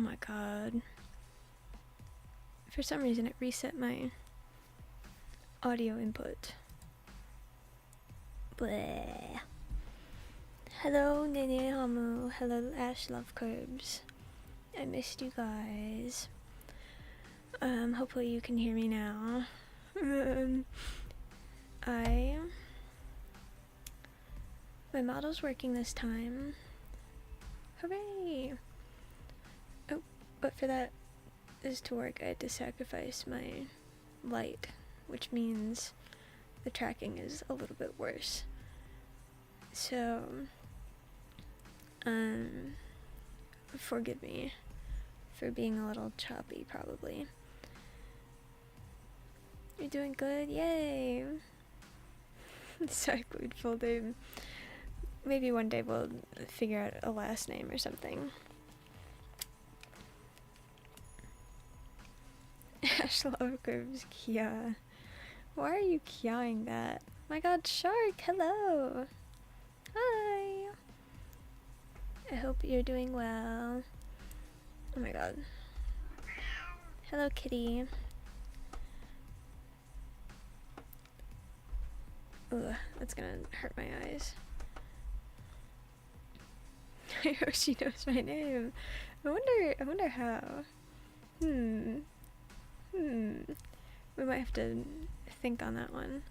Oh my god. For some reason it reset my audio input. Bleh. Hello Nene Hamu. Hello Ash Love Curbs. I missed you guys. Hopefully you can hear me now. My model's working this time. Hooray! Oh, but for that is to work, I had to sacrifice my light, which means the tracking is a little bit worse. So, forgive me for being a little choppy, probably. You're doing good? Yay! Sycloid full name. Maybe one day we'll figure out a last name or something. Ash Love Curves Kia. Why are you kiaing that? My god, Shark, hello! Hi! I hope you're doing well. Oh my god. Hello, kitty. Ugh, that's gonna hurt my eyes. I hope she knows my name. I wonder how. We might have to think on that one.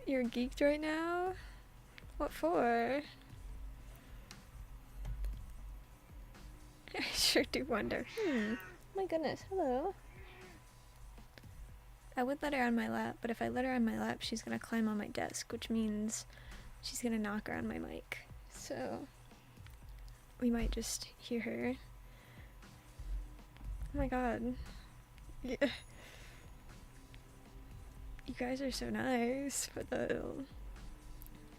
You're geeked right now? What for? I sure do wonder. My goodness, hello. I would let her on my lap, but if I let her on my lap, she's gonna climb on my desk, which means she's gonna knock around my mic. So we might just hear her. Oh my god. Yeah. You guys are so nice for the...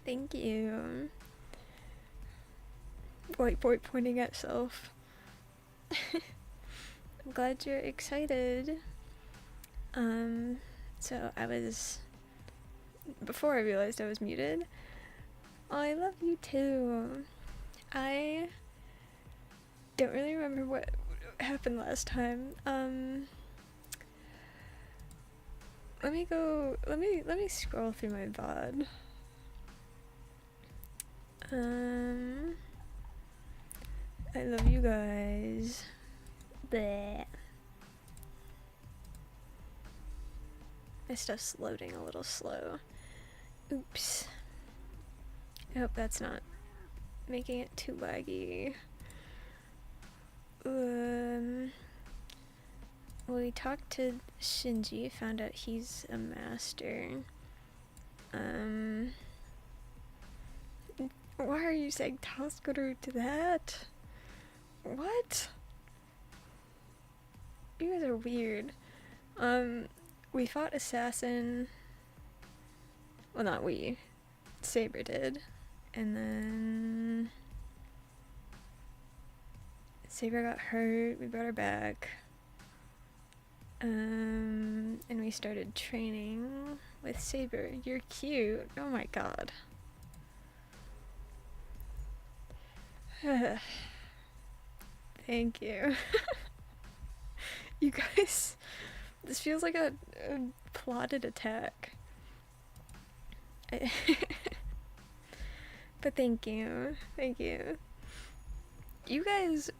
Thank you. White boy pointing at self. I'm glad you're excited. So I was... Before I realized I was muted. Oh, I love you too. I don't really remember what happened last time. Let me scroll through my VOD. I love you guys. Bleh. My stuff's loading a little slow. Oops. I hope that's not making it too laggy. We talked to Shinji, found out he's a master. Why are you saying Toskuru to that? What? You guys are weird. We fought Assassin. Well, not we. Saber did. And then Saber got hurt, we brought her back. And we started training with Saber. You're cute. Oh my god. Thank you. You guys, this feels like a plotted attack. But thank you. Thank you. You guys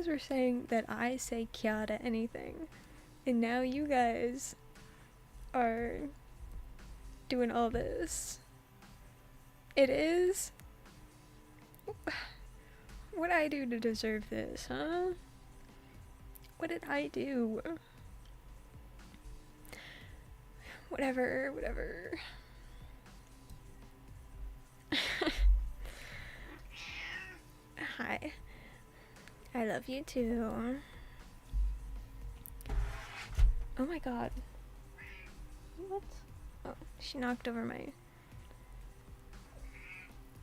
were saying that I say kya to anything. And now you guys are doing all this. It is? What did I do to deserve this, huh? What did I do? Whatever. Hi. I love you too. Oh my god. What? Oh, she knocked over my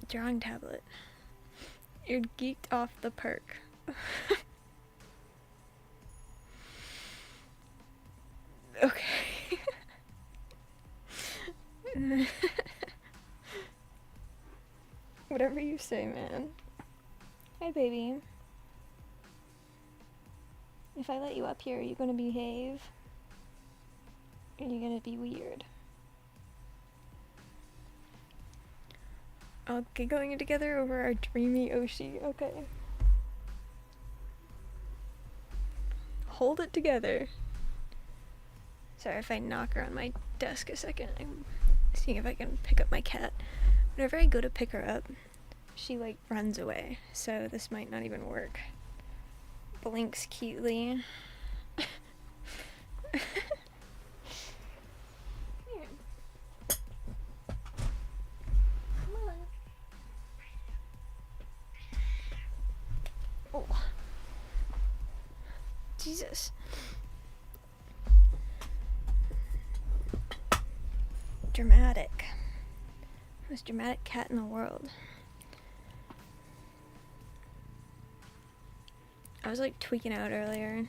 drawing tablet. You're geeked off the perk. Okay. Whatever you say, man. Hi, baby. If I let you up here, are you gonna behave? Or are you gonna be weird? All giggling together over our dreamy Oshi. Okay. Hold it together. Sorry if I knock her on my desk a second. I'm seeing if I can pick up my cat. Whenever I go to pick her up, she like runs away. So this might not even work. Blinks cutely. Here. Come on. Oh. Jesus. Dramatic. Most dramatic cat in the world. I was like tweaking out earlier,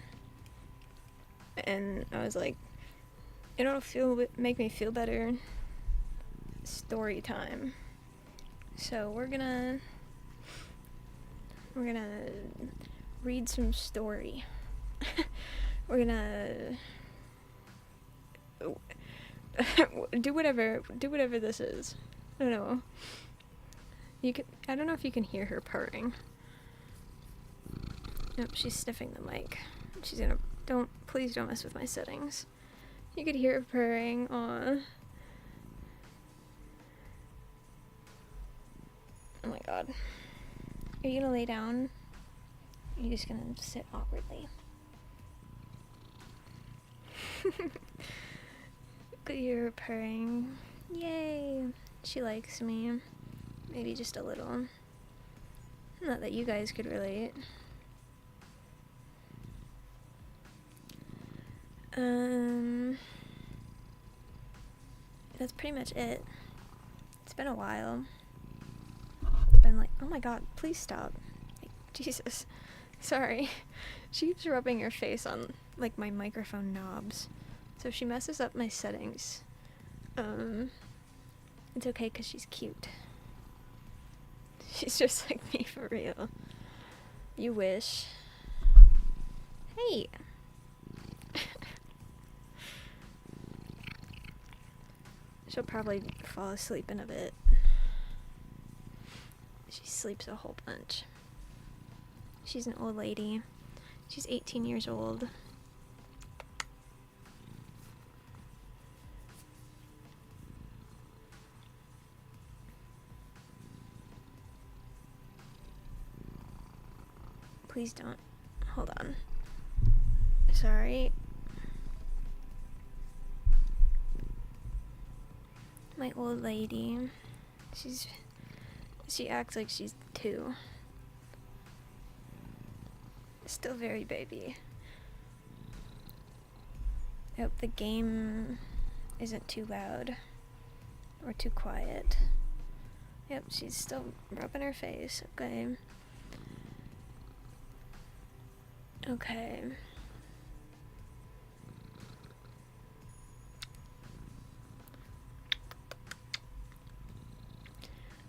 and I was like, it'll make me feel better. Story time. So we're gonna read some story. We're gonna do whatever this is. I don't know. I don't know if you can hear her purring. Nope, she's sniffing the mic. She's gonna, please don't mess with my settings. You could hear her purring. Aw. Oh my god. Are you gonna lay down? Or are you just gonna sit awkwardly? Could hear her purring. Yay! She likes me. Maybe just a little. Not that you guys could relate. That's pretty much it. It's been a while. It's been like, oh my god, please stop. Like, Jesus. Sorry. She keeps rubbing her face on, like, my microphone knobs. So if she messes up my settings, it's okay because she's cute. She's just like me for real. You wish. Hey! She'll probably fall asleep in a bit. She sleeps a whole bunch. She's an old lady. She's 18 years old. Please don't. Hold on. Sorry. My old lady. She acts like she's 2. Still very baby. I hope the game isn't too loud or too quiet. Yep, she's still rubbing her face. Okay. Okay.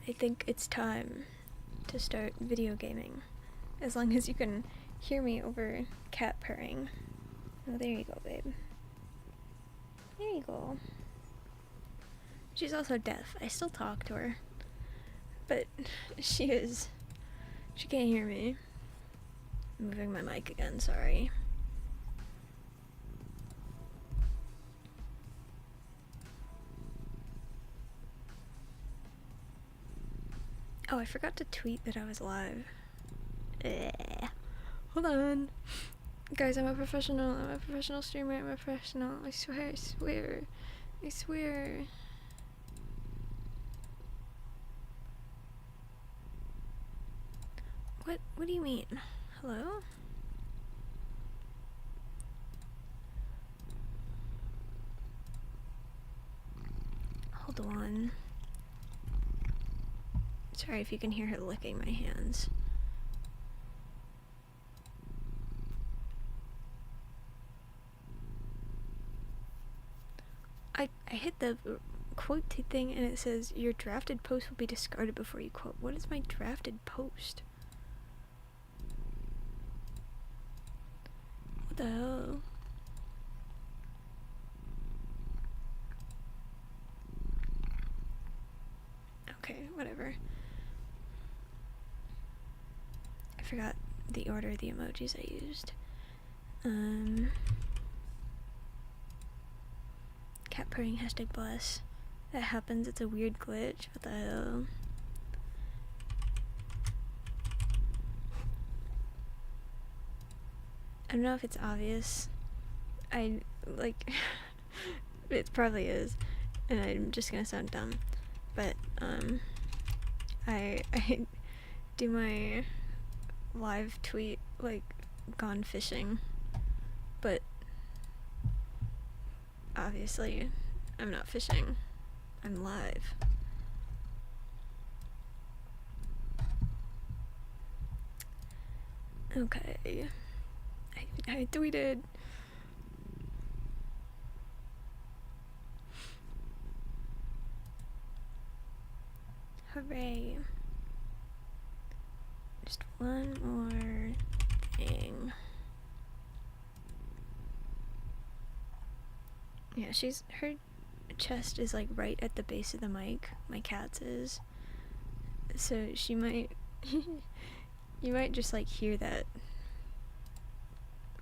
I think it's time to start video gaming. As long as you can hear me over cat purring. Oh, there you go, babe. There you go. She's also deaf. I still talk to her. But she can't hear me. I'm moving my mic again, sorry. Oh, I forgot to tweet that I was live. Hold on. Guys, I'm a professional streamer, I'm a professional. I swear. What do you mean? Hello? Hold on. Sorry if you can hear her licking my hands. I hit the quote thing and it says your drafted post will be discarded before you quote. What is my drafted post? What the hell? Okay, whatever. I forgot the order of the emojis I used. Cat purring, hashtag bless. That happens, it's a weird glitch. What the hell? I don't know if it's obvious. It probably is, and I'm just gonna sound dumb, but I do my live tweet like gone fishing, but obviously I'm not fishing, I'm live. Okay, I tweeted. Hooray. Just one more thing. Yeah, her chest is like right at the base of the mic. My cat's is. So she might, you might just like hear that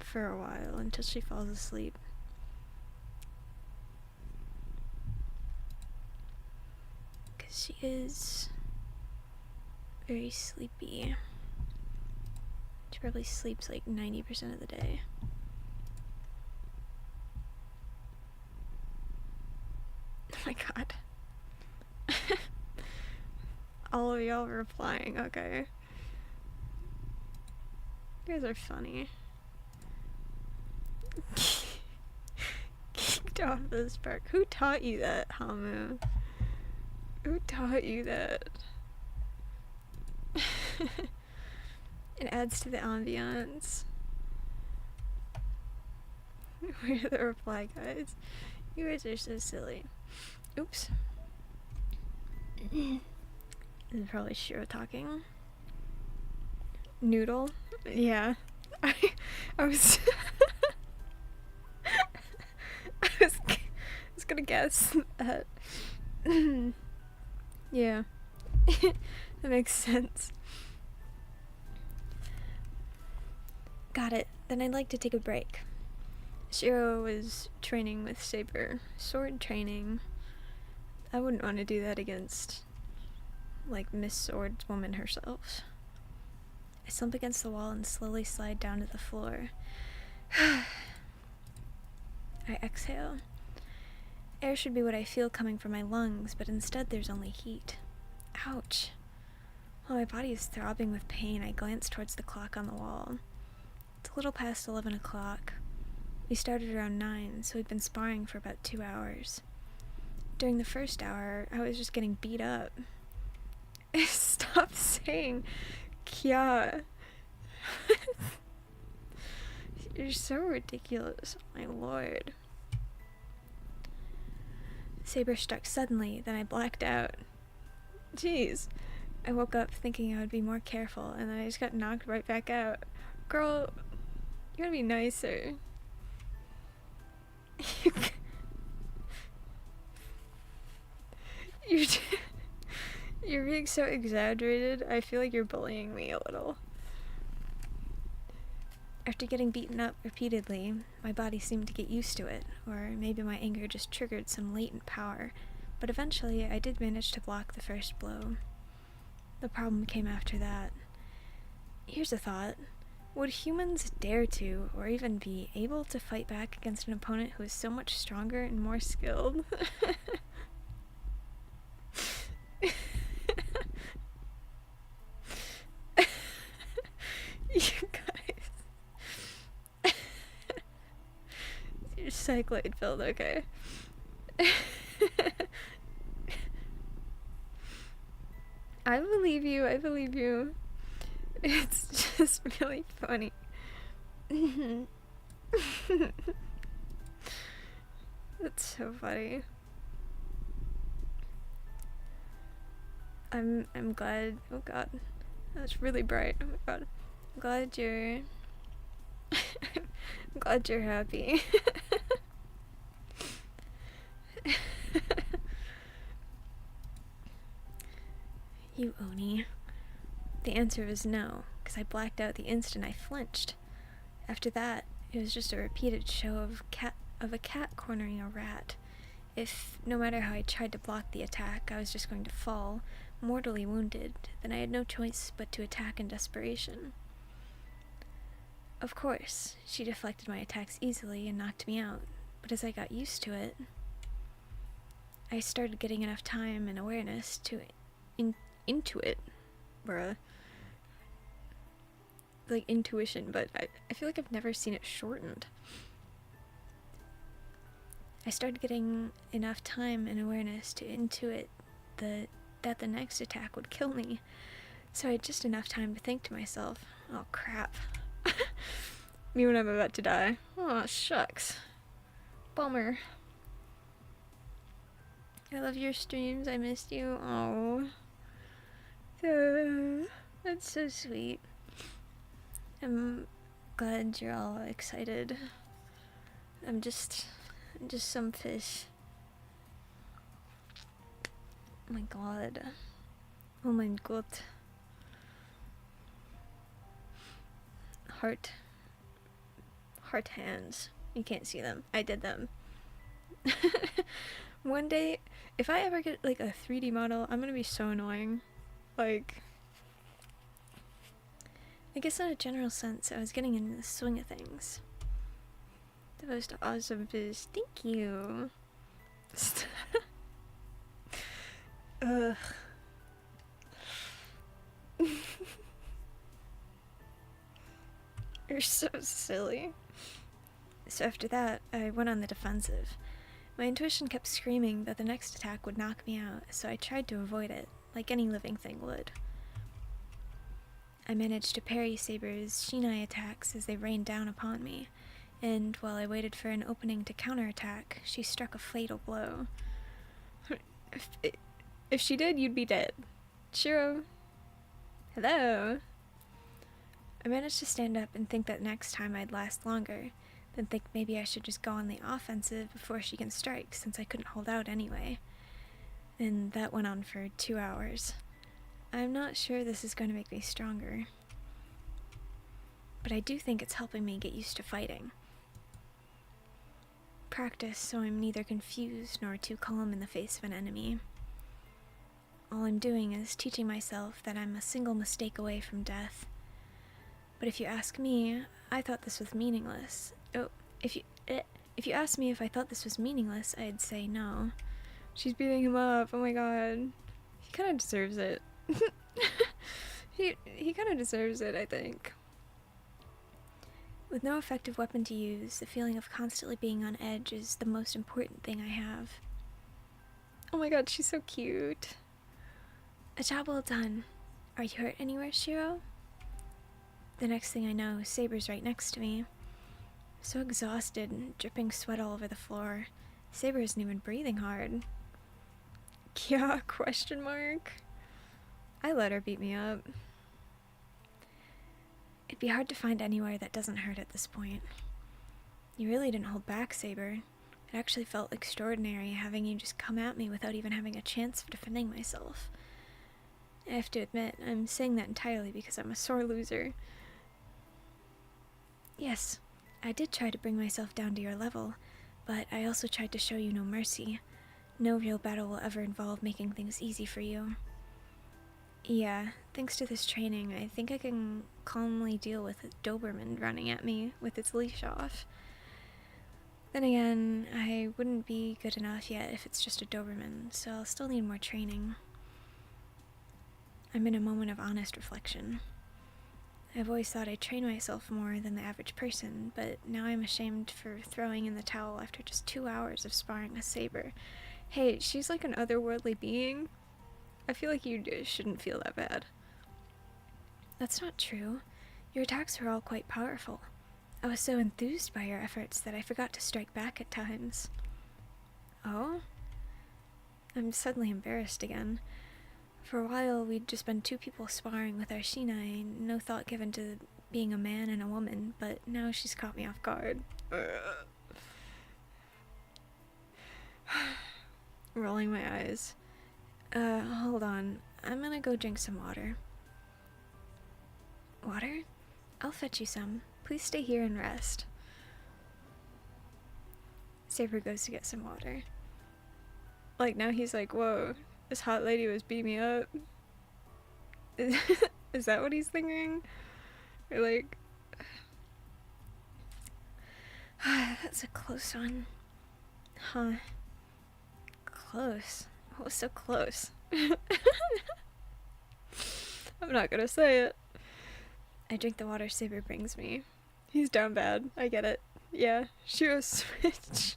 for a while until she falls asleep. Because she is very sleepy. She probably sleeps like 90% of the day. Oh my god. All of y'all replying, okay. You guys are funny. Kicked off this park. Who taught you that, Hamu? Who taught you that? It adds to the ambiance. Where are the reply guys? You guys are so silly. Oops. This is probably Shiro talking. Noodle? Yeah. I was I was gonna guess that. Yeah. That makes sense. Got it. Then I'd like to take a break. Shiro was training with Saber. Sword training. I wouldn't want to do that against, like, Miss Swordswoman herself. I slump against the wall and slowly slide down to the floor. I exhale. Air should be what I feel coming from my lungs, but instead there's only heat. Ouch. While my body is throbbing with pain, I glance towards the clock on the wall. It's a little past 11 o'clock. We started around 9, so we've been sparring for about 2 hours. During the first hour, I was just getting beat up. Stop saying Kya. You're so ridiculous, my lord. Saber struck suddenly, then I blacked out. Jeez. I woke up thinking I would be more careful, and then I just got knocked right back out. Girl, you gotta be nicer. You're being so exaggerated. I feel like you're bullying me a little. After getting beaten up repeatedly, my body seemed to get used to it, or maybe my anger just triggered some latent power, but eventually I did manage to block the first blow. The problem came after that. Here's a thought. Would humans dare to, or even be able to fight back against an opponent who is so much stronger and more skilled? You guys. You're Sycloid filled, okay. I believe you, I believe you. It's just really funny. That's so funny. I'm glad. Oh god, that's really bright. Oh my god, I'm glad you're I'm glad you're happy. You Oni. The answer was no, because I blacked out the instant I flinched. After that, it was just a repeated show of a cat cornering a rat. If, no matter how I tried to block the attack, I was just going to fall, mortally wounded, then I had no choice but to attack in desperation. Of course, she deflected my attacks easily and knocked me out, but as I got used to it, I started getting enough time and awareness to intuit, bruh. Like intuition, but I feel like I've never seen it shortened. I started getting enough time and awareness to intuit that the next attack would kill me, so I had just enough time to think to myself, oh crap. Me when I'm about to die. Oh, shucks. Bummer. I love your streams, I missed you. Oh. That's so sweet. I'm glad you're all excited. I'm just some fish. Oh my god. Oh my god. Heart hands. You can't see them. I did them. One day, if I ever get like a 3D model, I'm gonna be so annoying. Like, I guess in a general sense, I was getting in the swing of things. The most awesome fish. Thank you. Ugh. You're so silly. So after that, I went on the defensive. My intuition kept screaming that the next attack would knock me out, so I tried to avoid it, like any living thing would. I managed to parry Saber's Shinai attacks as they rained down upon me, and while I waited for an opening to counterattack, she struck a fatal blow. If she did, you'd be dead. Shiro. Hello. I managed to stand up and think that next time I'd last longer, then think maybe I should just go on the offensive before she can strike, since I couldn't hold out anyway. And that went on for 2 hours. I'm not sure this is going to make me stronger, but I do think it's helping me get used to fighting. Practice so I'm neither confused nor too calm in the face of an enemy. All I'm doing is teaching myself that I'm a single mistake away from death. But if you ask me, I thought this was meaningless. Oh, if you asked me if I thought this was meaningless, I'd say no. She's beating him up. Oh my god. He kind of deserves it. he kind of deserves it, I think. With no effective weapon to use, the feeling of constantly being on edge is the most important thing I have. Oh my god, she's so cute. A job well done. Are you hurt anywhere, Shiro? The next thing I know, Saber's right next to me. So exhausted and dripping sweat all over the floor. Saber isn't even breathing hard. Yeah, question mark? I let her beat me up. It'd be hard to find anywhere that doesn't hurt at this point. You really didn't hold back, Saber. It actually felt extraordinary having you just come at me without even having a chance of defending myself. I have to admit, I'm saying that entirely because I'm a sore loser. Yes, I did try to bring myself down to your level, but I also tried to show you no mercy. No real battle will ever involve making things easy for you. Yeah, thanks to this training, I think I can calmly deal with a Doberman running at me with its leash off. Then again, I wouldn't be good enough yet if it's just a Doberman, so I'll still need more training. I'm in a moment of honest reflection. I've always thought I train myself more than the average person, but now I'm ashamed for throwing in the towel after just 2 hours of sparring a Saber. Hey, she's like an otherworldly being. I feel like you shouldn't feel that bad. That's not true. Your attacks were all quite powerful. I was so enthused by your efforts that I forgot to strike back at times. Oh? I'm suddenly embarrassed again. For a while, we'd just been 2 people sparring with our Shinai, no thought given to being a man and a woman, but now she's caught me off guard. Rolling my eyes. Hold on. I'm gonna go drink some water. Water? I'll fetch you some. Please stay here and rest. Saber goes to get some water. Like, now he's like, whoa, this hot lady was beating me up. Is that what he's thinking? Or like... That's a close one. Huh. Close. What was so close? I'm not gonna say it. I drink the water Saber brings me. He's down bad. I get it. Yeah, she was switch.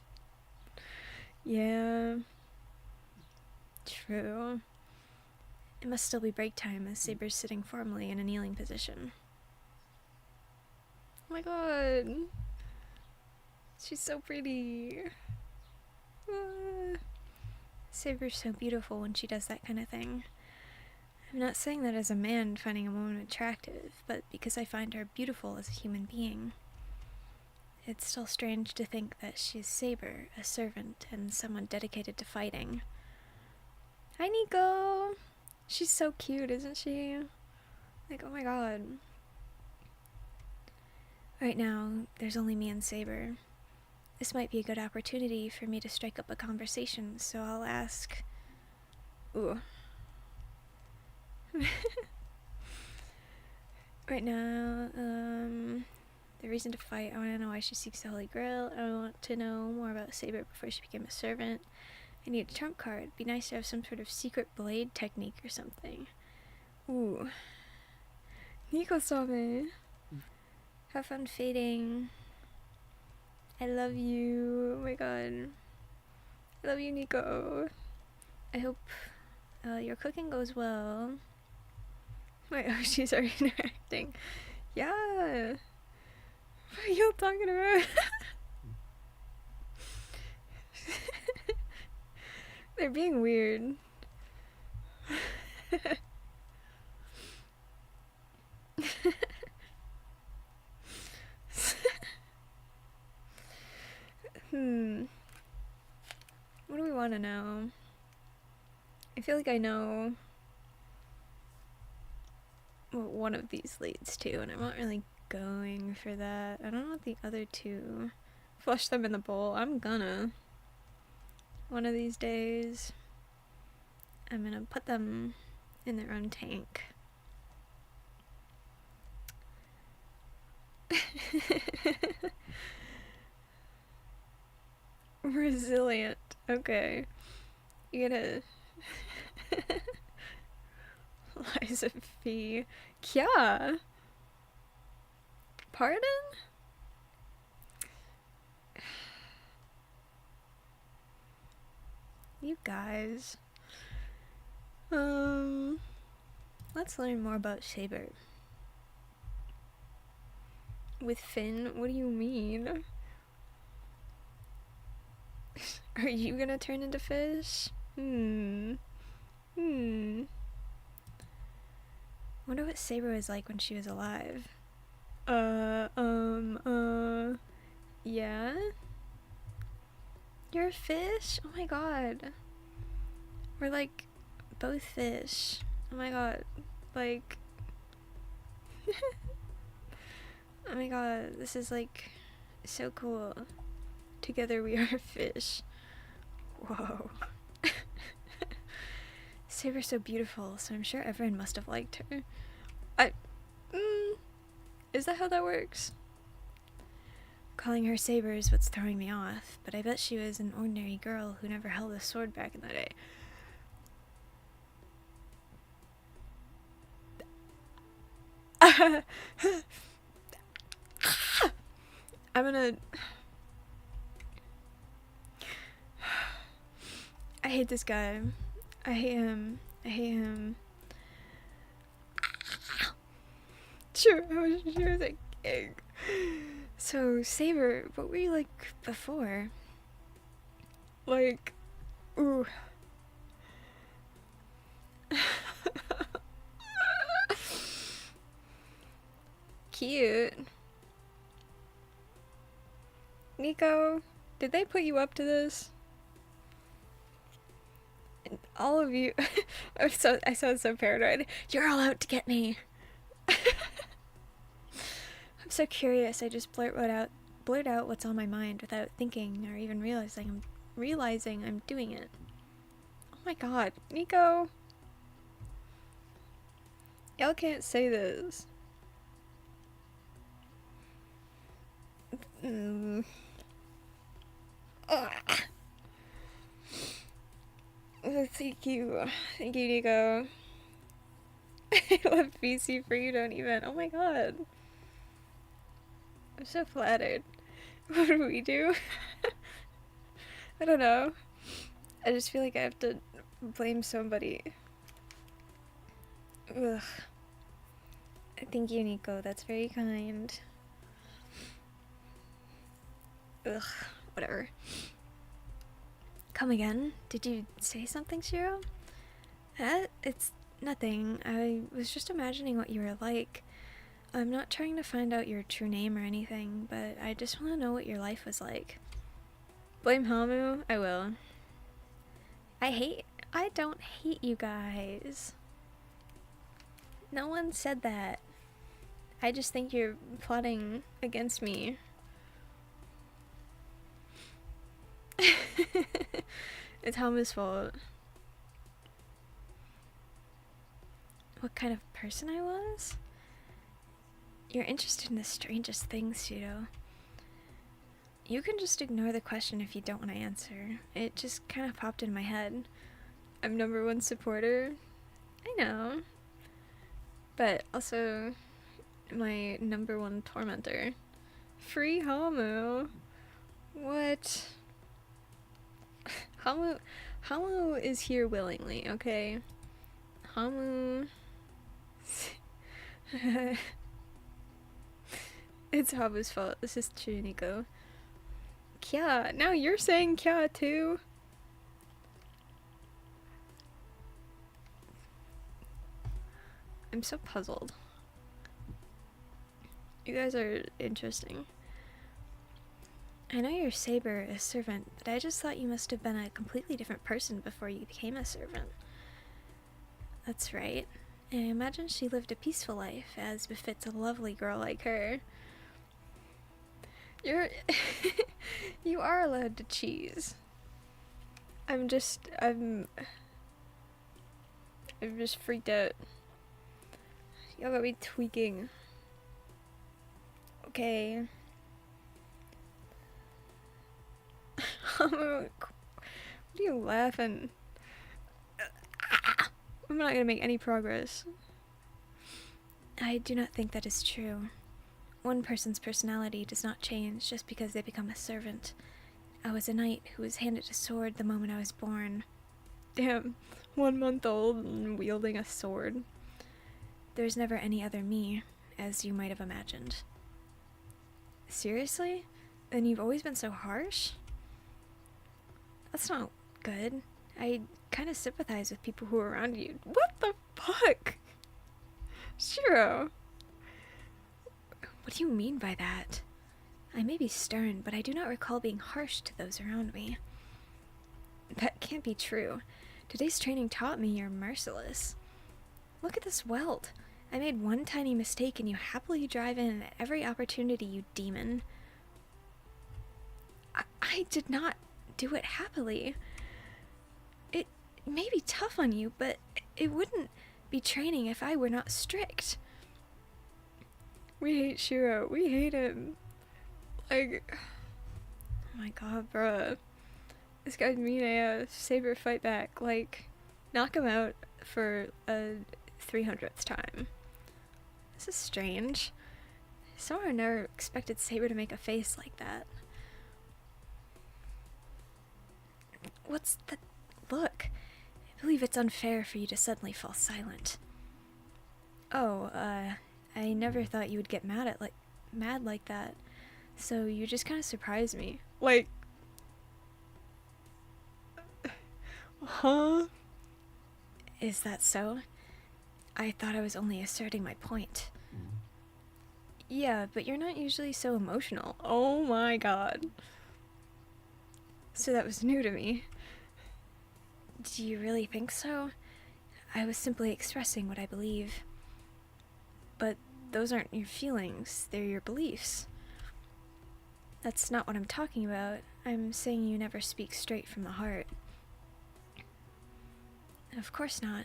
Yeah. True. It must still be break time as Saber's sitting formally in a kneeling position. Oh my god. She's so pretty. Saber's so beautiful when she does that kind of thing. I'm not saying that as a man finding a woman attractive, but because I find her beautiful as a human being. It's still strange to think that she's Saber, a servant, and someone dedicated to fighting. Hi, Nico! She's so cute, isn't she? Like, oh my god. Right now, there's only me and Saber. This might be a good opportunity for me to strike up a conversation, so I'll ask... Ooh. Right now, the reason to fight, I want to know why she seeks the Holy Grail. I want to know more about Saber before she became a servant. I need a trump card. Be nice to have some sort of secret blade technique or something. Ooh. Nico saw me. Have fun fading. I love you. Oh my god. I love you, Nico. I hope your cooking goes well. Wait, oh, she's already interacting. Yeah. What are you talking about? They're being weird. What do we want to know? I feel like I know what one of these leads to, and I'm not really going for that. I don't know what the other two. Flush them in the bowl. I'm gonna. One of these days, I'm gonna put them in their own tank. Resilient. Okay. You gotta... Liza Fee. Kya? Pardon? You guys. Let's learn more about Saber. With Finn? What do you mean? Are you gonna turn into fish? Wonder what Saber was like when she was alive. Yeah? You're a fish? Oh my god. We're like both fish. Oh my god. Like... oh my god, this is like so cool. Together we are fish. Whoa. Saber's so beautiful, so I'm sure everyone must have liked her. Is that how that works? Calling her Saber is what's throwing me off, but I bet she was an ordinary girl who never held a sword back in the day. I'm gonna... I hate this guy. I hate him. I hate him. Sure, she was a king. So, Saber, what were you like before? Like, ooh. cute. Nico, did they put you up to this? And all of you, I sound so paranoid. You're all out to get me. I'm so curious. I just blurt out what's on my mind without thinking or even realizing I'm doing it. Oh my god, Nico. Y'all can't say this. Thank you, Nico. I left VC for you, don't even. Oh my god. I'm so flattered. What do we do? I don't know. I just feel like I have to blame somebody. Ugh. Thank you, Nico. That's very kind. Ugh. Whatever. Come again? Did you say something, Shiro? It's nothing. I was just imagining what you were like. I'm not trying to find out your true name or anything, but I just want to know what your life was like. Blame Hamu? I will. I don't hate you guys. No one said that. I just think you're plotting against me. It's Hamu's fault. What kind of person I was? You're interested in the strangest things, Shiro. You can just ignore the question if you don't want to answer. It just kind of popped in my head. I'm #1 supporter. I know. But also my #1 tormentor. Free Hamu. What? Hamu is here willingly, okay? Hamu... It's Hamu's fault. This is true, Nico. Kya, now you're saying Kya too? I'm so puzzled. You guys are interesting. I know you're Saber, a servant, but I just thought you must have been a completely different person before you became a servant. That's right. I imagine she lived a peaceful life, as befits a lovely girl like her. You are allowed to cheese. I'm just freaked out. Y'all got me tweaking. Okay. What are you laughing? I'm not gonna make any progress. I do not think that is true. One person's personality does not change just because they become a servant. I was a knight who was handed a sword the moment I was born. Damn, 1 month old and wielding a sword. There's never any other me, as you might have imagined. Seriously? Then you've always been so harsh? That's not good. I kind of sympathize with people who are around you. What the fuck? Shiro. What do you mean by that? I may be stern, but I do not recall being harsh to those around me. That can't be true. Today's training taught me you're merciless. Look at this welt. I made one tiny mistake and you happily drive in at every opportunity, you demon. I did not do it happily. It may be tough on you, but it wouldn't be training if I were not strict. We hate Shiro. We hate him. Like, oh my god, bruh. This guy's mean AF. Saber fight back. Like, knock him out for a 300th time. This is strange. Somehow I never expected Saber to make a face like that. What's the look? I believe it's unfair for you to suddenly fall silent. Oh, I never thought you would get mad like that. So you just kind of surprised me. Like, huh? Is that so? I thought I was only asserting my point. Yeah, but you're not usually so emotional. Oh my god. So that was new to me. Do you really think so? I was simply expressing what I believe. But those aren't your feelings, they're your beliefs. That's not what I'm talking about. I'm saying you never speak straight from the heart. Of course not.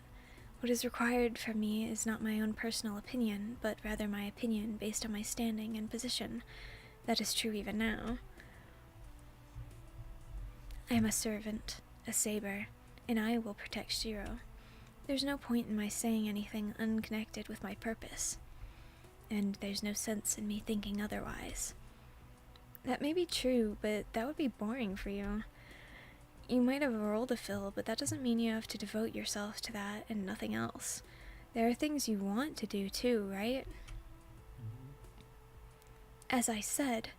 What is required from me is not my own personal opinion, but rather my opinion based on my standing and position. That is true even now. I am a servant, a saber, and I will protect Shiro. There's no point in my saying anything unconnected with my purpose, and there's no sense in me thinking otherwise. That may be true, but that would be boring for you. You might have a role to fill, but that doesn't mean you have to devote yourself to that and nothing else. There are things you want to do too, right? As I said,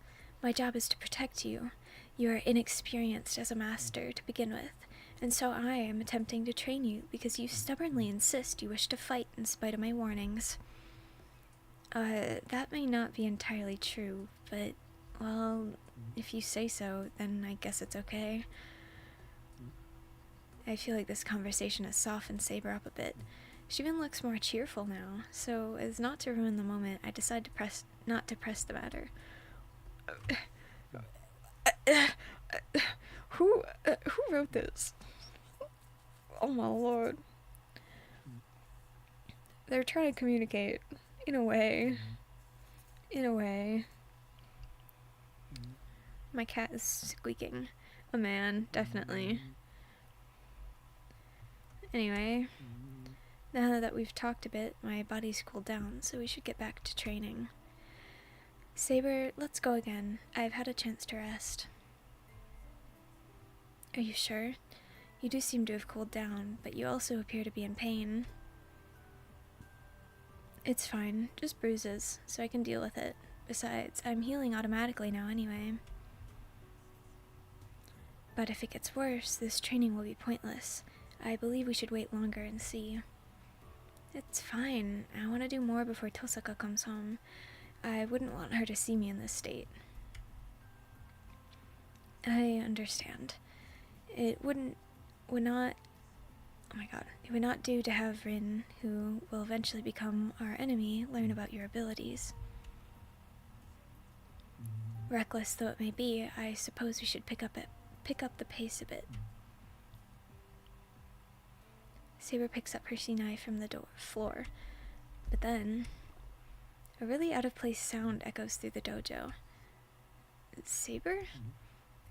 my job is to protect you. You are inexperienced as a master to begin with, and so I am attempting to train you because you stubbornly insist you wish to fight in spite of my warnings. That may not be entirely true, but, well, if you say so, then I guess it's okay. I feel like this conversation has softened Saber up a bit. She even looks more cheerful now, so as not to ruin the moment, I decide not to press the matter. Who wrote this? Oh my lord. They're trying to communicate. In a way. My cat is squeaking. A man, definitely. Anyway, now that we've talked a bit, my body's cooled down, so we should get back to training. Saber, let's go again. I've had a chance to rest. Are you sure? You do seem to have cooled down, but you also appear to be in pain. It's fine, just bruises, so I can deal with it. Besides, I'm healing automatically now anyway. But if it gets worse, this training will be pointless. I believe we should wait longer and see. It's fine. I want to do more before Tosaka comes home. I wouldn't want her to see me in this state. I understand. It would not do to have Rin, who will eventually become our enemy, learn about your abilities. Reckless though it may be, I suppose we should pick up the pace a bit. Saber picks up her kunai from the floor, but then a really out-of-place sound echoes through the dojo. Saber?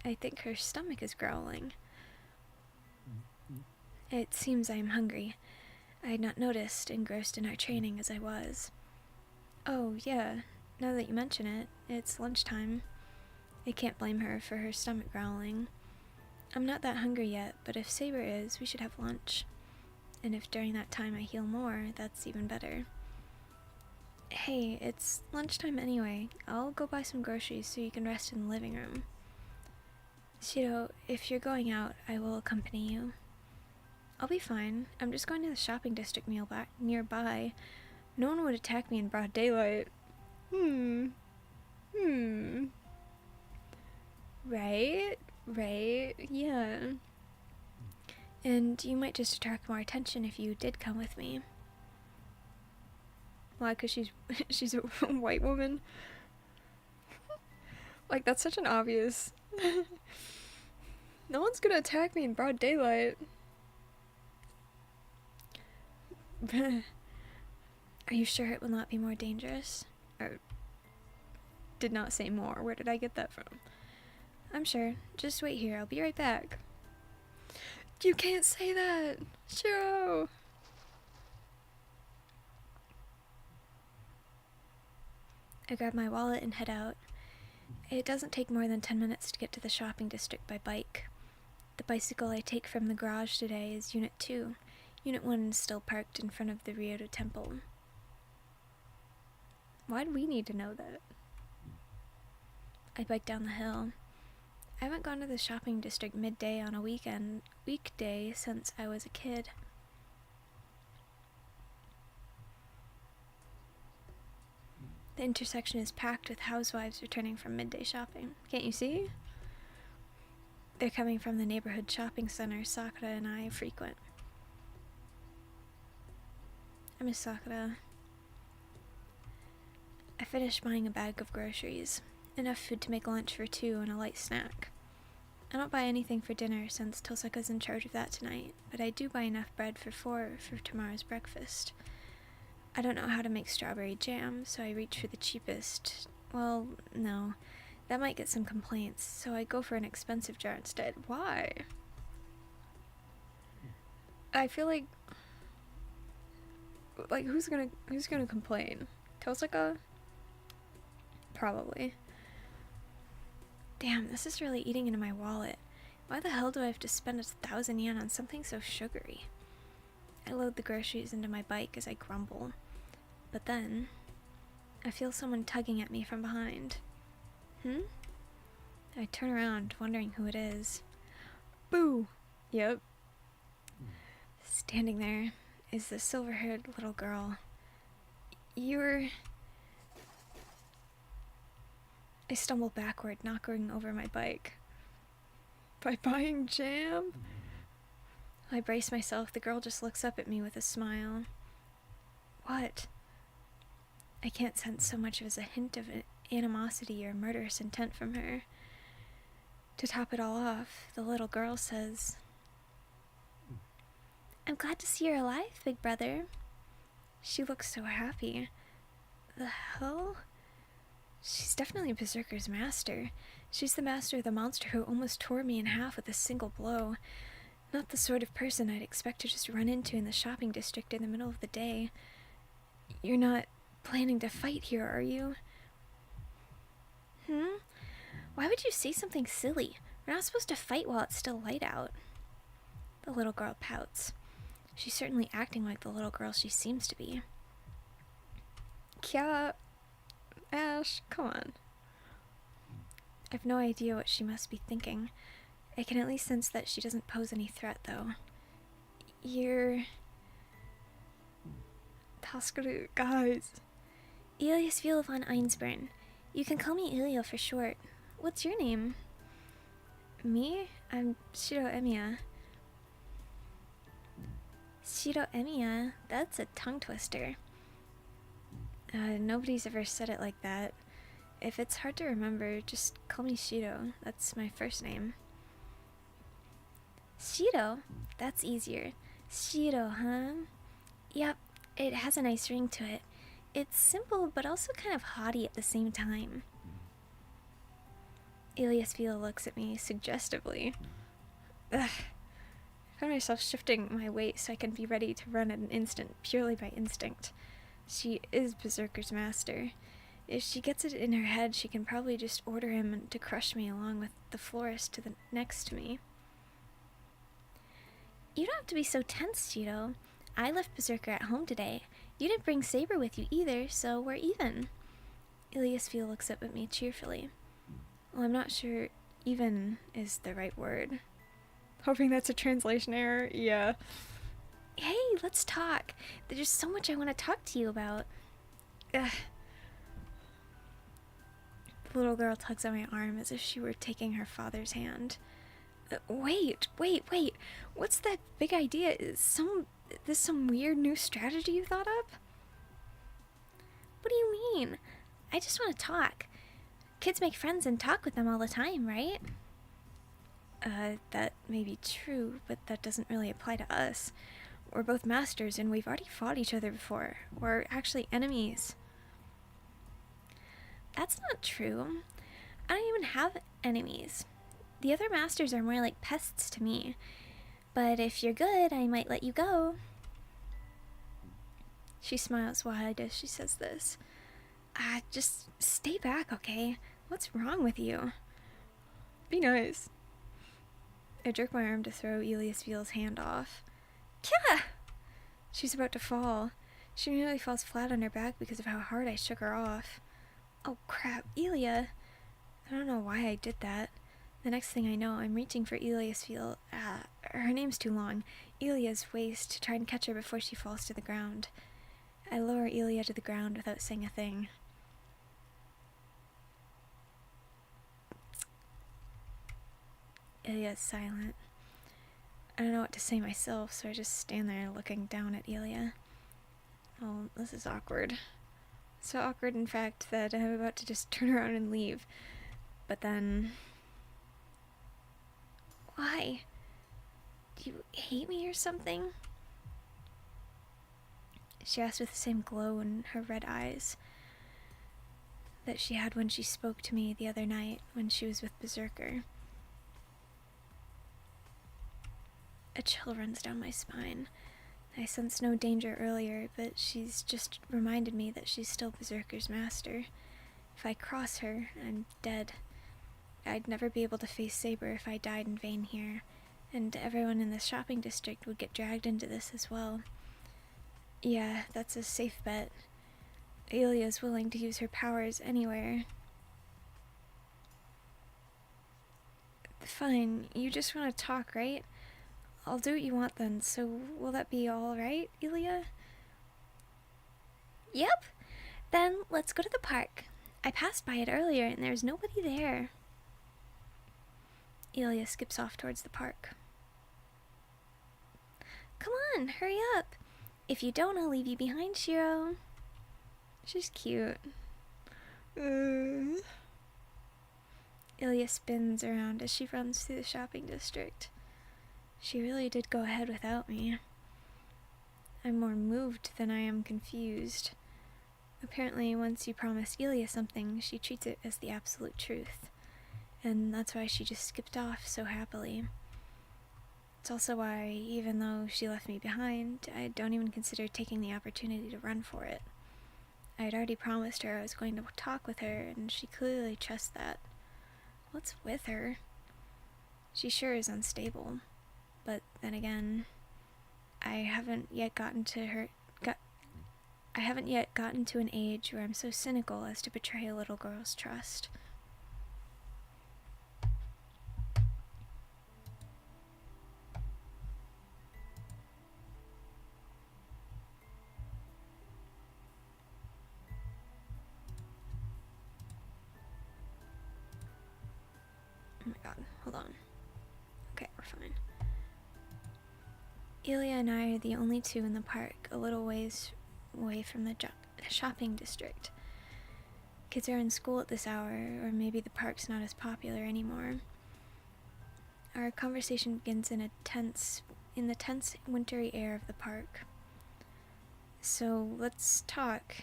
I think her stomach is growling. It seems I am hungry. I had not noticed, engrossed in our training as I was. Oh, yeah, now that you mention it, it's lunchtime. I can't blame her for her stomach growling. I'm not that hungry yet, but if Saber is, we should have lunch. And if during that time I heal more, that's even better. Hey, it's lunchtime anyway. I'll go buy some groceries so you can rest in the living room. Shiro, if you're going out, I will accompany you. I'll be fine. I'm just going to the shopping district nearby. No one would attack me in broad daylight. Right, yeah. And you might just attract more attention if you did come with me. Why? Because she's a white woman? Like, that's such an obvious... No one's gonna attack me in broad daylight. Are you sure it will not be more dangerous? Or did not say more. Where did I get that from? I'm sure. Just wait here. I'll be right back. You can't say that! Shiro! I grab my wallet and head out. It doesn't take more than 10 minutes to get to the shopping district by bike. The bicycle I take from the garage today is Unit 2. Unit 1 is still parked in front of the Ryoto Temple. Why'd we need to know that? I bike down the hill. I haven't gone to the shopping district midday on a weekday since I was a kid. The intersection is packed with housewives returning from midday shopping. Can't you see? They're coming from the neighborhood shopping center Sakura and I frequent. I miss Sakura. I finished buying a bag of groceries. Enough food to make lunch for 2 and a light snack. I don't buy anything for dinner since Tosaka's in charge of that tonight, but I do buy enough bread for 4 for tomorrow's breakfast. I don't know how to make strawberry jam, so I reach for the cheapest. Well, no. That might get some complaints, so I go for an expensive jar instead. Why? I feel like who's gonna complain? Tosaka? Probably. Damn, this is really eating into my wallet. Why the hell do I have to spend 1,000 yen on something so sugary? I load the groceries into my bike as I grumble. But then, I feel someone tugging at me from behind. I turn around, wondering who it is. Boo! Yep. Standing there is the silver-haired little girl. I stumble backward, knocking over my bike. By buying jam? I brace myself. The girl just looks up at me with a smile. What? I can't sense so much as a hint of animosity or murderous intent from her. To top it all off, the little girl says, "I'm glad to see you're alive, big brother." She looks so happy. The hell? She's definitely Berserker's master. She's the master of the monster who almost tore me in half with a single blow. Not the sort of person I'd expect to just run into in the shopping district in the middle of the day. You're not planning to fight here, are you? Why would you say something silly? We're not supposed to fight while it's still light out. The little girl pouts. She's certainly acting like the little girl she seems to be. Kya, Ash, come on. I've no idea what she must be thinking. I can at least sense that she doesn't pose any threat, though. You're... Taskuru, guys. Elias Viel von Einsburn. You can call me Ilio for short. What's your name? Me? I'm Shiro Emiya. Shiro Emiya? That's a tongue twister. Nobody's ever said it like that. If it's hard to remember, just call me Shiro. That's my first name. Shiro? That's easier. Shiro, huh? Yep, it has a nice ring to it. It's simple, but also kind of haughty at the same time. Elias Viel looks at me suggestively. Ugh. I find myself shifting my weight so I can be ready to run at an instant, purely by instinct. She is Berserker's master. If she gets it in her head, she can probably just order him to crush me along with the florist to the next to me. You don't have to be so tense, Shiro. I left Berserker at home today. You didn't bring Saber with you either, so we're even. Elias Viel looks up at me cheerfully. Well, I'm not sure even is the right word. Hoping that's a translation error, yeah. Hey, let's talk. There's so much I want to talk to you about. Ugh. The little girl tugs at my arm as if she were taking her father's hand. Wait. What's that big idea? Is this some weird new strategy you thought up? What do you mean? I just want to talk. Kids make friends and talk with them all the time, right? That may be true, but that doesn't really apply to us. We're both masters and we've already fought each other before. We're actually enemies. That's not true. I don't even have enemies. The other masters are more like pests to me. But if you're good, I might let you go. She smiles wide as she says this. Just stay back, okay? What's wrong with you? Be nice. I jerk my arm to throw Elias Viel's hand off. Kya! She's about to fall. She nearly falls flat on her back because of how hard I shook her off. Oh crap, Elia! I don't know why I did that. The next thing I know, I'm reaching for Elias Viel. Her name's too long. Elia's waist to try and catch her before she falls to the ground. I lower Elia to the ground without saying a thing. Ilya's silent. I don't know what to say myself, so I just stand there looking down at Ilya. Oh, this is awkward. So awkward, in fact, that I'm about to just turn around and leave. But then... Why? Do you hate me or something? She asked with the same glow in her red eyes that she had when she spoke to me the other night when she was with Berserker. A chill runs down my spine. I sensed no danger earlier, but she's just reminded me that she's still Berserker's master. If I cross her, I'm dead. I'd never be able to face Saber if I died in vain here, and everyone in the shopping district would get dragged into this as well. Yeah, that's a safe bet. Ilya's willing to use her powers anywhere. Fine, you just want to talk, right? I'll do what you want then, so will that be alright, Ilya? Yep. Then let's go to the park. I passed by it earlier and there's nobody there. Ilya skips off towards the park. Come on, hurry up. If you don't, I'll leave you behind, Shiro. She's cute. Ilya spins around as she runs through the shopping district. She really did go ahead without me. I'm more moved than I am confused. Apparently, once you promise Ilya something, she treats it as the absolute truth. And that's why she just skipped off so happily. It's also why, even though she left me behind, I don't even consider taking the opportunity to run for it. I had already promised her I was going to talk with her, and she clearly trusts that. What's with her? She sure is unstable. But then again, I haven't yet gotten to an age where I'm so cynical as to betray a little girl's trust. Oh my god, hold on. Okay, we're fine. Ilya and I are the only two in the park, a little ways away from the shopping district. Kids are in school at this hour, or maybe the park's not as popular anymore. Our conversation begins in the tense, wintry air of the park. So, let's talk.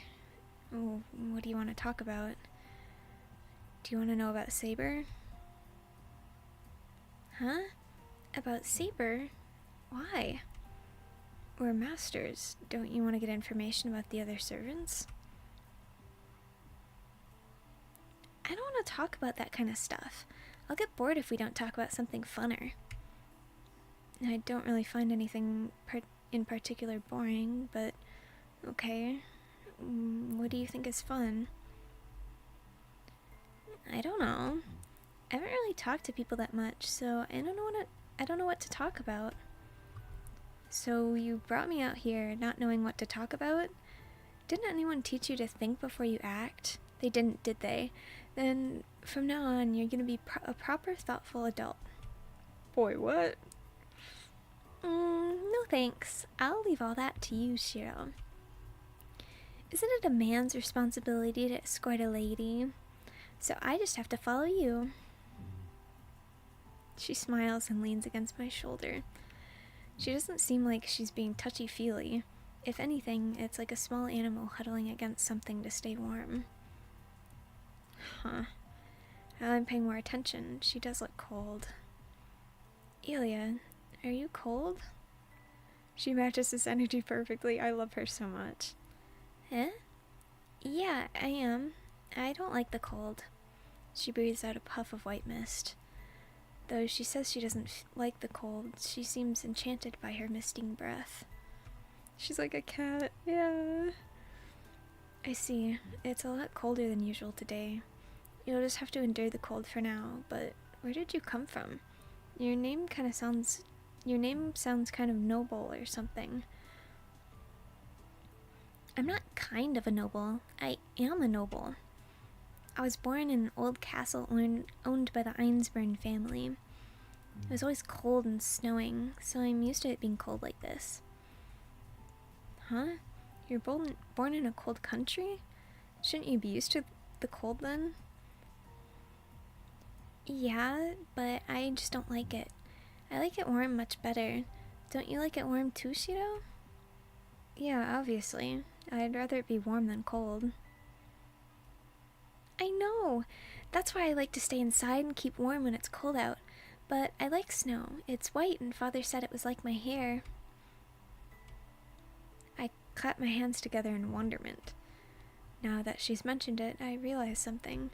Oh, what do you want to talk about? Do you want to know about Saber? Huh? About Saber? Why? We're masters. Don't you want to get information about the other servants? I don't want to talk about that kind of stuff. I'll get bored if we don't talk about something funner. I don't really find anything in particular boring, but okay. What do you think is fun? I don't know. I haven't really talked to people that much, so I don't know what to talk about. So you brought me out here not knowing what to talk about? Didn't anyone teach you to think before you act? They didn't, did they? Then from now on, you're gonna be a proper, thoughtful adult. Boy, what? No thanks. I'll leave all that to you, Shiro. Isn't it a man's responsibility to escort a lady? So I just have to follow you. She smiles and leans against my shoulder. She doesn't seem like she's being touchy-feely. If anything, it's like a small animal huddling against something to stay warm. Huh. Now I'm paying more attention. She does look cold. Ilya, are you cold? She matches this energy perfectly. I love her so much. Eh? Yeah, I am. I don't like the cold. She breathes out a puff of white mist. Though she says she doesn't like the cold, she seems enchanted by her misting breath. She's like a cat, yeah. I see. It's a lot colder than usual today. You'll just have to endure the cold for now, but where did you come from? Your name sounds kind of noble or something. I'm not kind of a noble. I am a noble. I was born in an old castle owned by the Einsburn family. It was always cold and snowing, so I'm used to it being cold like this. Huh? You're born in a cold country? Shouldn't you be used to the cold then? Yeah, but I just don't like it. I like it warm much better. Don't you like it warm too, Shiro? Yeah, obviously. I'd rather it be warm than cold. I know! That's why I like to stay inside and keep warm when it's cold out. But I like snow. It's white and Father said it was like my hair. I clapped my hands together in wonderment. Now that she's mentioned it, I realize something.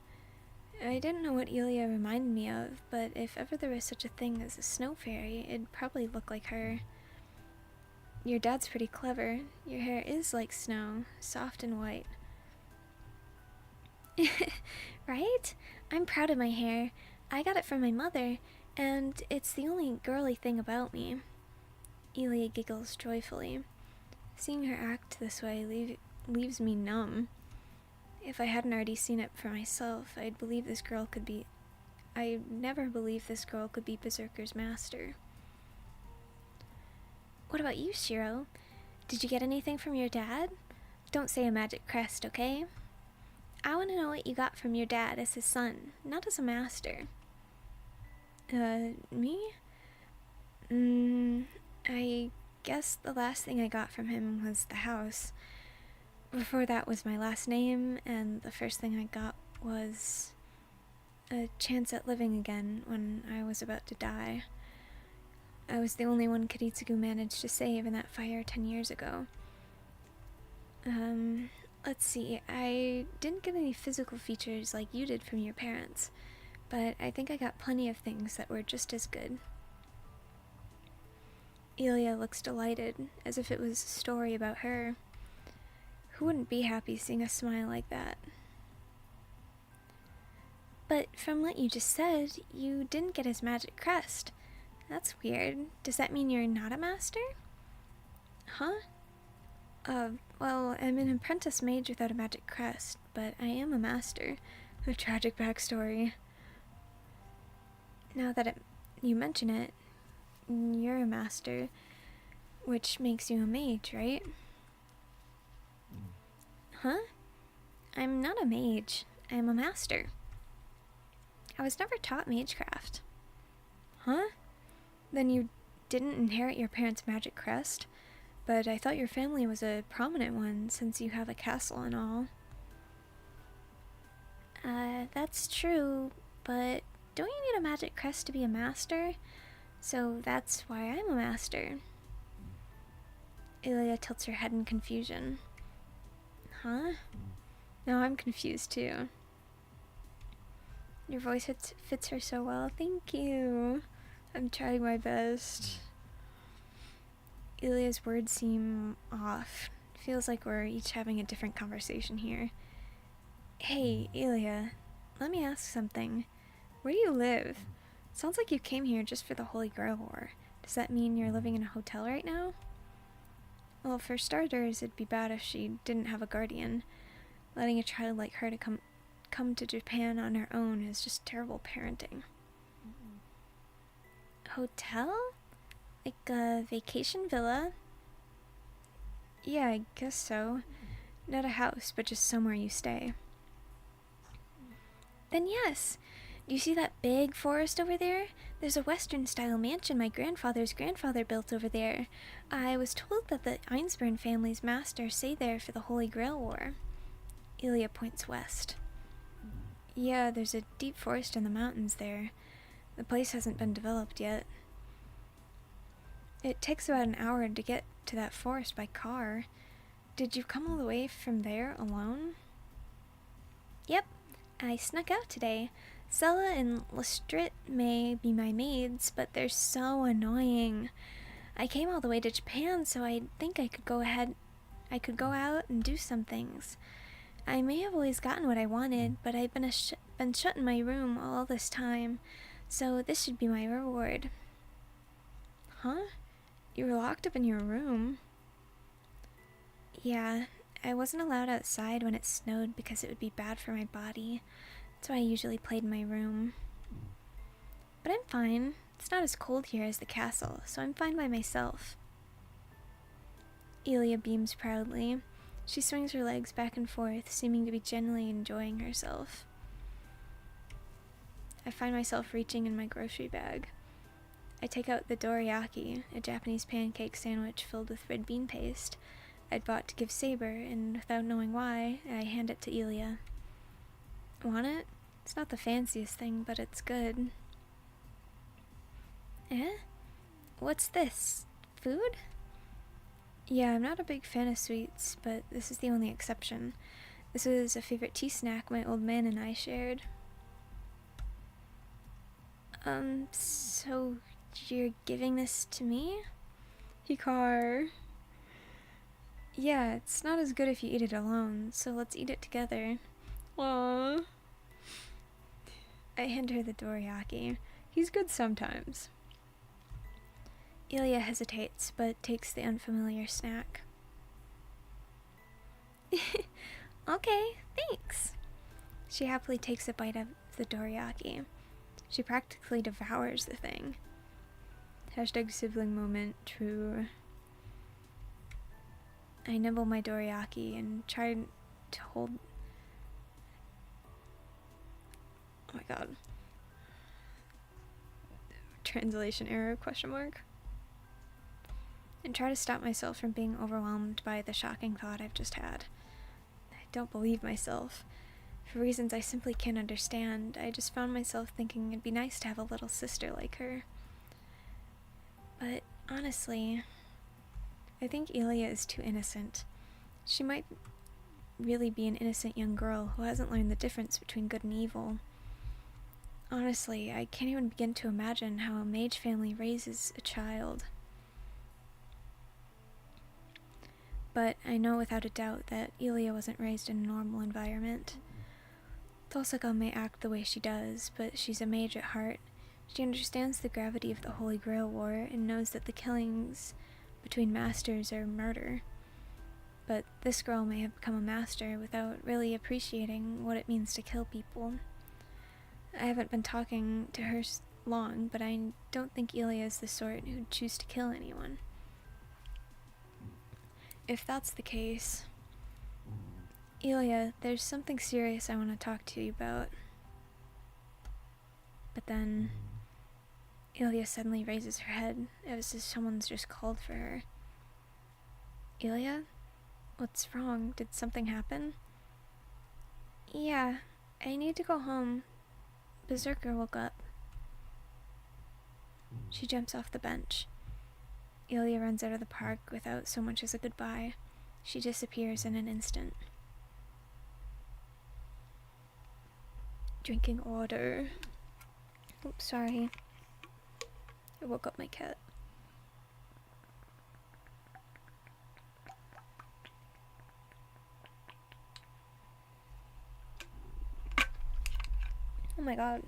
I didn't know what Elia reminded me of, but if ever there was such a thing as a snow fairy, it'd probably look like her. Your dad's pretty clever. Your hair is like snow, soft and white. Right? I'm proud of my hair. I got it from my mother, and it's the only girly thing about me. Elia giggles joyfully. Seeing her act this way leaves me numb. If I hadn't already seen it for myself, I'd never believe this girl could be Berserker's master. What about you, Shiro? Did you get anything from your dad? Don't say a magic crest, okay? I want to know what you got from your dad as his son, not as a master. Me? I guess the last thing I got from him was the house. Before that was my last name, and the first thing I got was a chance at living again when I was about to die. I was the only one Kiritsugu managed to save in that fire 10 years ago. Let's see, I didn't get any physical features like you did from your parents, but I think I got plenty of things that were just as good. Elia looks delighted, as if it was a story about her. Who wouldn't be happy seeing a smile like that? But from what you just said, you didn't get his magic crest. That's weird. Does that mean you're not a master? Huh? Well, I'm an apprentice mage without a magic crest, but I am a master. A tragic backstory. Now that you mention it, you're a master, which makes you a mage, right? Huh? I'm not a mage. I'm a master. I was never taught magecraft. Huh? Then you didn't inherit your parents' magic crest? But I thought your family was a prominent one, since you have a castle and all. That's true, but don't you need a magic crest to be a master? So that's why I'm a master. Ilia tilts her head in confusion. Huh? Now I'm confused too. Your voice fits her so well. Thank you. I'm trying my best. Ilia's words seem off. Feels like we're each having a different conversation here. Hey, Ilia, let me ask something. Where do you live? Sounds like you came here just for the Holy Grail War. Does that mean you're living in a hotel right now? Well, for starters, it'd be bad if she didn't have a guardian. Letting a child like her to come to Japan on her own is just terrible parenting. Hotel? Like a vacation villa? Yeah, I guess so. Not a house, but just somewhere you stay. Then yes. Do you see that big forest over there? There's a Western-style mansion my grandfather's grandfather built over there. I was told that the Einsburn family's master stayed there for the Holy Grail War. Ilia points west. Yeah, there's a deep forest in the mountains there. The place hasn't been developed yet. It takes about an hour to get to that forest by car. Did you come all the way from there alone? Yep, I snuck out today. Sella and Lestrit may be my maids, but they're so annoying. I came all the way to Japan, so I think I could go out and do some things. I may have always gotten what I wanted, but I've been shut in my room all this time, so this should be my reward. Huh? You were locked up in your room? Yeah, I wasn't allowed outside when it snowed because it would be bad for my body. That's why I usually played in my room. But I'm fine. It's not as cold here as the castle, so I'm fine by myself. Elia beams proudly. She swings her legs back and forth, seeming to be genuinely enjoying herself. I find myself reaching in my grocery bag. I take out the dorayaki, a Japanese pancake sandwich filled with red bean paste I'd bought to give Saber, and without knowing why, I hand it to Elia. Want it? It's not the fanciest thing, but it's good. Eh? What's this? Food? Yeah, I'm not a big fan of sweets, but this is the only exception. This was a favorite tea snack my old man and I shared. So you're giving this to me? Hikar. Yeah, it's not as good if you eat it alone, so let's eat it together. Aww. I hand her the dorayaki. He's good sometimes. Elia hesitates, but takes the unfamiliar snack. Okay, thanks. She happily takes a bite of the dorayaki. She practically devours the thing. Hashtag sibling moment, true. I nibble my dorayaki and try to hold... Oh my god. Translation error, question mark. And try to stop myself from being overwhelmed by the shocking thought I've just had. I don't believe myself. For reasons I simply can't understand, I just found myself thinking it'd be nice to have a little sister like her. But honestly, I think Elia is too innocent. She might really be an innocent young girl who hasn't learned the difference between good and evil. Honestly, I can't even begin to imagine how a mage family raises a child. But I know without a doubt that Elia wasn't raised in a normal environment. Thulsaka may act the way she does, but she's a mage at heart. She understands the gravity of the Holy Grail War and knows that the killings between masters are murder. But this girl may have become a master without really appreciating what it means to kill people. I haven't been talking to her long, but I don't think Elia is the sort who'd choose to kill anyone. If that's the case... Elia, there's something serious I want to talk to you about. But then... Elia suddenly raises her head, as if someone's just called for her. Elia? What's wrong? Did something happen? Yeah, I need to go home. Berserker woke up. She jumps off the bench. Elia runs out of the park without so much as a goodbye. She disappears in an instant. Drinking water. Oops, sorry. I woke up my cat. Oh my god.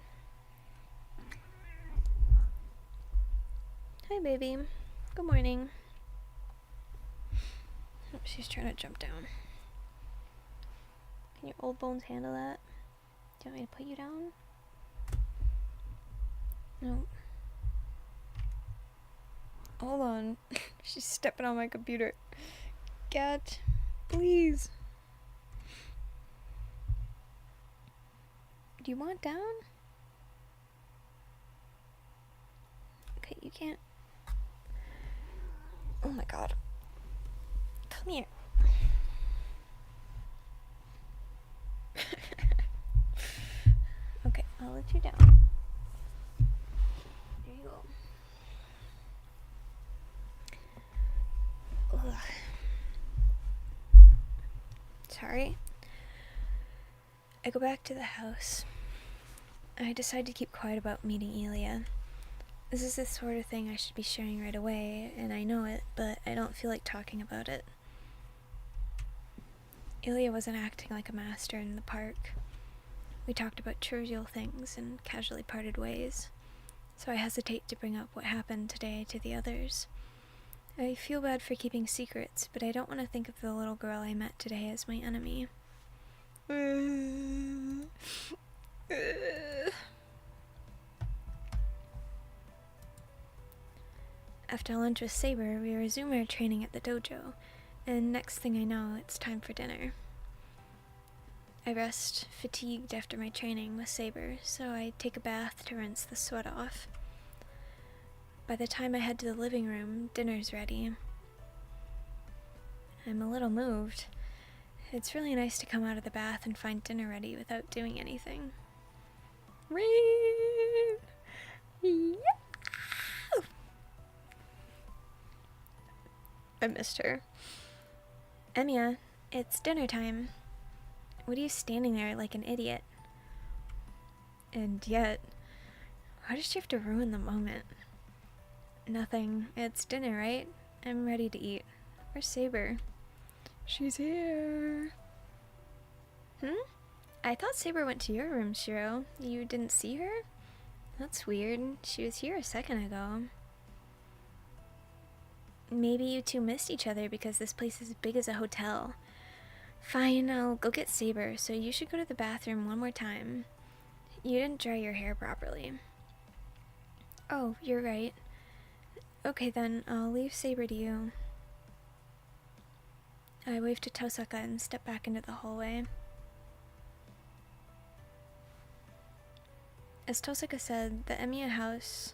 Hi, baby. Good morning. Oh, she's trying to jump down. Can your old bones handle that? Do you want me to put you down? No. Hold on. She's stepping on my computer. Cat, please. Do you want down? Okay, you can't. Oh my god. Come here. Okay, I'll let you down. There you go. Ugh. Sorry. I go back to the house. I decide to keep quiet about meeting Elia. This is the sort of thing I should be sharing right away, and I know it, but I don't feel like talking about it. Elia wasn't acting like a master in the park. We talked about trivial things and casually parted ways, so I hesitate to bring up what happened today to the others. I feel bad for keeping secrets, but I don't want to think of the little girl I met today as my enemy. After lunch with Saber, we resume our training at the dojo, and next thing I know, it's time for dinner. I rest, fatigued after my training with Saber, so I take a bath to rinse the sweat off. By the time I head to the living room, dinner's ready. I'm a little moved. It's really nice to come out of the bath and find dinner ready without doing anything. Rain! Yeah! I missed her. Emiya, it's dinner time. What are you standing there like an idiot? And yet, why does she have to ruin the moment? Nothing. It's dinner, right? I'm ready to eat. Where's Saber? She's here. I thought Saber went to your room, Shiro. You didn't see her? That's weird. She was here a second ago. Maybe you two missed each other because this place is as big as a hotel. Fine, I'll go get Saber, so you should go to the bathroom one more time. You didn't dry your hair properly. Oh, you're right. Okay then, I'll leave Saber to you. I wave to Tosaka and step back into the hallway. As Tosaka said, the Emiya house...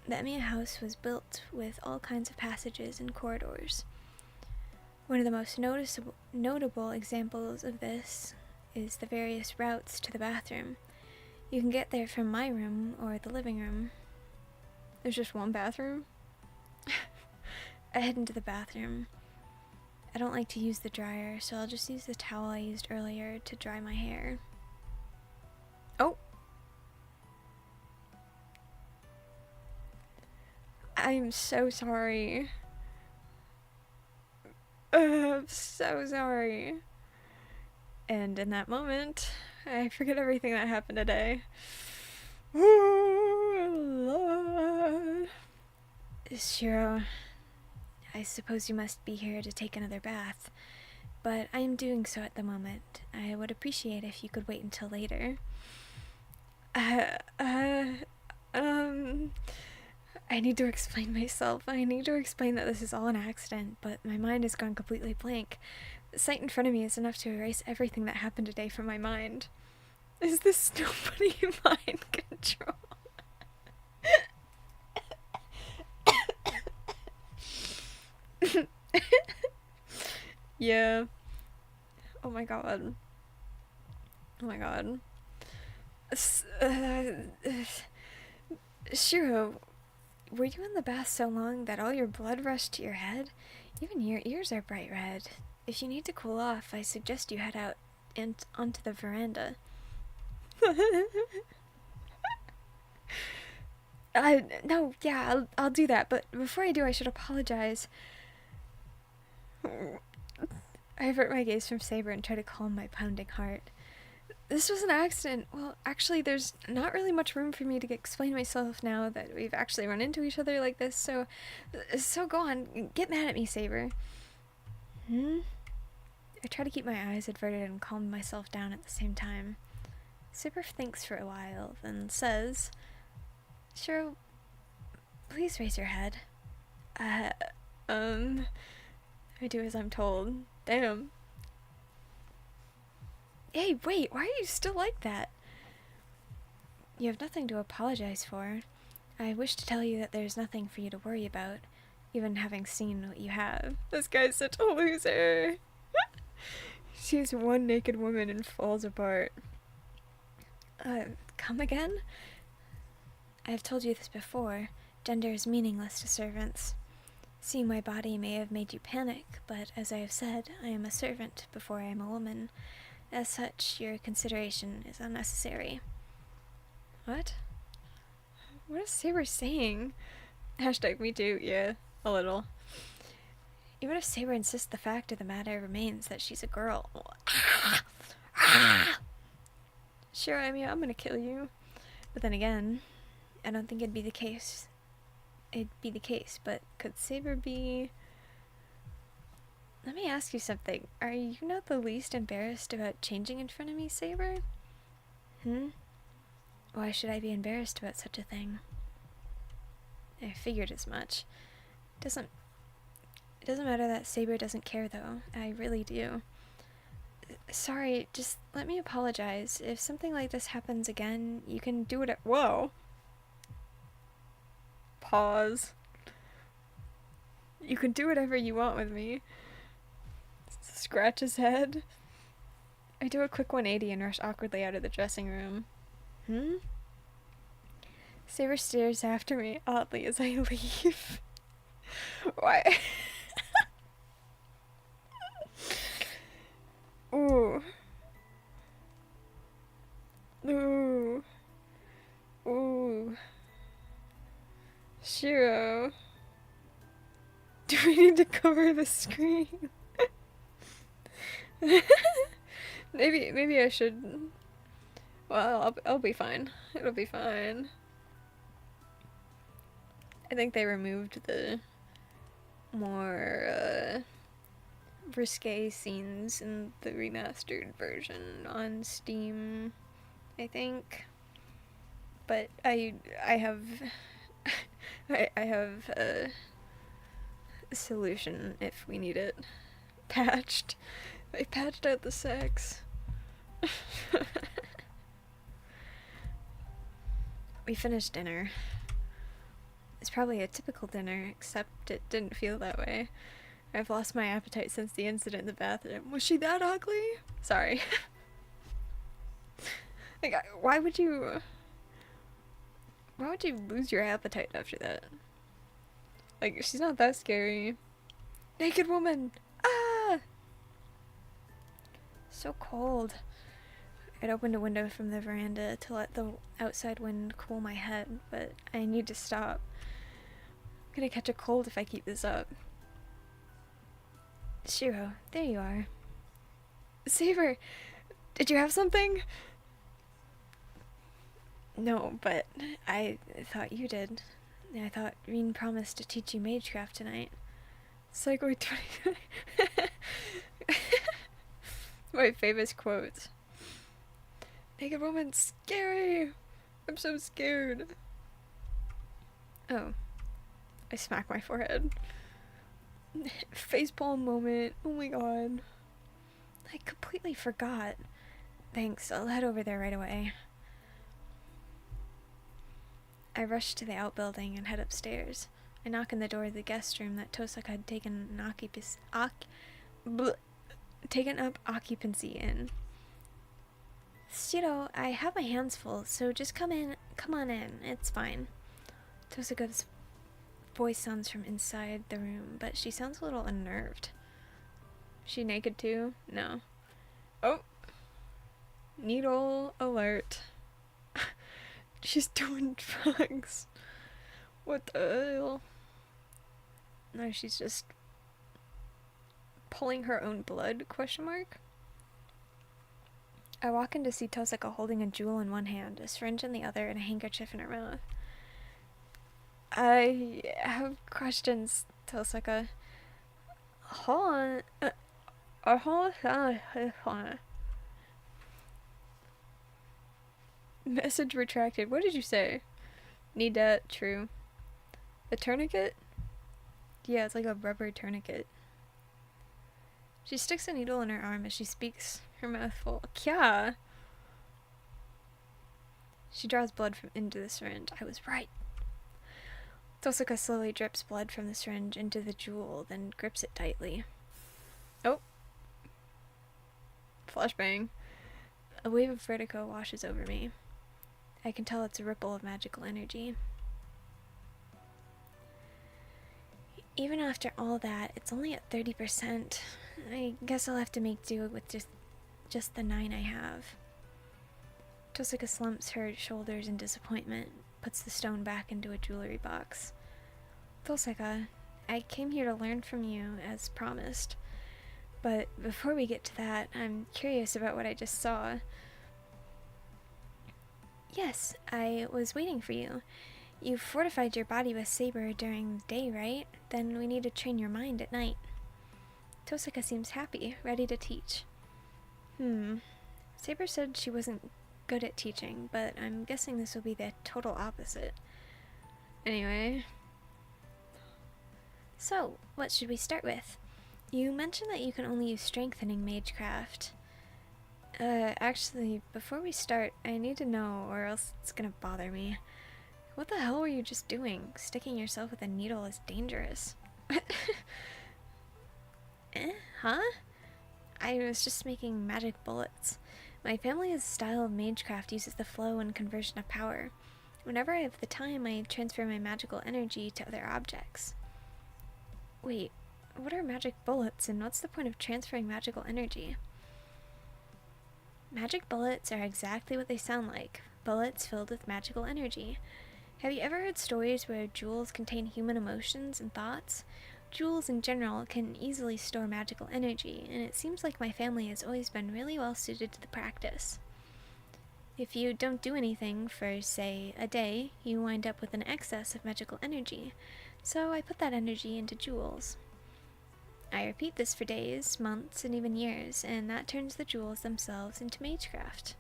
The Emiya house was built with all kinds of passages and corridors. One of the most notable examples of this is the various routes to the bathroom. You can get there from my room or the living room. There's just one bathroom? I head into the bathroom. I don't like to use the dryer, so I'll just use the towel I used earlier to dry my hair. Oh! I'm so sorry. I'm so sorry. And in that moment, I forget everything that happened today. Oh, Lord. Shiro, I suppose you must be here to take another bath, but I am doing so at the moment. I would appreciate if you could wait until later. I need to explain myself. I need to explain that this is all an accident, but my mind has gone completely blank. The sight in front of me is enough to erase everything that happened today from my mind. Is this nobody mind control? Yeah. Oh my god. Oh my god. Shiro, were you in the bath so long that all your blood rushed to your head? Even your ears are bright red. If you need to cool off, I suggest you head out and onto the veranda. No, yeah, I'll do that, but before I do, I should apologize. I avert my gaze from Saber and try to calm my pounding heart. This was an accident. Well, actually, there's not really much room for me to explain myself now that we've actually run into each other like this, so go on, get mad at me, Saber. I try to keep my eyes averted and calm myself down at the same time. Saber thinks for a while, then says, Shiro, please raise your head. I do as I'm told. Damn. Hey, wait, why are you still like that? You have nothing to apologize for. I wish to tell you that there's nothing for you to worry about, even having seen what you have. This guy's such a loser. She's one naked woman and falls apart. Come again? I have told you this before. Gender is meaningless to servants. Seeing my body may have made you panic, but as I have said, I am a servant before I am a woman. As such, your consideration is unnecessary. What? What is Saber saying? Hashtag me too, yeah, a little. Even if Saber insists, the fact of the matter remains that she's a girl. Sure, I mean, I'm gonna kill you. But then again, I don't think it'd be the case. But could Saber be... Let me ask you something. Are you not the least embarrassed about changing in front of me, Saber? Why should I be embarrassed about such a thing? I figured as much. It doesn't matter that Saber doesn't care, though. I really do. Sorry, just let me apologize. If something like this happens again, you can do it. Whoa. Pause. You can do whatever you want with me. Scratch his head. I do a quick 180 and rush awkwardly out of the dressing room. Saber stares after me oddly as I leave. Why? Ooh. Ooh. Ooh. Shiro. Do we need to cover the screen? Maybe I should. Well, I'll be fine. It'll be fine. I think they removed the more risque scenes in the remastered version on Steam, I think. But I have I have a solution if we need it patched. They patched out the sex. We finished dinner. It's probably a typical dinner, except it didn't feel that way. I've lost my appetite since the incident in the bathroom. Was she that ugly? Sorry. Like, why would you lose your appetite after that? Like, she's not that scary. Naked woman! Ah! So cold. I'd opened a window from the veranda to let the outside wind cool my head, but I need to stop. I'm gonna catch a cold if I keep this up. Shiro, there you are. Saber, did you have something? No, but I thought you did. I thought Reen promised to teach you magecraft tonight. Sycloid 20. My famous quotes. Naked woman, scary! I'm so scared. Oh. I smack my forehead. Facepalm moment. Oh my god. I completely forgot. Thanks, I'll head over there right away. I rush to the outbuilding and head upstairs. I knock on the door of the guest room that Tosaka had taken up occupancy in. Shiro, I have my hands full, so just come on in, it's fine. Tosaka's voice sounds from inside the room, but she sounds a little unnerved. She naked too? No. Oh! Needle alert. She's doing drugs. What the hell? No, she's just pulling her own blood, question mark? I walk in to see Tosaka holding a jewel in one hand, a syringe in the other, and a handkerchief in her mouth. I have questions, Tosaka. Hold on. Message retracted. What did you say? Need that. True. A tourniquet? Yeah, it's like a rubber tourniquet. She sticks a needle in her arm as she speaks, her mouth full. Kya! She draws blood into the syringe. I was right. Tosaka slowly drips blood from the syringe into the jewel, then grips it tightly. Oh. Flashbang. A wave of vertigo washes over me. I can tell it's a ripple of magical energy. Even after all that, it's only at 30%. I guess I'll have to make do with just the 9 I have. Tosaka slumps her shoulders in disappointment, puts the stone back into a jewelry box. Tosaka, I came here to learn from you, as promised. But before we get to that, I'm curious about what I just saw. Yes, I was waiting for you. You fortified your body with Saber during the day, right? Then we need to train your mind at night. Tosaka seems happy, ready to teach. Saber said she wasn't good at teaching, but I'm guessing this will be the total opposite. Anyway, So, what should we start with? You mentioned that you can only use strengthening magecraft. Actually, before we start, I need to know, or else it's gonna bother me. What the hell were you just doing? Sticking yourself with a needle is dangerous. Huh? I was just making magic bullets. My family's style of magecraft uses the flow and conversion of power. Whenever I have the time, I transfer my magical energy to other objects. Wait, what are magic bullets, and what's the point of transferring magical energy? Magic bullets are exactly what they sound like, bullets filled with magical energy. Have you ever heard stories where jewels contain human emotions and thoughts? Jewels in general can easily store magical energy, and it seems like my family has always been really well suited to the practice. If you don't do anything for, say, a day, you wind up with an excess of magical energy, so I put that energy into jewels. I repeat this for days, months, and even years, and that turns the jewels themselves into magecraft.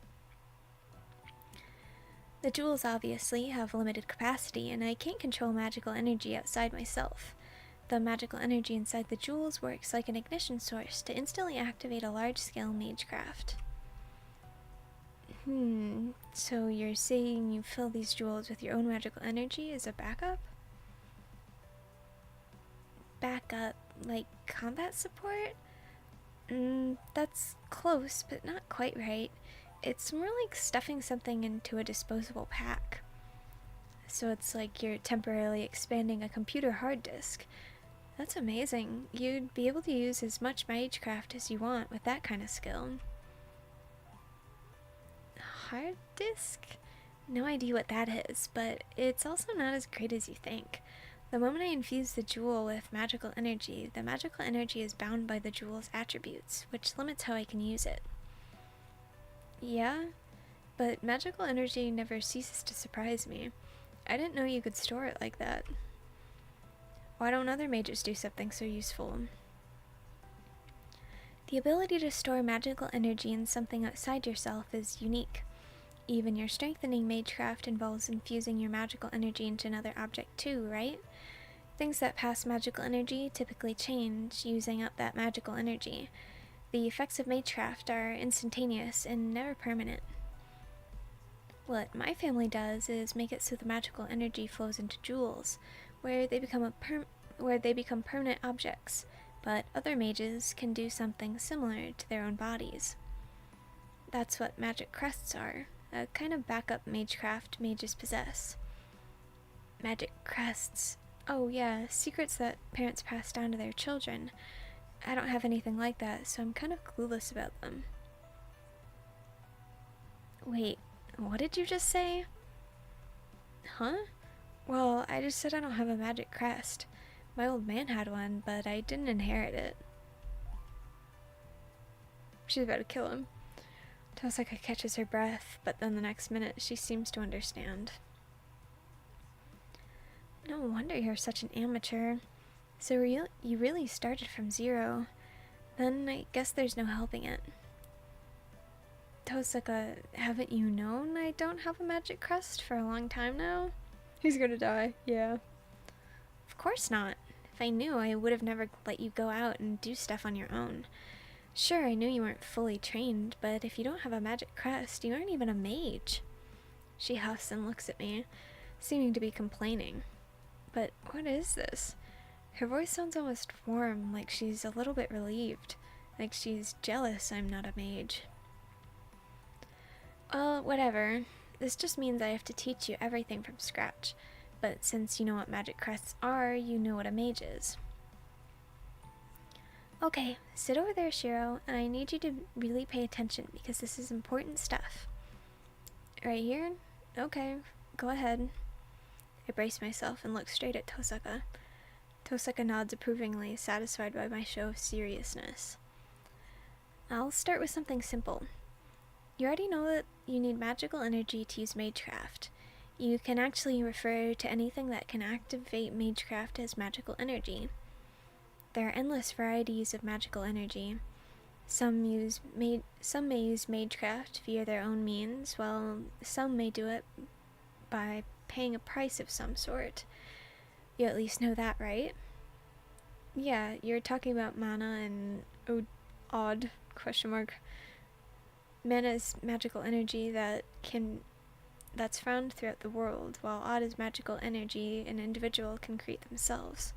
The jewels obviously have limited capacity, and I can't control magical energy outside myself. The magical energy inside the jewels works like an ignition source to instantly activate a large-scale magecraft. So you're saying you fill these jewels with your own magical energy as a backup? Backup, like combat support? That's close, but not quite right. It's more like stuffing something into a disposable pack. So it's like you're temporarily expanding a computer hard disk. That's amazing. You'd be able to use as much magecraft as you want with that kind of skill. Hard disk? No idea what that is, but it's also not as great as you think. The moment I infuse the jewel with magical energy, the magical energy is bound by the jewel's attributes, which limits how I can use it. Yeah, but magical energy never ceases to surprise me. I didn't know you could store it like that. Why don't other mages do something so useful? The ability to store magical energy in something outside yourself is unique. Even your strengthening magecraft involves infusing your magical energy into another object too, right? Things that pass magical energy typically change, using up that magical energy. The effects of magecraft are instantaneous and never permanent. What my family does is make it so the magical energy flows into jewels, where they become permanent objects, but other mages can do something similar to their own bodies. That's what magic crests are, a kind of backup magecraft mages possess. Magic crests. Oh yeah, secrets that parents pass down to their children. I don't have anything like that, so I'm kind of clueless about them. Wait, what did you just say? Huh? Well, I just said I don't have a magic crest. My old man had one, but I didn't inherit it. She's about to kill him. Tosaka catches her breath, but then the next minute she seems to understand. No wonder you're such an amateur. So you really started from zero. Then I guess there's no helping it. Tosaka, haven't you known I don't have a magic crest for a long time now? He's gonna die, yeah. Of course not. If I knew, I would have never let you go out and do stuff on your own. Sure, I knew you weren't fully trained, but if you don't have a magic crest, you aren't even a mage. She huffs and looks at me, seeming to be complaining. But what is this? Her voice sounds almost warm, like she's a little bit relieved, like she's jealous I'm not a mage. Well, whatever. This just means I have to teach you everything from scratch, but since you know what magic crests are, you know what a mage is. Okay, sit over there, Shiro, and I need you to really pay attention because this is important stuff. Right here? Okay, go ahead. I brace myself and look straight at Tosaka. Tosaka nods approvingly, satisfied by my show of seriousness. I'll start with something simple. You already know that you need magical energy to use magecraft. You can actually refer to anything that can activate magecraft as magical energy. There are endless varieties of magical energy. Some may use magecraft via their own means, while some may do it by paying a price of some sort. You at least know that, right? Yeah, you're talking about mana and odd question mark. Mana is magical energy that's found throughout the world, while odd is magical energy an individual can create themselves.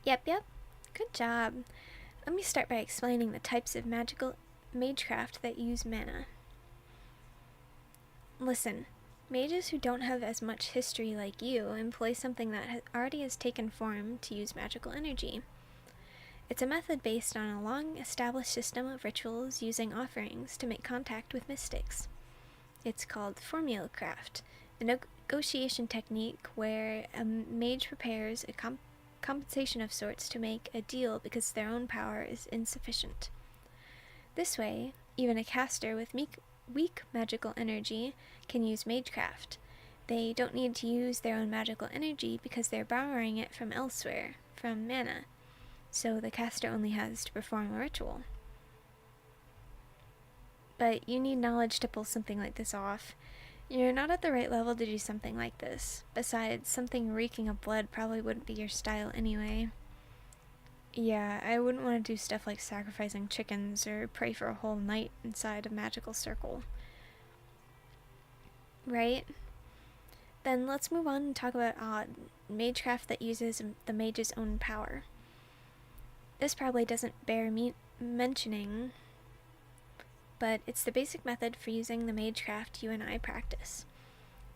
Yep. Good job. Let me start by explaining the types of magical magecraft that use mana. Listen, mages who don't have as much history like you employ something that already has taken form to use magical energy. It's a method based on a long-established system of rituals using offerings to make contact with mystics. It's called formula craft, a negotiation technique where a mage prepares a compensation of sorts to make a deal because their own power is insufficient. This way, even a caster with weak magical energy can use magecraft. They don't need to use their own magical energy because they're borrowing it from elsewhere, from mana, so the caster only has to perform a ritual. But you need knowledge to pull something like this off. You're not at the right level to do something like this. Besides, something reeking of blood probably wouldn't be your style anyway. Yeah, I wouldn't want to do stuff like sacrificing chickens or pray for a whole night inside a magical circle. Right? Then let's move on and talk about odd, magecraft that uses the mage's own power. This probably doesn't bear mentioning, but it's the basic method for using the magecraft you and I practice.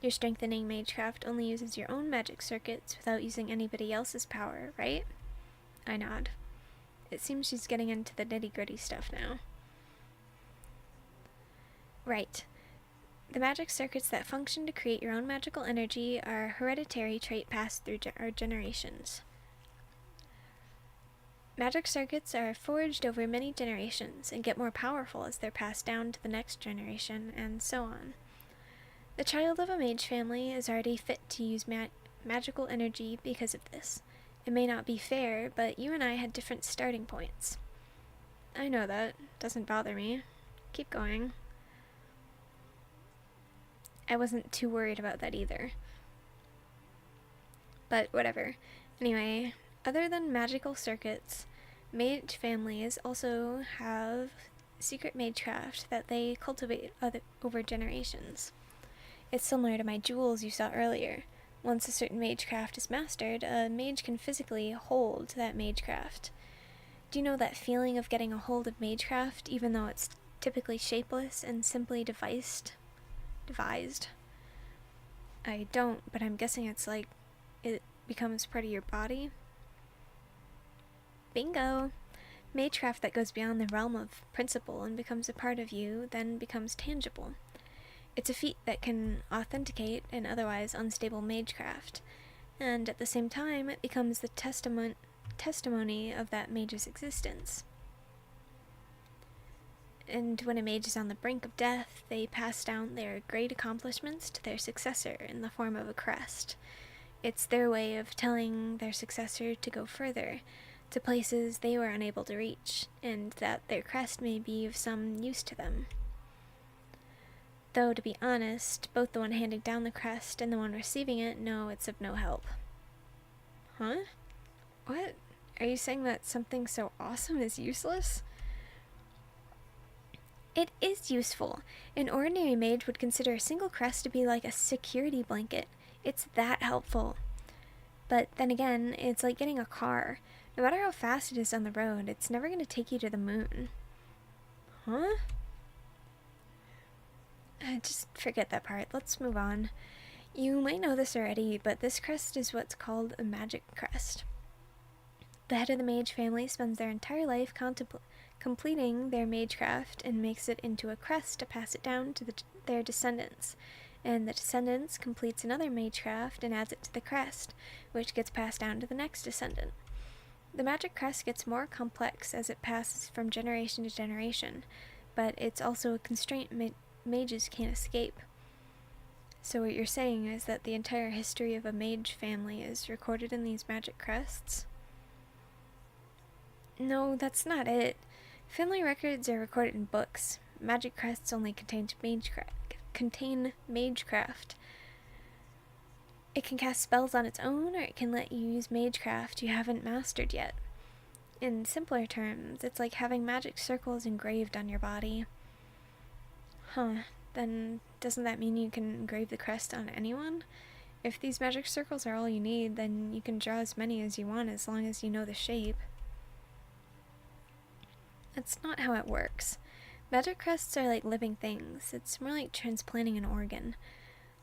Your strengthening magecraft only uses your own magic circuits without using anybody else's power, right? I nod. It seems she's getting into the nitty-gritty stuff now. Right. The magic circuits that function to create your own magical energy are a hereditary trait passed through our generations. Magic circuits are forged over many generations and get more powerful as they're passed down to the next generation, and so on. The child of a mage family is already fit to use magical energy because of this. It may not be fair, but you and I had different starting points. I know that. Doesn't bother me. Keep going. I wasn't too worried about that either. But whatever. Anyway, other than magical circuits, mage families also have secret magecraft that they cultivate over generations. It's similar to my jewels you saw earlier. Once a certain magecraft is mastered, a mage can physically hold that magecraft. Do you know that feeling of getting a hold of magecraft, even though it's typically shapeless and simply devised? I don't, but I'm guessing it's like it becomes part of your body. Bingo! Magecraft that goes beyond the realm of principle and becomes a part of you, then becomes tangible. It's a feat that can authenticate an otherwise unstable magecraft, and at the same time it becomes the testimony of that mage's existence. And when a mage is on the brink of death, they pass down their great accomplishments to their successor in the form of a crest. It's their way of telling their successor to go further, to places they were unable to reach, and that their crest may be of some use to them. Though, to be honest, both the one handing down the crest and the one receiving it know it's of no help. Huh? What? Are you saying that something so awesome is useless? It is useful. An ordinary mage would consider a single crest to be like a security blanket. It's that helpful. But then again, it's like getting a car. No matter how fast it is on the road, it's never going to take you to the moon. Huh? Just forget that part. Let's move on. You might know this already, but this crest is what's called a magic crest. The head of the mage family spends their entire life completing their magecraft and makes it into a crest to pass it down to their descendants. And the descendants completes another magecraft and adds it to the crest, which gets passed down to the next descendant. The magic crest gets more complex as it passes from generation to generation, but it's also a constraint mages can't escape. So what you're saying is that the entire history of a mage family is recorded in these magic crests? No, that's not it. Family records are recorded in books. Magic crests only contain magecraft. It can cast spells on its own, or it can let you use magecraft you haven't mastered yet. In simpler terms, it's like having magic circles engraved on your body. Huh, then doesn't that mean you can engrave the crest on anyone? If these magic circles are all you need, then you can draw as many as you want as long as you know the shape. That's not how it works. Magic crests are like living things. It's more like transplanting an organ.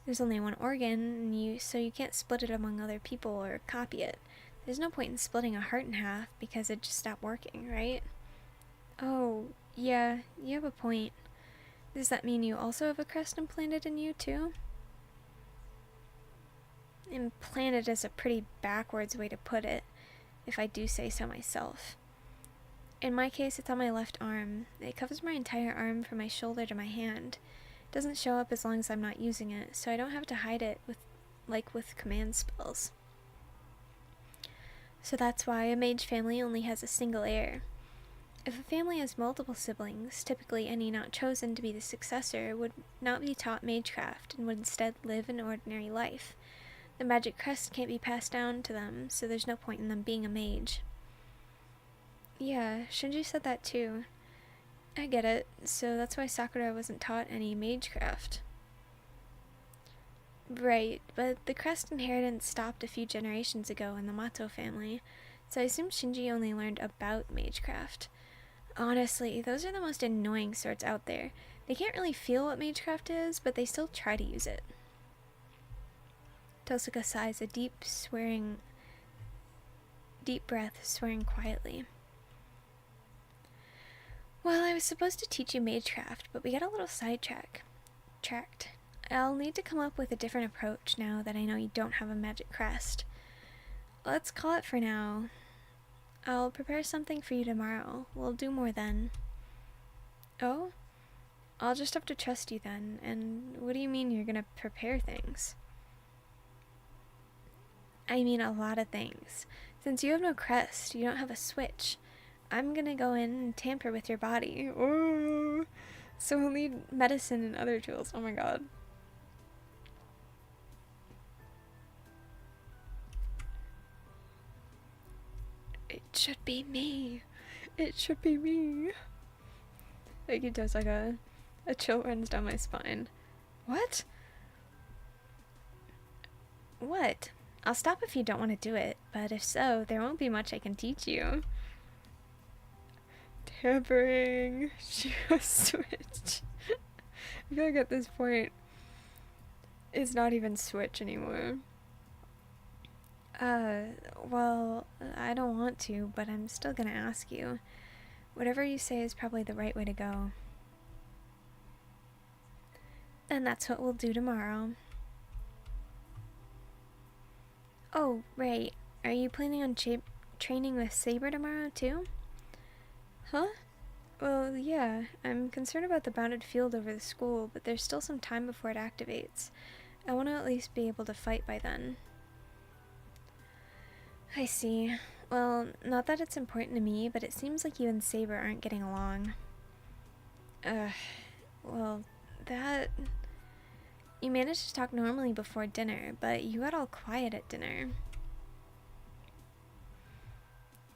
There's only one organ, so you can't split it among other people or copy it. There's no point in splitting a heart in half because it just stopped working, right? Oh, yeah, you have a point. Does that mean you also have a crest implanted in you, too? Implanted is a pretty backwards way to put it, if I do say so myself. In my case, it's on my left arm. It covers my entire arm from my shoulder to my hand. It doesn't show up as long as I'm not using it, so I don't have to hide it with command spells. So that's why a mage family only has a single heir. If a family has multiple siblings, typically any not chosen to be the successor would not be taught magecraft and would instead live an ordinary life. The magic crest can't be passed down to them, so there's no point in them being a mage. Yeah, Shinji said that too. I get it, so that's why Sakura wasn't taught any magecraft. Right, but the crest inheritance stopped a few generations ago in the Mato family, so I assume Shinji only learned about magecraft. Honestly, those are the most annoying sorts out there. They can't really feel what magecraft is, but they still try to use it. Tosuka sighs a deep breath, swearing quietly. Well, I was supposed to teach you magecraft, but we got a little sidetracked. I'll need to come up with a different approach now that I know you don't have a magic crest. Let's call it for now. I'll prepare something for you tomorrow. We'll do more then. Oh? I'll just have to trust you then. And what do you mean you're gonna prepare things? I mean a lot of things. Since you have no crest, you don't have a switch. I'm gonna go in and tamper with your body. Oh, so we'll need medicine and other tools. Oh my god. It should be me. It should be me. Like it does, like a chill runs down my spine. What? What? I'll stop if you don't want to do it, but if so, there won't be much I can teach you. Tampering. She was switch. I feel like at this point, it's not even switch anymore. Well, I don't want to, but I'm still gonna ask you. Whatever you say is probably the right way to go. And that's what we'll do tomorrow. Oh, right. Are you planning on training with Saber tomorrow, too? Huh? Well, yeah. I'm concerned about the bounded field over the school, but there's still some time before it activates. I want to at least be able to fight by then. I see. Well, not that it's important to me, but it seems like you and Saber aren't getting along. Well, that... You managed to talk normally before dinner, but you got all quiet at dinner.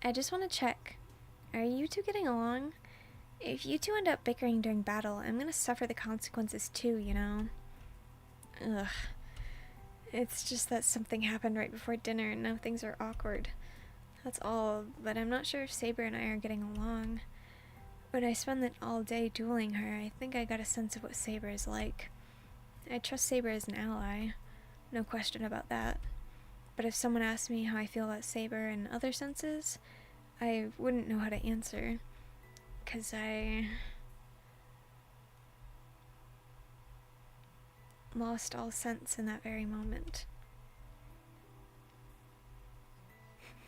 I just want to check. Are you two getting along? If you two end up bickering during battle, I'm gonna suffer the consequences too, you know? Ugh. It's just that something happened right before dinner and now things are awkward. That's all, but I'm not sure if Saber and I are getting along. When I spend it all day dueling her, I think I got a sense of what Saber is like. I trust Saber as an ally, no question about that. But if someone asked me how I feel about Saber in other senses, I wouldn't know how to answer. 'Cause I lost all sense in that very moment.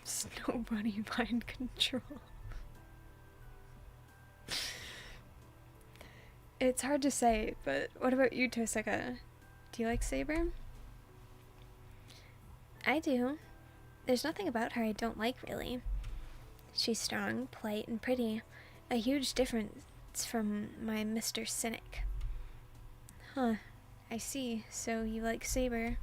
Snow bunny mind control. It's hard to say, but what about you, Tosuka? Do you like Saber? I do. There's nothing about her I don't like, really. She's strong, polite, and pretty. A huge difference from my Mr. Cynic. Huh. I see. So you like Saber.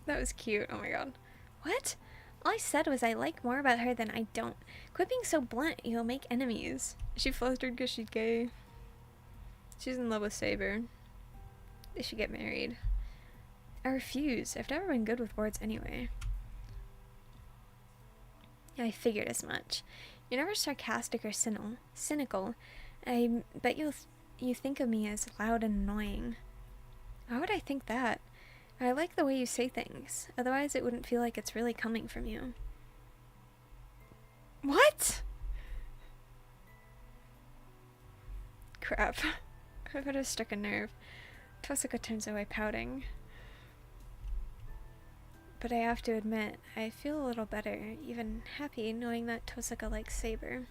That was cute. Oh my god. What? All I said was I like more about her than I don't. Quit being so blunt. You'll make enemies. She flustered because she's gay. She's in love with Saber. They should get married. I refuse. I've never been good with words anyway. I figured as much. You're never sarcastic or cynical. I bet you think of me as loud and annoying. Why would I think that? I like the way you say things. Otherwise, it wouldn't feel like it's really coming from you. What? Crap. I would have struck a nerve. Tosaka turns away pouting. But I have to admit, I feel a little better, even happy, knowing that Tosaka likes Saber.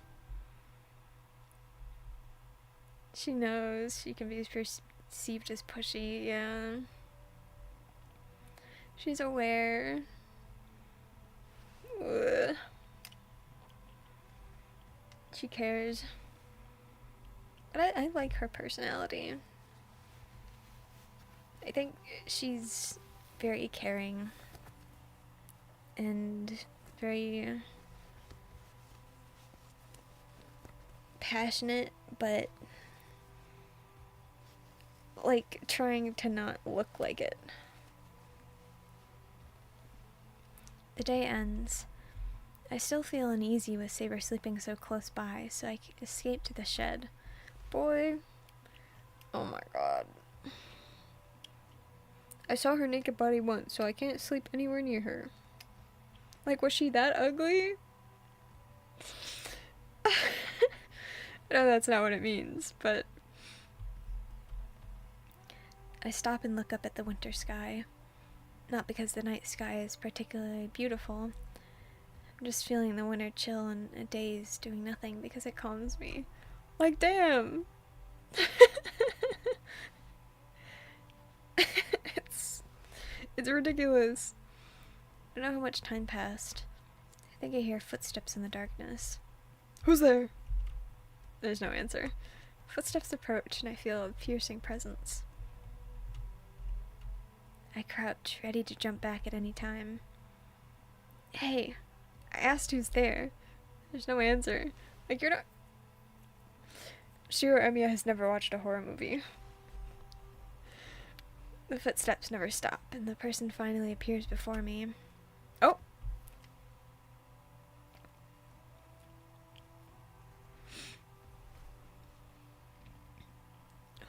She knows she can be perceived as pushy, yeah. She's aware. Ugh. She cares. But I like her personality. I think she's very caring and very passionate, but like trying to not look like it. The day ends. I still feel uneasy with Saber sleeping so close by, so I escape to the shed. Boy. Oh my god. I saw her naked body once, so I can't sleep anywhere near her. Like, was she that ugly? No, that's not what it means, but... I stop and look up at the winter sky. Not because the night sky is particularly beautiful. I'm just feeling the winter chill and a daze doing nothing because it calms me. Like, damn! It's ridiculous. I don't know how much time passed. I think I hear footsteps in the darkness. Who's there? There's no answer. Footsteps approach and I feel a piercing presence. I crouch, ready to jump back at any time. Hey, I asked who's there. There's no answer. Like, you're not... Shiro Emiya has never watched a horror movie. The footsteps never stop, and the person finally appears before me. Oh!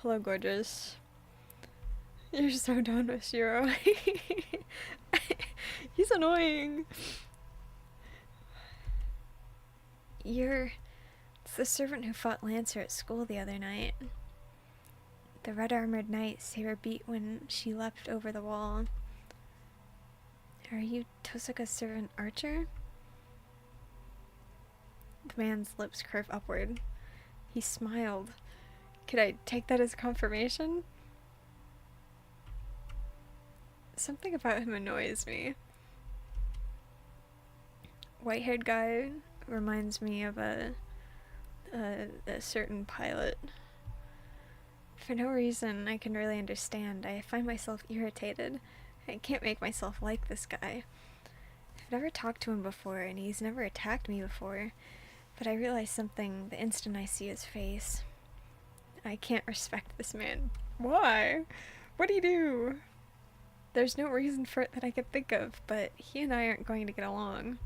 Hello, gorgeous. You're so done with Shiro. He's annoying. It's the servant who fought Lancer at school the other night. The red-armored knight Saber beat when she leapt over the wall. Are you Tosaka's servant Archer? The man's lips curve upward. He smiled. Could I take that as confirmation? Something about him annoys me. White-haired guy reminds me of a certain pilot. For no reason I can really understand, I find myself irritated. I can't make myself like this guy. I've never talked to him before, and he's never attacked me before, but I realize something the instant I see his face. I can't respect this man. Why? What'd he do? There's no reason for it that I could think of, but he and I aren't going to get along.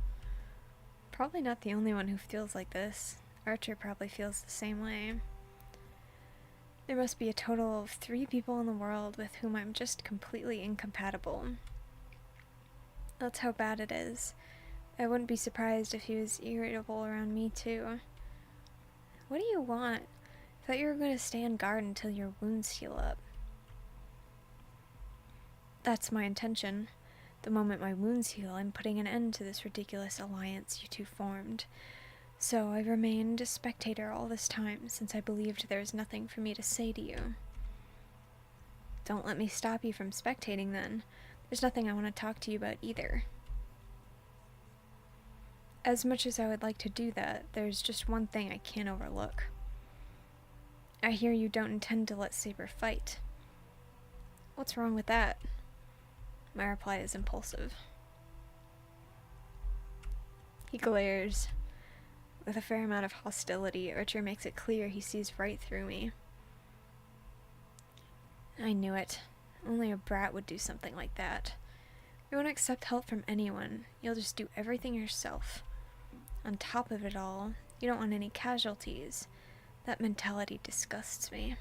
Probably not the only one who feels like this. Archer probably feels the same way. There must be a total of 3 people in the world with whom I'm just completely incompatible. That's how bad it is. I wouldn't be surprised if he was irritable around me too. What do you want? I thought you were going to stay on guard until your wounds heal up. That's my intention. The moment my wounds heal, I'm putting an end to this ridiculous alliance you two formed. So I've remained a spectator all this time, since I believed there was nothing for me to say to you. Don't let me stop you from spectating, then. There's nothing I want to talk to you about either. As much as I would like to do that, there's just one thing I can't overlook. I hear you don't intend to let Saber fight. What's wrong with that? My reply is impulsive. He glares. With a fair amount of hostility, Archer makes it clear he sees right through me. I knew it. Only a brat would do something like that. You won't accept help from anyone. You'll just do everything yourself. On top of it all, you don't want any casualties. That mentality disgusts me.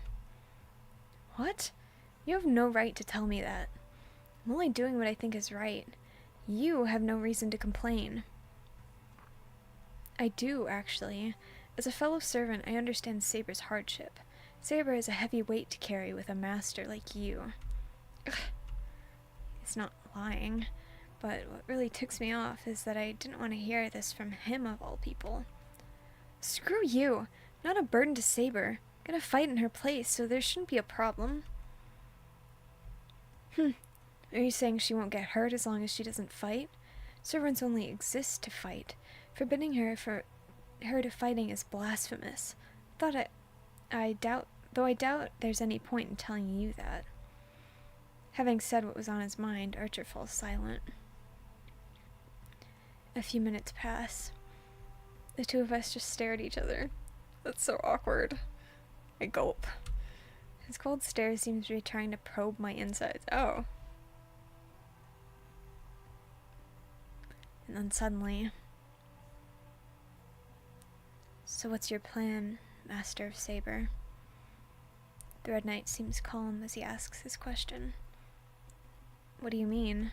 What? You have no right to tell me that. I'm only doing what I think is right. You have no reason to complain. I do, actually. As a fellow servant, I understand Saber's hardship. Saber is a heavy weight to carry with a master like you. Ugh. He's not lying, but what really ticks me off is that I didn't want to hear this from him of all people. Screw you! Not a burden to Saber. I'm gonna fight in her place, so there shouldn't be a problem. Are you saying she won't get hurt as long as she doesn't fight? Servants only exist to fight. Forbidding her to fighting is blasphemous. I doubt there's any point in telling you that. Having said what was on his mind, Archer falls silent. A few minutes pass. The two of us just stare at each other. That's so awkward. I gulp. His cold stare seems to be trying to probe my insides. Oh. And then suddenly... So what's your plan, Master of Saber? The Red Knight seems calm as he asks his question. What do you mean?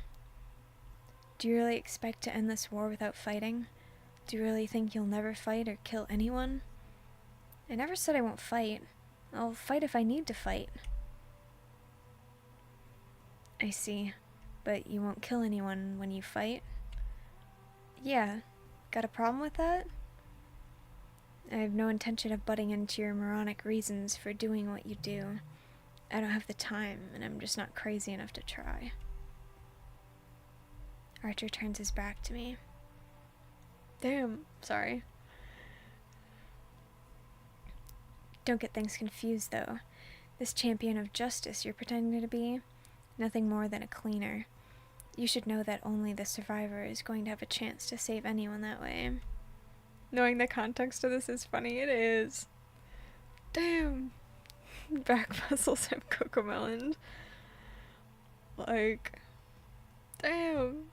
Do you really expect to end this war without fighting? Do you really think you'll never fight or kill anyone? I never said I won't fight. I'll fight if I need to fight. I see. But you won't kill anyone when you fight? Yeah. Got a problem with that? I have no intention of butting into your moronic reasons for doing what you do. I don't have the time, and I'm just not crazy enough to try. Archer turns his back to me. Damn, sorry. Don't get things confused, though. This champion of justice you're pretending to be, nothing more than a cleaner. You should know that only the survivor is going to have a chance to save anyone that way. Knowing the context of this is funny, it is. Damn. Back muscles have cocomelon. Like, damn.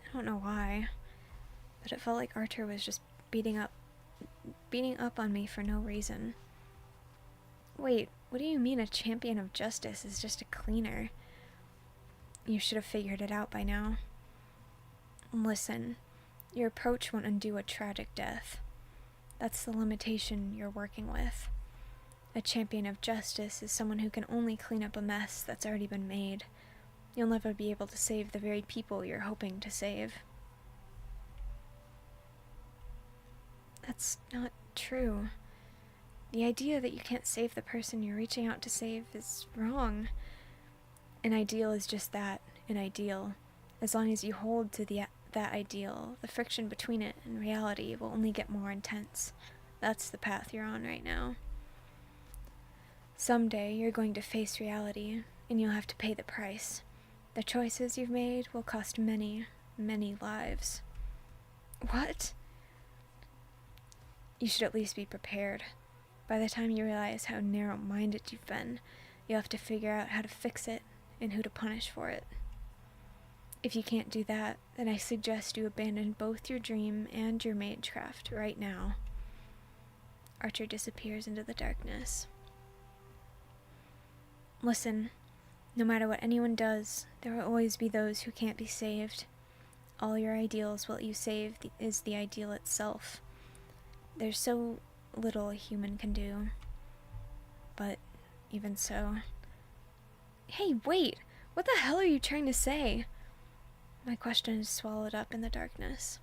I don't know why, but it felt like Archer was just beating up on me for no reason. Wait, what do you mean a champion of justice is just a cleaner? You should have figured it out by now. Listen, your approach won't undo a tragic death. That's the limitation you're working with. A champion of justice is someone who can only clean up a mess that's already been made. You'll never be able to save the very people you're hoping to save. That's not true. The idea that you can't save the person you're reaching out to save is wrong. An ideal is just that, an ideal. As long as you hold to that ideal, the friction between it and reality will only get more intense. That's the path you're on right now. Someday you're going to face reality, and you'll have to pay the price. The choices you've made will cost many, many lives. What? You should at least be prepared. By the time you realize how narrow-minded you've been, you'll have to figure out how to fix it and who to punish for it. If you can't do that, then I suggest you abandon both your dream and your magecraft right now. Archer disappears into the darkness. Listen, no matter what anyone does, there will always be those who can't be saved. All your ideals will let you save is the ideal itself. There's so little a human can do. But even so... Hey, wait! What the hell are you trying to say? My question is swallowed up in the darkness.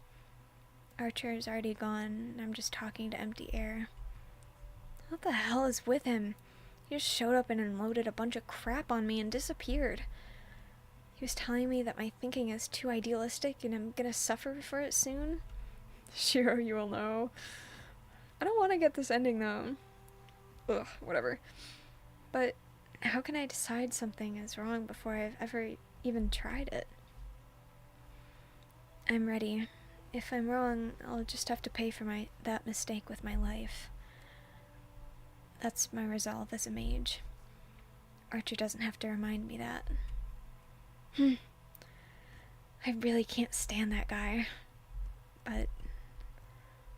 Archer is already gone, and I'm just talking to empty air. What the hell is with him? He just showed up and unloaded a bunch of crap on me and disappeared. He was telling me that my thinking is too idealistic and I'm gonna suffer for it soon. Sure, you will know. I don't want to get this ending though. Ugh, whatever. But how can I decide something is wrong before I've ever even tried it? I'm ready. If I'm wrong, I'll just have to pay for that mistake with my life. That's my resolve as a mage. Archer doesn't have to remind me that. I really can't stand that guy. But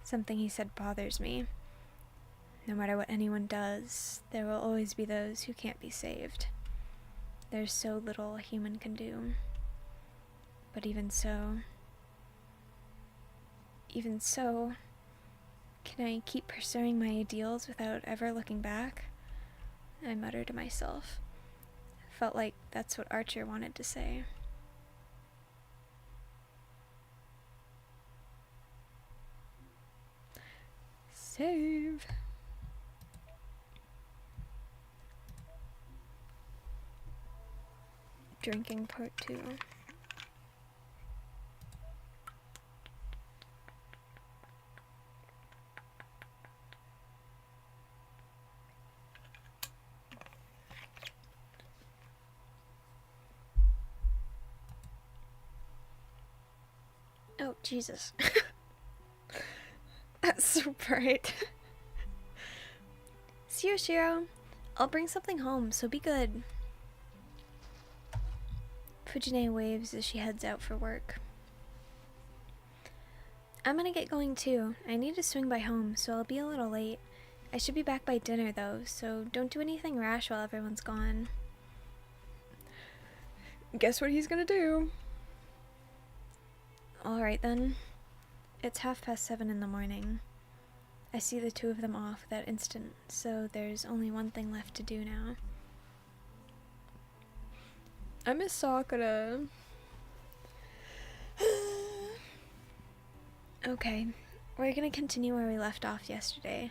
something he said bothers me. No matter what anyone does, there will always be those who can't be saved. There's so little a human can do. But even so, can I keep pursuing my ideals without ever looking back? I muttered to myself. Felt like that's what Archer wanted to say. Save. Drinking part 2. Oh, Jesus. That's so bright. See you, Shiro. I'll bring something home, so be good. Fujine waves as she heads out for work. I'm gonna get going too. I need to swing by home, so I'll be a little late. I should be back by dinner though, so don't do anything rash while everyone's gone. Guess what he's gonna do? Alright then. It's 7:30 in the morning. I see the two of them off that instant, so there's only one thing left to do now. I miss Sakura. Okay, we're gonna continue where we left off yesterday.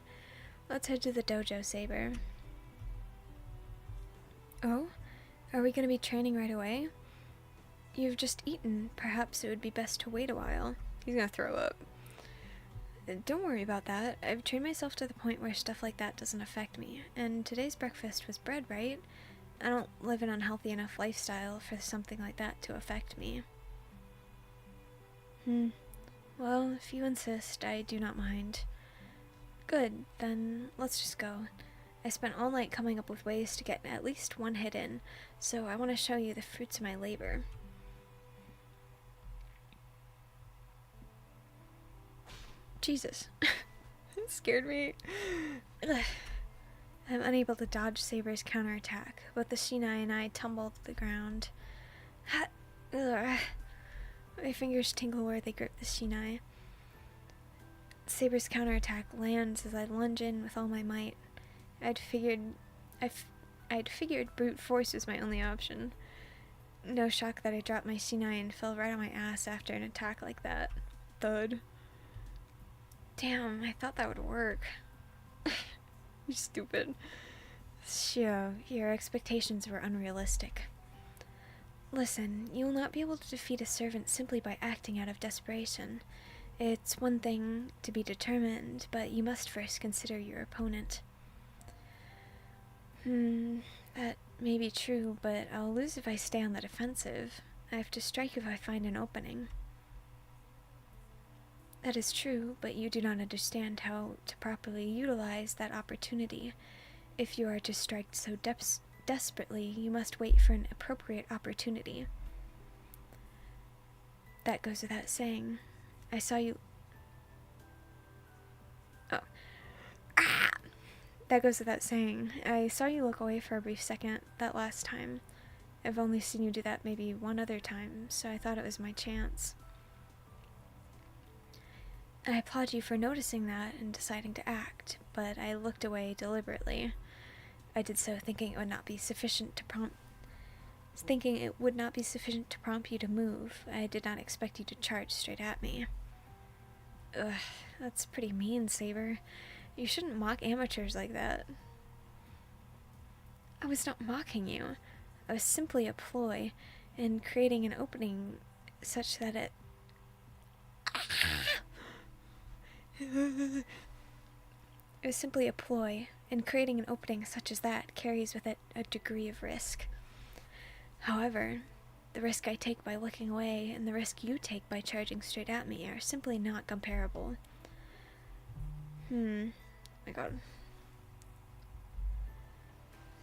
Let's head to the dojo, Saber. Oh? Are we gonna be training right away? You've just eaten. Perhaps it would be best to wait a while. He's gonna throw up. Don't worry about that. I've trained myself to the point where stuff like that doesn't affect me. And today's breakfast was bread, right? I don't live an unhealthy enough lifestyle for something like that to affect me. Well, if you insist, I do not mind. Good, then let's just go. I spent all night coming up with ways to get at least one hit in, so I want to show you the fruits of my labor. Jesus. It scared me. Ugh. I'm unable to dodge Saber's counterattack, but the Shinai and I tumble to the ground. Ugh. My fingers tingle where they grip the Shinai. Saber's counterattack lands as I lunge in with all my might. I'd figured brute force was my only option. No shock that I dropped my Shinai and fell right on my ass after an attack like that. Thud. Damn, I thought that would work. You're stupid. Shio, your expectations were unrealistic. Listen, you will not be able to defeat a servant simply by acting out of desperation. It's one thing to be determined, but you must first consider your opponent. That may be true, but I'll lose if I stay on the defensive. I have to strike if I find an opening. That is true, but you do not understand how to properly utilize that opportunity. If you are to strike so desperately, you must wait for an appropriate opportunity. That goes without saying. I saw you... Oh. Ah! That goes without saying. I saw you look away for a brief second that last time. I've only seen you do that maybe one other time, so I thought it was my chance. I applaud you for noticing that and deciding to act, but I looked away deliberately. I did so thinking it would not be sufficient to prompt you to move. I did not expect you to charge straight at me. Ugh, that's pretty mean, Saber. You shouldn't mock amateurs like that. I was not mocking you. I was simply a ploy in creating an opening such that it... It was simply a ploy and creating an opening such as that carries with it a degree of risk. However, the risk I take by looking away and the risk you take by charging straight at me are simply not comparable. My god.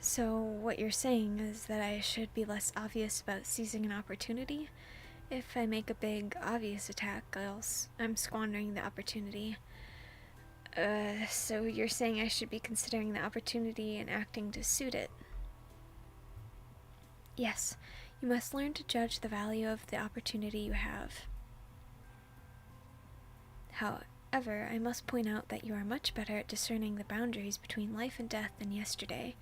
So what you're saying is that I should be less obvious about seizing an opportunity? If I make a big, obvious attack, I'm squandering the opportunity. So you're saying I should be considering the opportunity and acting to suit it? Yes, you must learn to judge the value of the opportunity you have. However, I must point out that you are much better at discerning the boundaries between life and death than yesterday.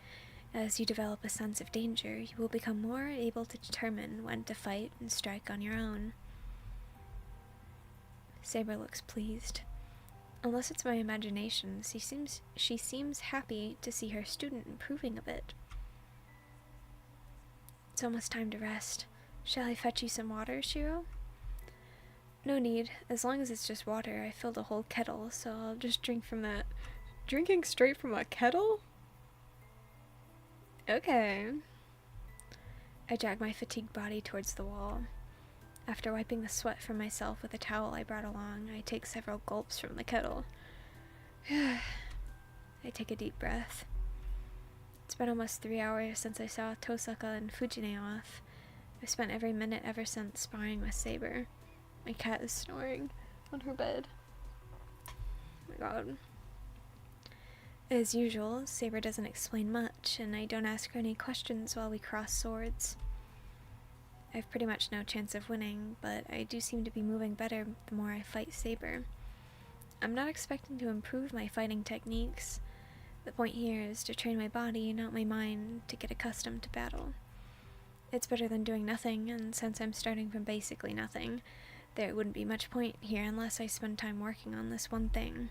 As you develop a sense of danger, you will become more able to determine when to fight and strike on your own. Saber looks pleased. Unless it's my imagination, she seems happy to see her student improving a bit. It's almost time to rest. Shall I fetch you some water, Shiro? No need. As long as it's just water, I filled a whole kettle, so I'll just drink from that. Drinking straight from a kettle? Okay. I drag my fatigued body towards the wall. After wiping the sweat from myself with a towel I brought along, I take several gulps from the kettle. I take a deep breath. It's been almost 3 hours since I saw Tosaka and Fujine off. I've spent every minute ever since sparring with Saber. My cat is snoring on her bed. Oh my god. As usual, Saber doesn't explain much, and I don't ask her any questions while we cross swords. I've pretty much no chance of winning, but I do seem to be moving better the more I fight Saber. I'm not expecting to improve my fighting techniques. The point here is to train my body, not my mind, to get accustomed to battle. It's better than doing nothing, and since I'm starting from basically nothing, there wouldn't be much point here unless I spend time working on this one thing.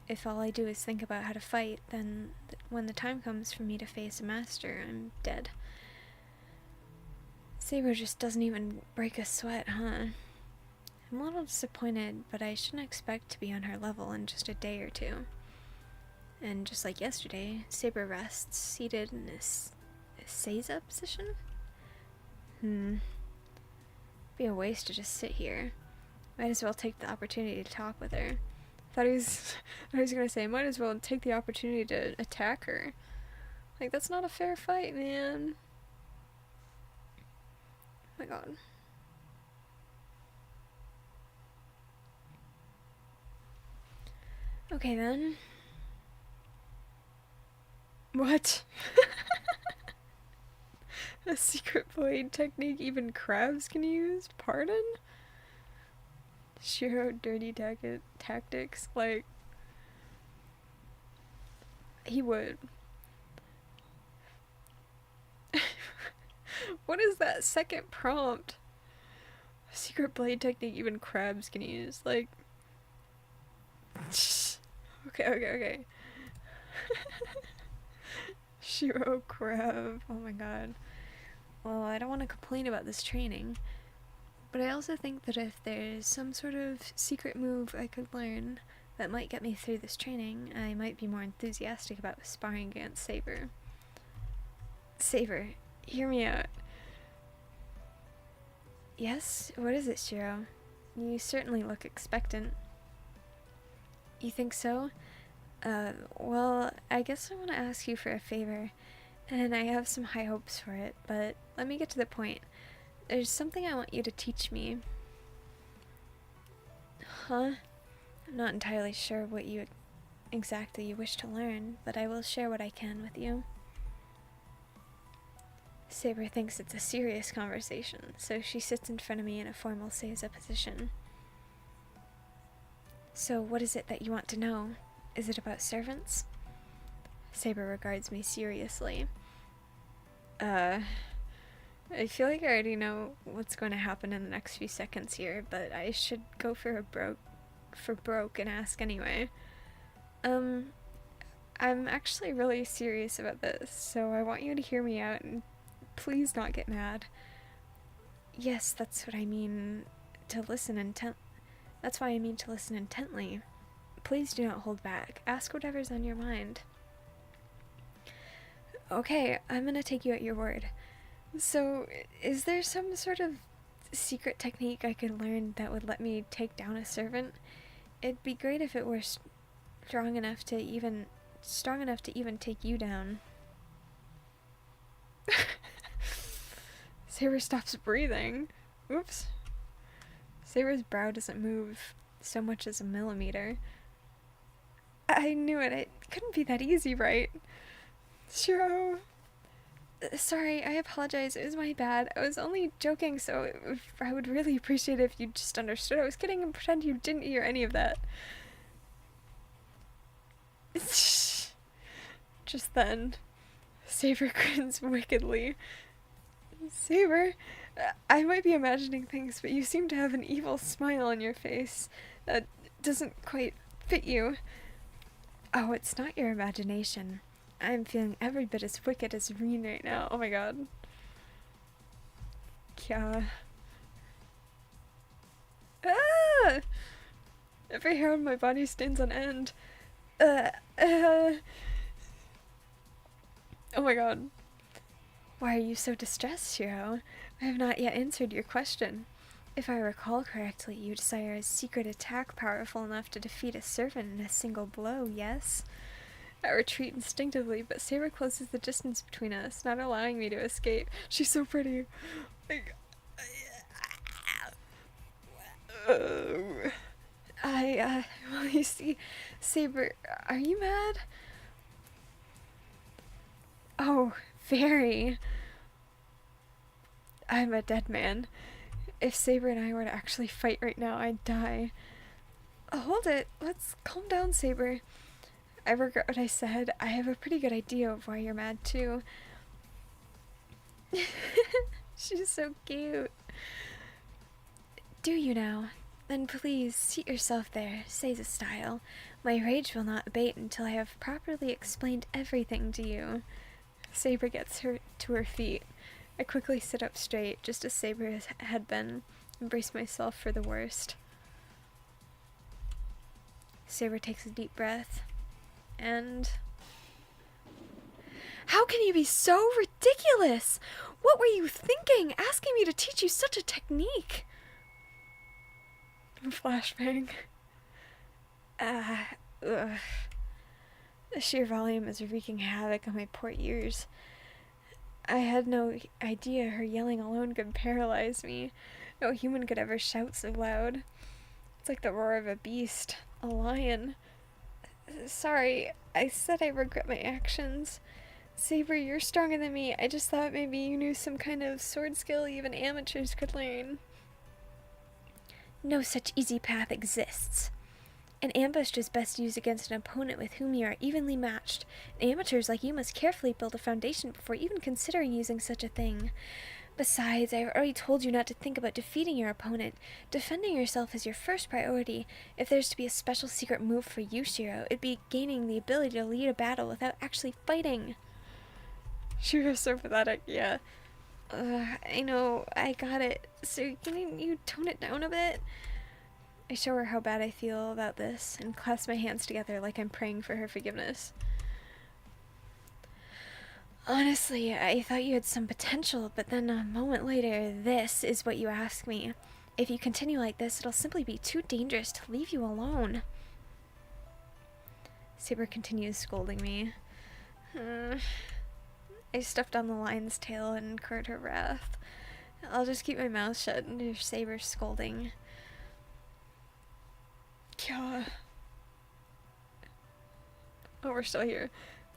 If all I do is think about how to fight, then when the time comes for me to face a master, I'm dead. Saber just doesn't even break a sweat, huh? I'm a little disappointed, but I shouldn't expect to be on her level in just a day or two. And just like yesterday, Saber rests, seated in a Seiza position? Be a waste to just sit here. Might as well take the opportunity to talk with her. I thought he was gonna say, might as well take the opportunity to attack her. Like, that's not a fair fight, man. Oh my god. Okay then. What? A secret blade technique even crabs can use? Pardon? Shiro dirty tactics? Like, he would. What is that second prompt? A secret blade technique even crabs can use? Like, okay. Shiro crab. Oh my god. Well, I don't want to complain about this training, but I also think that if there's some sort of secret move I could learn that might get me through this training, I might be more enthusiastic about sparring against Saber. Saber, hear me out. Yes? What is it, Shiro? You certainly look expectant. You think so? Well, I guess I want to ask you for a favor, and I have some high hopes for it, but let me get to the point. There's something I want you to teach me. Huh? I'm not entirely sure what exactly you wish to learn, but I will share what I can with you. Saber thinks it's a serious conversation, so she sits in front of me in a formal Seiza position. So what is it that you want to know? Is it about servants? Saber regards me seriously. I feel like I already know what's going to happen in the next few seconds here, but I should go for broke and ask anyway. I'm actually really serious about this, so I want you to hear me out and please not get mad. Yes, that's what I mean to listen That's why I mean to listen intently. Please do not hold back. Ask whatever's on your mind. Okay, I'm gonna take you at your word. So, is there some sort of secret technique I could learn that would let me take down a servant? It'd be great if it were strong enough to even take you down. Saber stops breathing. Oops. Saber's brow doesn't move so much as a millimeter. I knew it. It couldn't be that easy, right? Shiro. Sorry, I apologize. It was my bad. I was only joking, so I would really appreciate it if you just understood. I was kidding and pretend you didn't hear any of that. Just then, Saber grins wickedly. Saber, I might be imagining things, but you seem to have an evil smile on your face that doesn't quite fit you. Oh, it's not your imagination. I'm feeling every bit as wicked as Reen right now. Oh my god. Yeah. Ah! Every hair on my body stands on end. Oh my god. Why are you so distressed, Shiro? I have not yet answered your question. If I recall correctly, you desire a secret attack powerful enough to defeat a servant in a single blow, yes? I retreat instinctively, but Saber closes the distance between us, not allowing me to escape. She's so pretty. Like, well, you see, Saber, are you mad? Oh, very. I'm a dead man. If Saber and I were to actually fight right now, I'd die. Hold it. Let's calm down, Saber. I regret what I said. I have a pretty good idea of why you're mad, too. She's so cute. Do you now? Then please, seat yourself there, Seiza style. My rage will not abate until I have properly explained everything to you. Saber gets her to her feet. I quickly sit up straight, just as Saber had been, and brace myself for the worst. Saber takes a deep breath, and... How can you be so ridiculous? What were you thinking, asking me to teach you such a technique? Flashbang. Ugh. The sheer volume is wreaking havoc on my poor ears. I had no idea her yelling alone could paralyze me. No human could ever shout so loud. It's like the roar of a beast, a lion. Sorry, I said I regret my actions. Saber, you're stronger than me. I just thought maybe you knew some kind of sword skill even amateurs could learn. No such easy path exists. An ambush is best used against an opponent with whom you are evenly matched. Amateurs like you must carefully build a foundation before even considering using such a thing. Besides, I have already told you not to think about defeating your opponent. Defending yourself is your first priority. If there's to be a special secret move for you, Shiro, it'd be gaining the ability to lead a battle without actually fighting. Shiro's so pathetic, yeah. I know, I got it. So can you tone it down a bit? I show her how bad I feel about this and clasp my hands together like I'm praying for her forgiveness. Honestly, I thought you had some potential, but then a moment later, this is what you ask me. If you continue like this, it'll simply be too dangerous to leave you alone. Saber continues scolding me. I stuffed on the lion's tail and incurred her wrath. I'll just keep my mouth shut under Saber's scolding. Yeah. Oh, we're still here.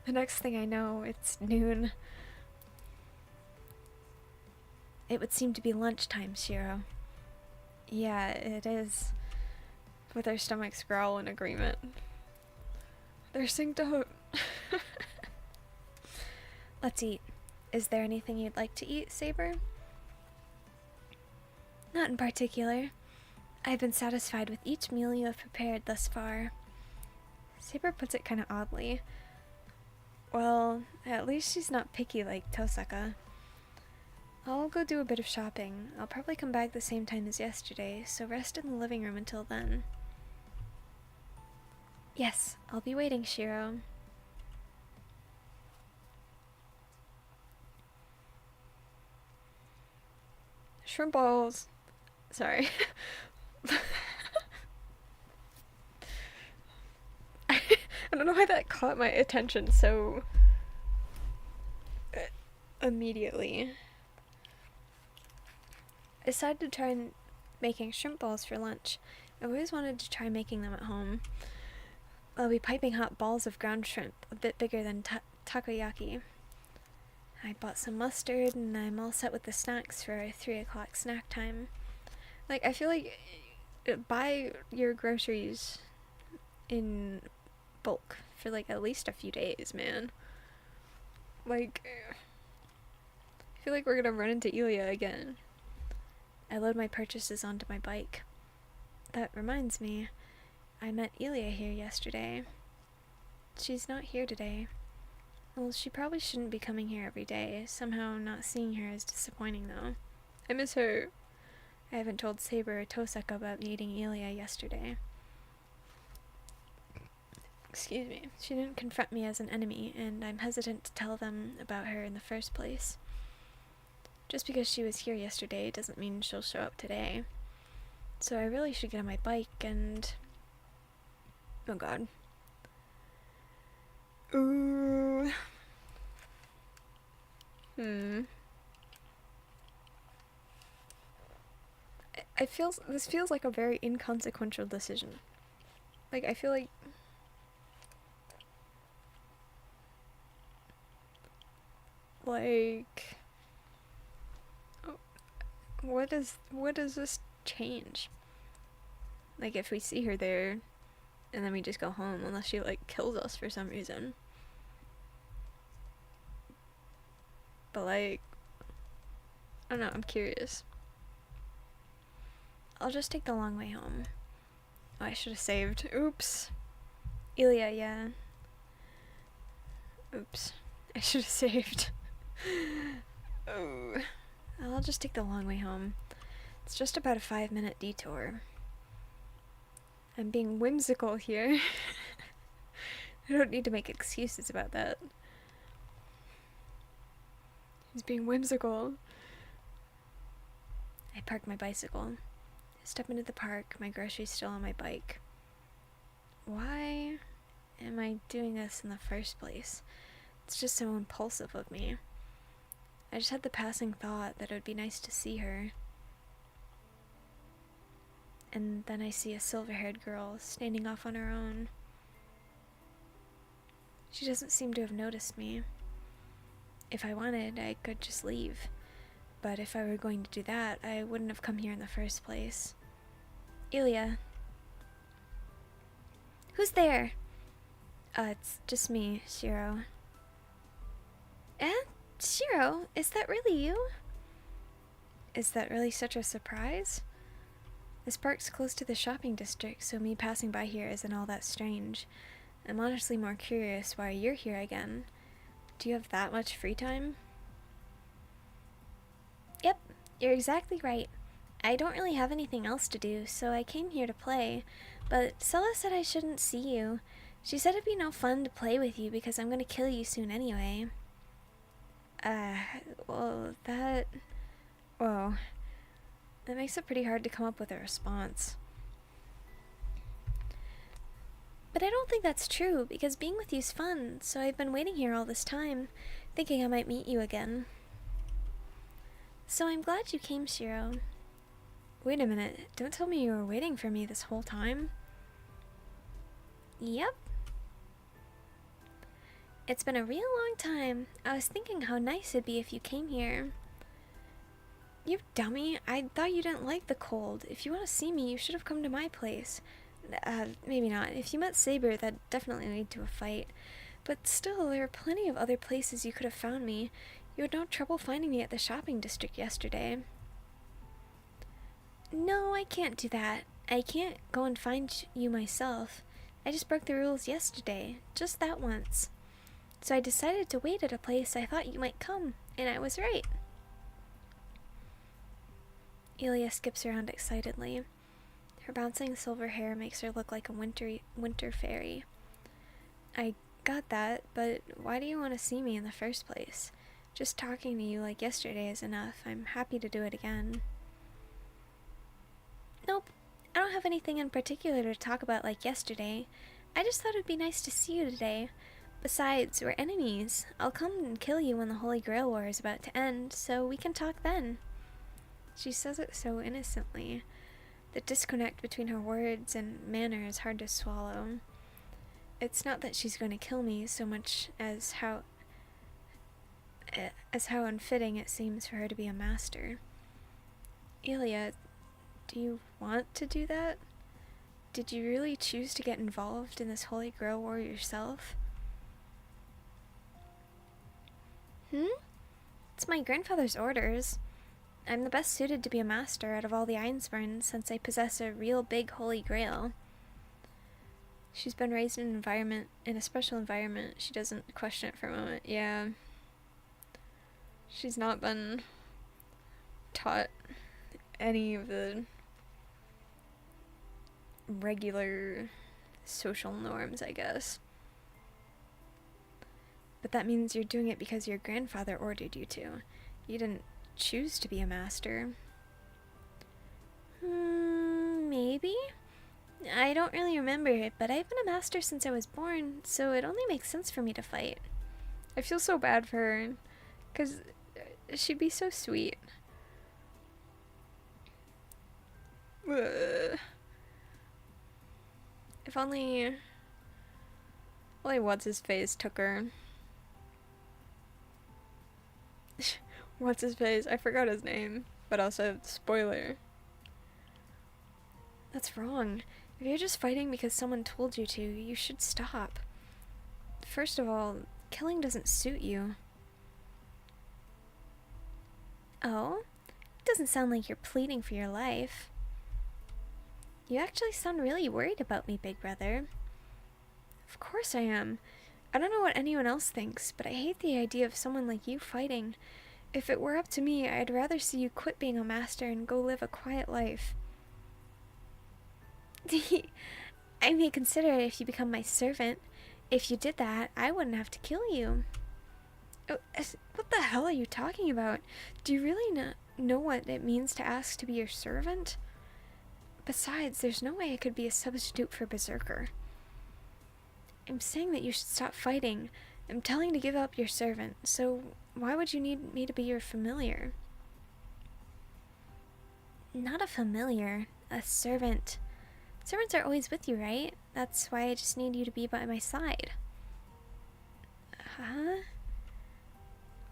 The next thing I know, it's noon. It would seem to be lunchtime, Shiro. Yeah, it is. With our stomachs growl in agreement. They're synced up. Let's eat. Is there anything you'd like to eat, Saber? Not in particular. I've been satisfied with each meal you have prepared thus far. Saber puts it kind of oddly. Well, at least she's not picky like Tosaka. I'll go do a bit of shopping. I'll probably come back the same time as yesterday, so rest in the living room until then. Yes, I'll be waiting, Shiro. Shrimp balls. Sorry. I don't know why that caught my attention so immediately. I decided to try making shrimp balls for lunch. I always wanted to try making them at home. I'll be piping hot balls of ground shrimp, a bit bigger than takoyaki. I bought some mustard, and I'm all set with the snacks for 3 o'clock snack time. Like, I feel like buy your groceries in bulk for, like, at least a few days, man. Like, I feel like we're gonna run into Elia again. I load my purchases onto my bike. That reminds me, I met Elia here yesterday. She's not here today. Well, she probably shouldn't be coming here every day. Somehow not seeing her is disappointing, though. I miss her. I haven't told Saber or Tosaka about meeting Elia yesterday. Excuse me. She didn't confront me as an enemy, and I'm hesitant to tell them about her in the first place. Just because she was here yesterday doesn't mean she'll show up today. So I really should get on my bike and... Oh god. Ooh. This feels like a very inconsequential decision. Like, I feel like... Like... Oh, what does this change? Like, if we see her there, and then we just go home, unless she, like, kills us for some reason. But, like... I don't know, I'm curious. I'll just take the long way home. Oh, I should have saved. Oops. Elia, yeah. Oops. I should have saved. Oh. I'll just take the long way home. It's just about a 5-minute detour. I'm being whimsical here. I don't need to make excuses about that. He's being whimsical. I park my bicycle. Step into the park, my groceries still on my bike. Why am I doing this in the first place? It's just so impulsive of me. I just had the passing thought that it would be nice to see her. And then I see a silver-haired girl standing off on her own. She doesn't seem to have noticed me. If I wanted, I could just leave. But if I were going to do that, I wouldn't have come here in the first place. Elia. Who's there? It's just me, Shiro. Eh? Shiro, is that really you? Is that really such a surprise? This park's close to the shopping district, so me passing by here isn't all that strange. I'm honestly more curious why you're here again. Do you have that much free time? Yep, you're exactly right. I don't really have anything else to do, so I came here to play, but Sella said I shouldn't see you. She said it'd be no fun to play with you because I'm gonna kill you soon anyway. Well, that makes it pretty hard to come up with a response. But I don't think that's true, because being with you's fun, so I've been waiting here all this time, thinking I might meet you again. So I'm glad you came, Shiro. Wait a minute, don't tell me you were waiting for me this whole time. Yep. It's been a real long time. I was thinking how nice it'd be if you came here. You dummy, I thought you didn't like the cold. If you want to see me, you should have come to my place. Maybe not. If you met Saber, that'd definitely lead to a fight. But still, there are plenty of other places you could have found me. You had no trouble finding me at the shopping district yesterday. No, I can't do that. I can't go and find you myself. I just broke the rules yesterday. Just that once. So I decided to wait at a place I thought you might come, and I was right. Elia skips around excitedly. Her bouncing silver hair makes her look like a winter fairy. I got that, but why do you want to see me in the first place? Just talking to you like yesterday is enough. I'm happy to do it again. have anything in particular to talk about like yesterday. I just thought it'd be nice to see you today. Besides, we're enemies. I'll come and kill you when the Holy Grail War is about to end, so we can talk then. She says it so innocently. The disconnect between her words and manner is hard to swallow. It's not that she's going to kill me so much as how unfitting it seems for her to be a master. Ilya, do you want to do that? Did you really choose to get involved in this Holy Grail War yourself? It's my grandfather's orders. I'm the best suited to be a master out of all the Einspurns since I possess a real big Holy Grail. She's been raised in a special environment. She doesn't question it for a moment. Yeah. She's not been taught any of the regular social norms, I guess. But that means you're doing it because your grandfather ordered you to. You didn't choose to be a master. Maybe? I don't really remember it, but I've been a master since I was born, so it only makes sense for me to fight. I feel so bad for her, because she'd be so sweet. If only what's-his-face took her. What's-his-face? I forgot his name, but also, spoiler. That's wrong. If you're just fighting because someone told you to, you should stop. First of all, killing doesn't suit you. Oh? It doesn't sound like you're pleading for your life. You actually sound really worried about me, big brother. Of course I am. I don't know what anyone else thinks, but I hate the idea of someone like you fighting. If it were up to me, I'd rather see you quit being a master and go live a quiet life. I may consider it if you become my servant. If you did that, I wouldn't have to kill you. Oh, what the hell are you talking about? Do you really know what it means to ask to be your servant? Besides, there's no way I could be a substitute for Berserker. I'm saying that you should stop fighting. I'm telling to give up your servant, so why would you need me to be your familiar? Not a familiar, a servant. Servants are always with you, right? That's why I just need you to be by my side. Huh?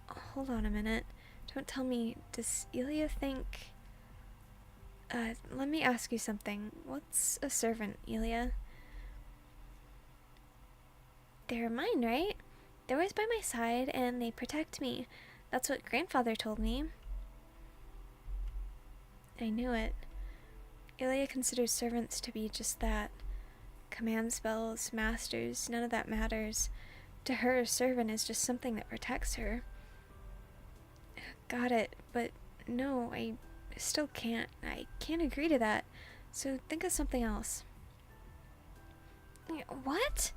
Hold on a minute. Don't tell me, does Ilya think... let me ask you something. What's a servant, Ilya? They're mine, right? They're always by my side, and they protect me. That's what grandfather told me. I knew it. Ilya considers servants to be just that. Command spells, masters, none of that matters. To her, a servant is just something that protects her. Got it, but no, I still can't. I can't agree to that. So think of something else. What?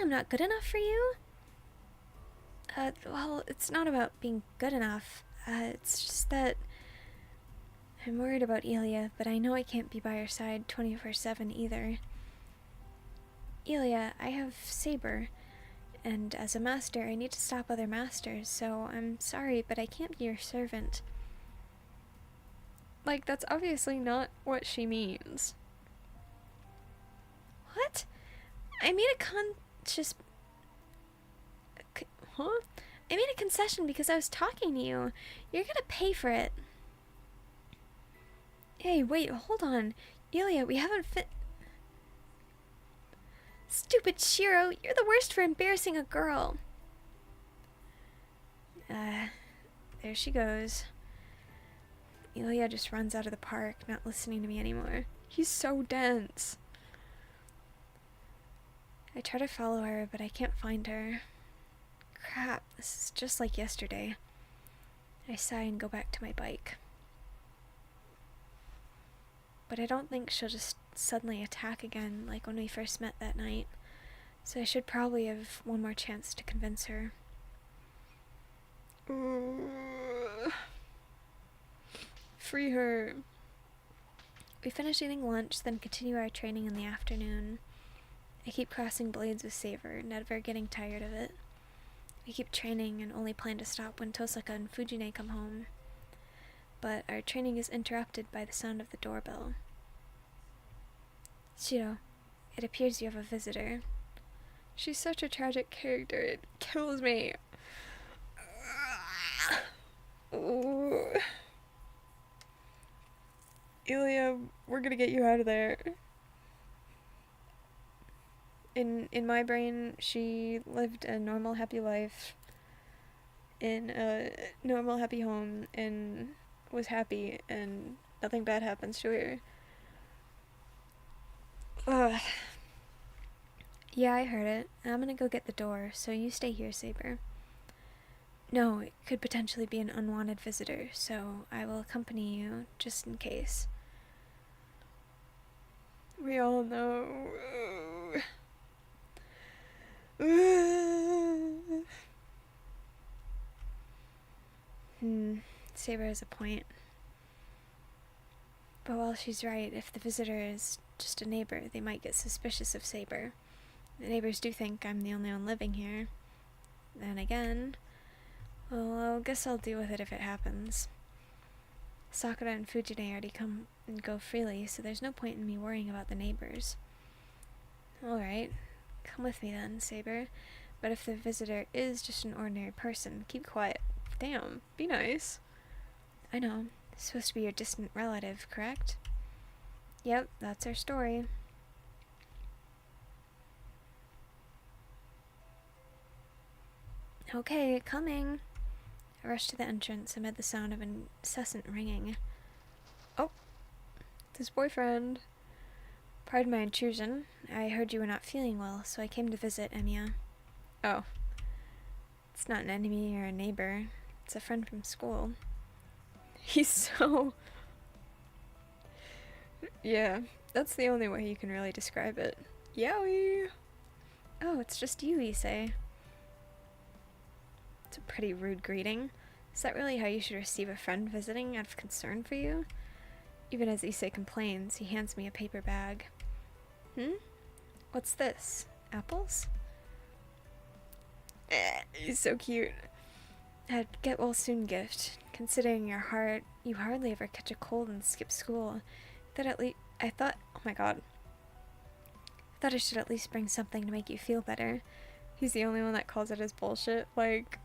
I'm not good enough for you? Well, it's not about being good enough. It's just that I'm worried about Ilya, but I know I can't be by her side 24/7 either. Ilya, I have Saber, and as a master, I need to stop other masters, so I'm sorry, but I can't be your servant. Like, that's obviously not what she means. What? I made a conscious... Huh? I made a concession because I was talking to you. You're gonna pay for it. Hey, wait, hold on. Ilya, we haven't Stupid Shiro, you're the worst for embarrassing a girl. There she goes. Ilya just runs out of the park, not listening to me anymore. He's so dense. I try to follow her, but I can't find her. Crap, this is just like yesterday. I sigh and go back to my bike. But I don't think she'll just suddenly attack again like when we first met that night, so I should probably have one more chance to convince her. Free her. We finish eating lunch, then continue our training in the afternoon. I keep crossing blades with Saber, never getting tired of it. We keep training and only plan to stop when Tosaka and Fujine come home. But our training is interrupted by the sound of the doorbell. Shiro, it appears you have a visitor. She's such a tragic character, it kills me. Ooh. Ilya, we're gonna get you out of there. In my brain, she lived a normal, happy life in a normal, happy home and was happy, and nothing bad happens to her. Ugh. Yeah, I heard it. I'm gonna go get the door, so you stay here, Saber. No, it could potentially be an unwanted visitor, so I will accompany you, just in case. We all know. Saber has a point. But while she's right, if the visitor is just a neighbor, they might get suspicious of Saber. The neighbors do think I'm the only one living here. Then again, well, I guess I'll deal with it if it happens. Sakura and Fujine already come and go freely, so there's no point in me worrying about the neighbors. Alright, come with me then, Saber. But if the visitor is just an ordinary person, keep quiet. Damn, be nice. I know. It's supposed to be your distant relative, correct? Yep, that's our story. Okay, coming. I rushed to the entrance amid the sound of incessant ringing. Oh, it's his boyfriend. Pardon my intrusion. I heard you were not feeling well, so I came to visit Emiya. Oh. It's not an enemy or a neighbor. It's a friend from school. He's so... Yeah, that's the only way you can really describe it. Yowie! Oh, it's just you, Issei. It's a pretty rude greeting. Is that really how you should receive a friend visiting out of concern for you? Even as Issei complains, he hands me a paper bag. What's this? Apples? He's so cute. A get-well-soon gift. Considering you hardly ever catch a cold and skip school. I thought, oh my god. I thought I should at least bring something to make you feel better. He's the only one that calls it his bullshit, like...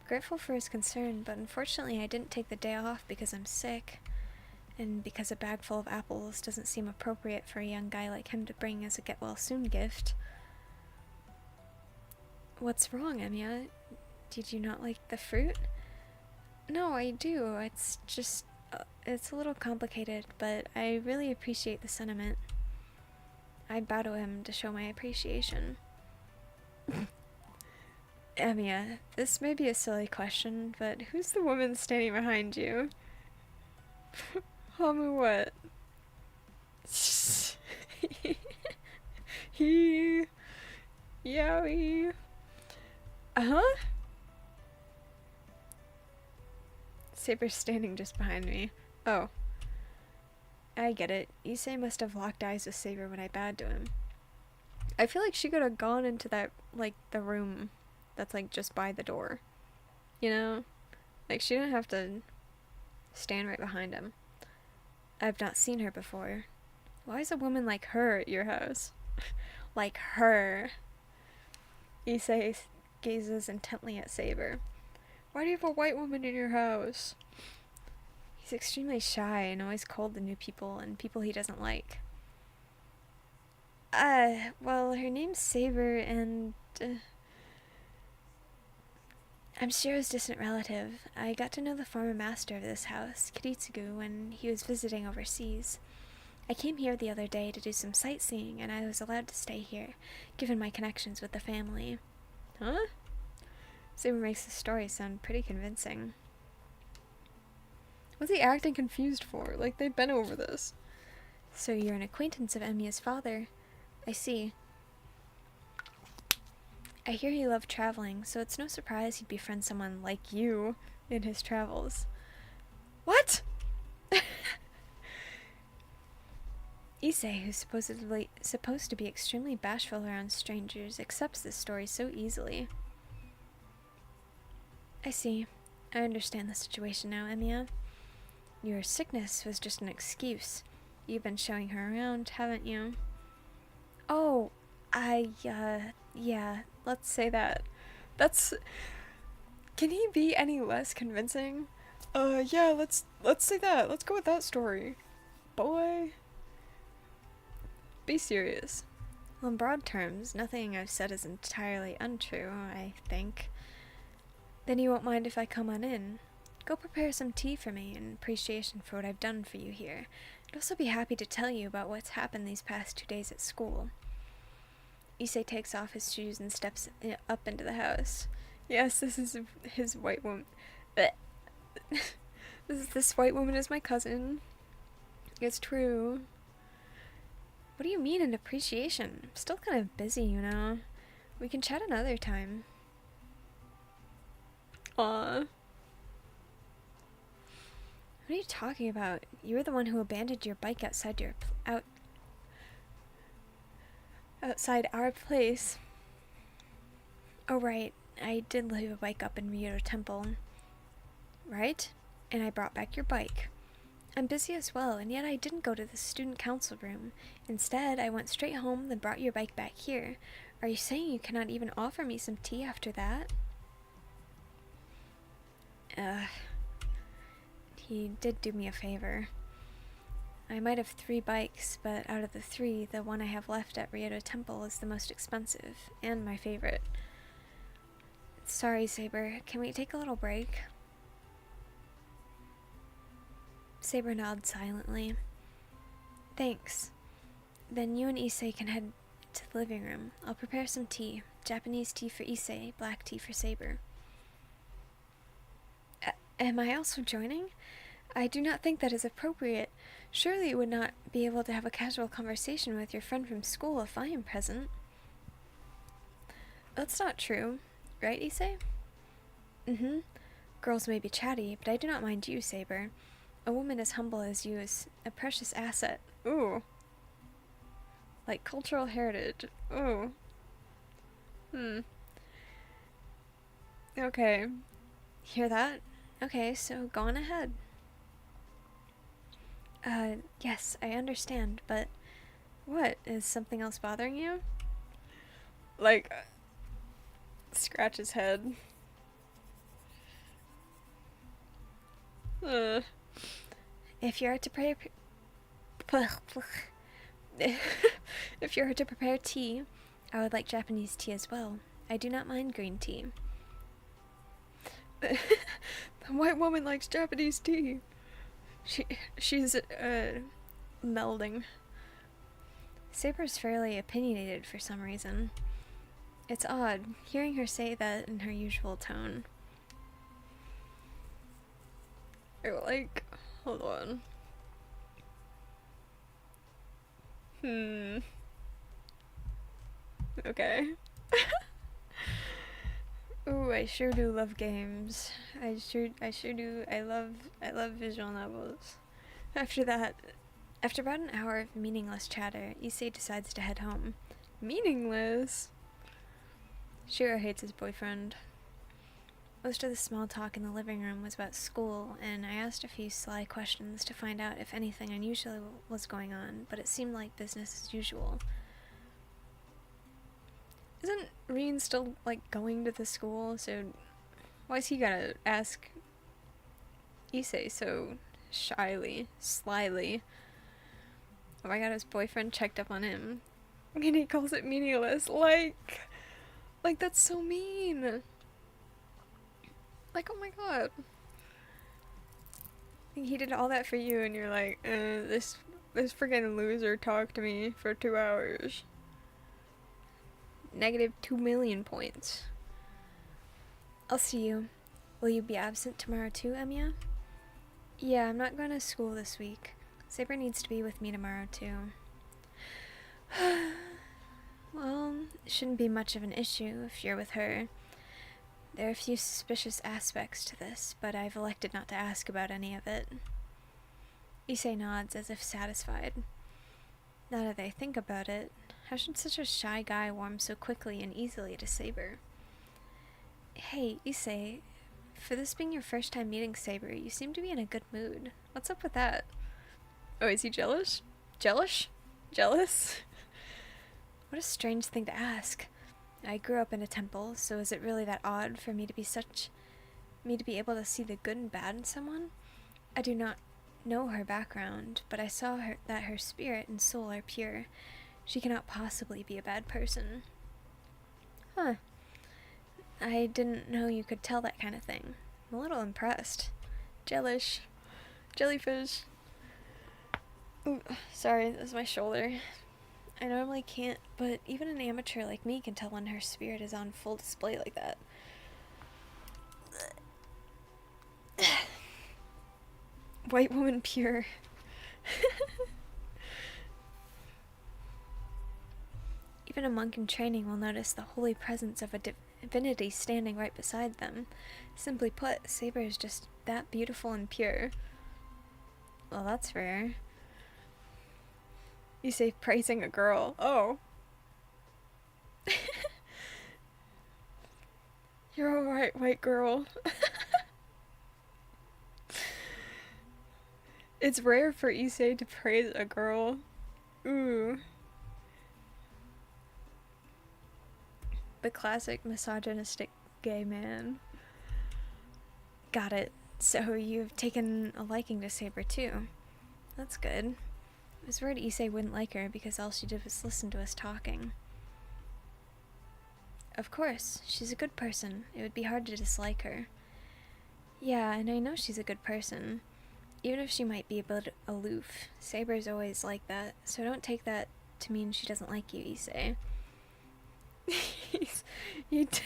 Grateful for his concern, but unfortunately I didn't take the day off because I'm sick. And because a bag full of apples doesn't seem appropriate for a young guy like him to bring as a get-well-soon gift. What's wrong, Emiya? Did you not like the fruit? No, I do. It's just... it's a little complicated, but I really appreciate the sentiment. I bow to him to show my appreciation. Emiya, this may be a silly question, but who's the woman standing behind you? Hamu what? He... Yowie. Uh-huh? Saber's standing just behind me. Oh. I get it. Issei must have locked eyes with Saber when I bowed to him. I feel like she could have gone into that, like, the room that's, like, just by the door. You know? Like, she didn't have to stand right behind him. I've not seen her before. Why is a woman like her at your house? Like her. Issei gazes intently at Saber. Why do you have a white woman in your house? He's extremely shy and always cold to new people and people he doesn't like. Well, her name's Saber and... I'm Shiro's distant relative. I got to know the former master of this house, Kiritsugu, when he was visiting overseas. I came here the other day to do some sightseeing, and I was allowed to stay here, given my connections with the family. Huh? Saber makes the story sound pretty convincing. What's he acting confused for? Like, they've been over this. So you're an acquaintance of Emiya's father. I see. I hear he loved traveling, so it's no surprise he'd befriend someone like you in his travels. What? Issei, who's supposed to be extremely bashful around strangers, accepts this story so easily. I see. I understand the situation now, Emiya. Your sickness was just an excuse. You've been showing her around, haven't you? Oh, yeah, let's say that. That's... Can he be any less convincing? Yeah, let's say that. Let's go with that story. Boy. Be serious. Well, in broad terms, nothing I've said is entirely untrue, I think. Then you won't mind if I come on in. Go prepare some tea for me in appreciation for what I've done for you here. I'd also be happy to tell you about what's happened these past 2 days at school. Issei takes off his shoes and steps up into the house. Yes, this is his white woman. This white woman is my cousin. It's true. What do you mean an appreciation? I'm still kind of busy, you know. We can chat another time. Aww. What are you talking about? You were the one who abandoned your bike outside outside our place. Oh right, I did leave a bike up in Ryoto Temple. Right? And I brought back your bike. I'm busy as well, and yet I didn't go to the student council room. Instead, I went straight home, then brought your bike back here. Are you saying you cannot even offer me some tea after that? He did do me a favor. I might have 3 bikes, but out of the 3, the one I have left at Ryoto Temple is the most expensive, and my favorite. Sorry, Saber. Can we take a little break? Saber nods silently. Thanks. Then you and Issei can head to the living room. I'll prepare some tea. Japanese tea for Issei, black tea for Saber. Am I also joining? I do not think that is appropriate. Surely you would not be able to have a casual conversation with your friend from school if I am present. That's not true. Right, Issei? Mm-hmm. Girls may be chatty, but I do not mind you, Saber. A woman as humble as you is a precious asset. Ooh. Like cultural heritage. Ooh. Okay. Hear that? Okay, so go on ahead. Yes, I understand, but what? Is something else bothering you? Like, scratch his head. If you are to prepare tea, I would like Japanese tea as well. I do not mind green tea. The white woman likes Japanese tea. She's melding. Saber's fairly opinionated for some reason. It's odd, hearing her say that in her usual tone. Like, hold on. Okay. Ooh, I sure do love games. I sure do. I love visual novels. After about an hour of meaningless chatter, Issei decides to head home. Meaningless? Shiro hates his boyfriend. Most of the small talk in the living room was about school, and I asked a few sly questions to find out if anything unusual was going on, but it seemed like business as usual. Isn't Reen still, like, going to the school? So why is he gotta ask Issei so slyly? Oh my god, his boyfriend checked up on him. And he calls it meaningless. Like, that's so mean. Like, oh my god. He did all that for you, and you're like, this friggin' loser talked to me for 2 hours. -2 million points. I'll see you. Will you be absent tomorrow too, Emiya? Yeah, I'm not going to school this week. Saber needs to be with me tomorrow too. Well, it shouldn't be much of an issue if you're with her. There are a few suspicious aspects to this, but I've elected not to ask about any of it. Issei nods as if satisfied. now that I think about it, how should such a shy guy warm so quickly and easily to Saber? Hey, Issei, for this being your first time meeting Saber, you seem to be in a good mood. What's up with that? Oh, is he jealous? Jealous? Jealous? What a strange thing to ask. I grew up in a temple, so is it really that odd for me to be able to see the good and bad in someone? I do not know her background, but I saw that her spirit and soul are pure. She cannot possibly be a bad person. Huh. I didn't know you could tell that kind of thing. I'm a little impressed. Jealous. Jellyfish. Ooh, sorry, that was my shoulder. I normally can't, but even an amateur like me can tell when her spirit is on full display like that. White woman pure. Even a monk in training will notice the holy presence of a divinity standing right beside them. Simply put, Saber is just that beautiful and pure. Well, that's rare. You say praising a girl. Oh. You're alright, white girl. It's rare for Issei to praise a girl. Ooh. The classic misogynistic gay man. Got it. So you've taken a liking to Saber too. That's good. I was worried Issei wouldn't like her because all she did was listen to us talking. Of course, she's a good person. It would be hard to dislike her. Yeah, and I know she's a good person. Even if she might be a bit aloof, Saber's always like that, so don't take that to mean she doesn't like you, Issei. You did.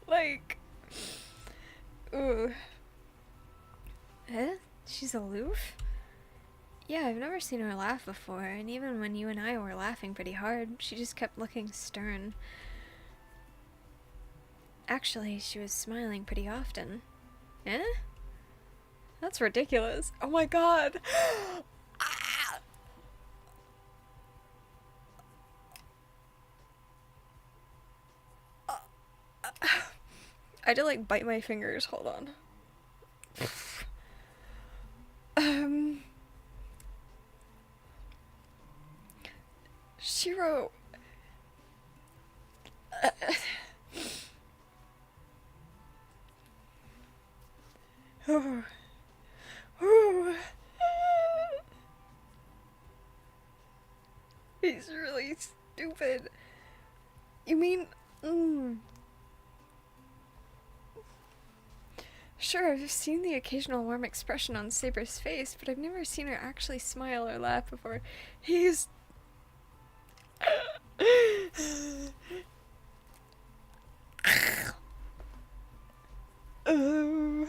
Like, ooh. Eh? She's aloof? Yeah, I've never seen her laugh before, and even when you and I were laughing pretty hard, she just kept looking stern. Actually, she was smiling pretty often. Eh? That's ridiculous. Oh my god! I had to like bite my fingers. Hold on. Shiro. He's really stupid. You mean, Sure, I've seen the occasional warm expression on Saber's face, but I've never seen her actually smile or laugh before. He's... I'm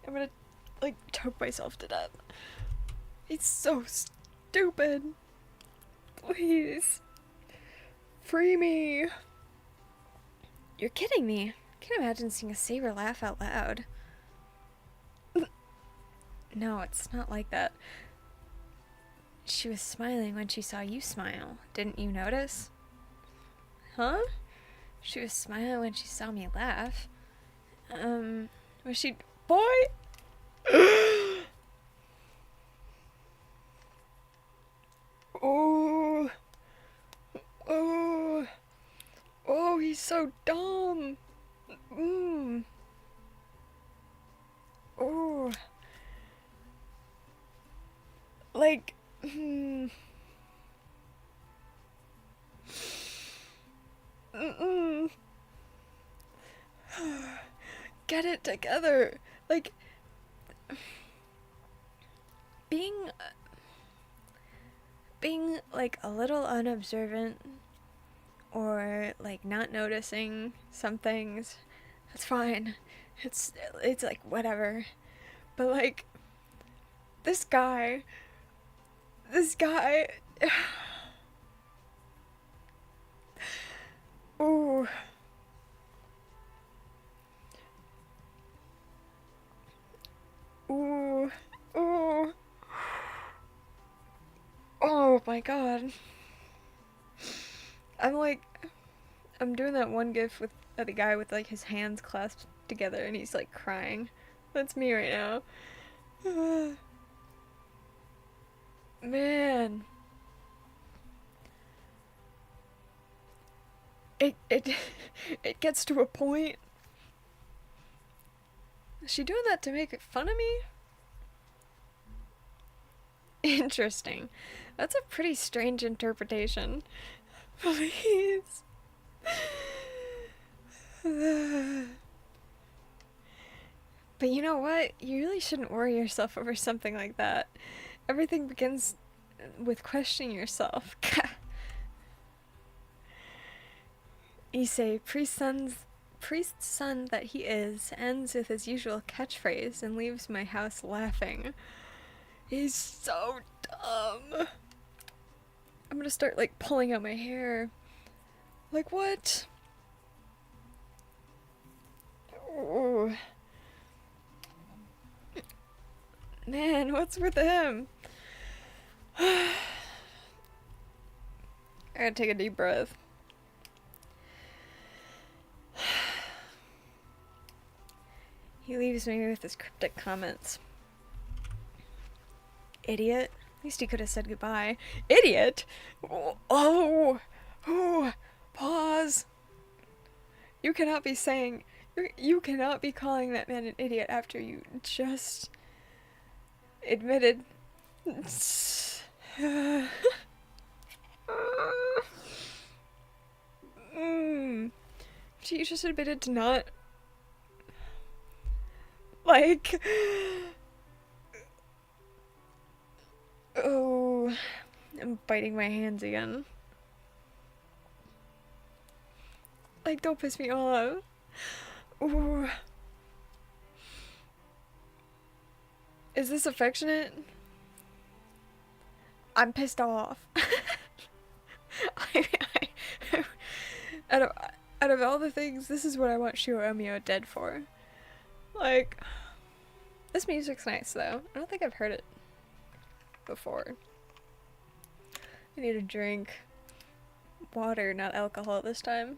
gonna, like, choke myself to death. He's so stupid. Please. Free me. You're kidding me. I can't imagine seeing a Saber laugh out loud. No, it's not like that. She was smiling when she saw you smile. Didn't you notice? Huh? She was smiling when she saw me laugh. Was she... Boy! Oh! Oh! Oh, he's so dumb! Oh! Like... Get it together. Like, being like a little unobservant or like not noticing some things, that's fine. It's like whatever. But like this guy ooh. my god. I'm doing that one gif with the guy with like his hands clasped together and he's like crying. That's me right now. Man. It it gets to a point. Is she doing that to make fun of me? Interesting. That's a pretty strange interpretation. Please. But you know what? You really shouldn't worry yourself over something like that. Everything begins with questioning yourself. Issei, priest son that he is, ends with his usual catchphrase and leaves my house laughing. He's so dumb. I'm gonna start like pulling out my hair. Like what? Ooh. Man, what's with him? I gotta take a deep breath. He leaves me with his cryptic comments. Idiot. At least he could have said goodbye. Idiot? Oh, pause. You cannot be saying, you cannot be calling that man an idiot after you just admitted. She just admitted to not, like, oh, I'm biting my hands again. Like, don't piss me off. Ooh. Is this affectionate? I'm pissed off. Out of all the things, this is what I want Shiro Omio dead for. Like, this music's nice though. I don't think I've heard it before. I need a drink. Water, not alcohol this time.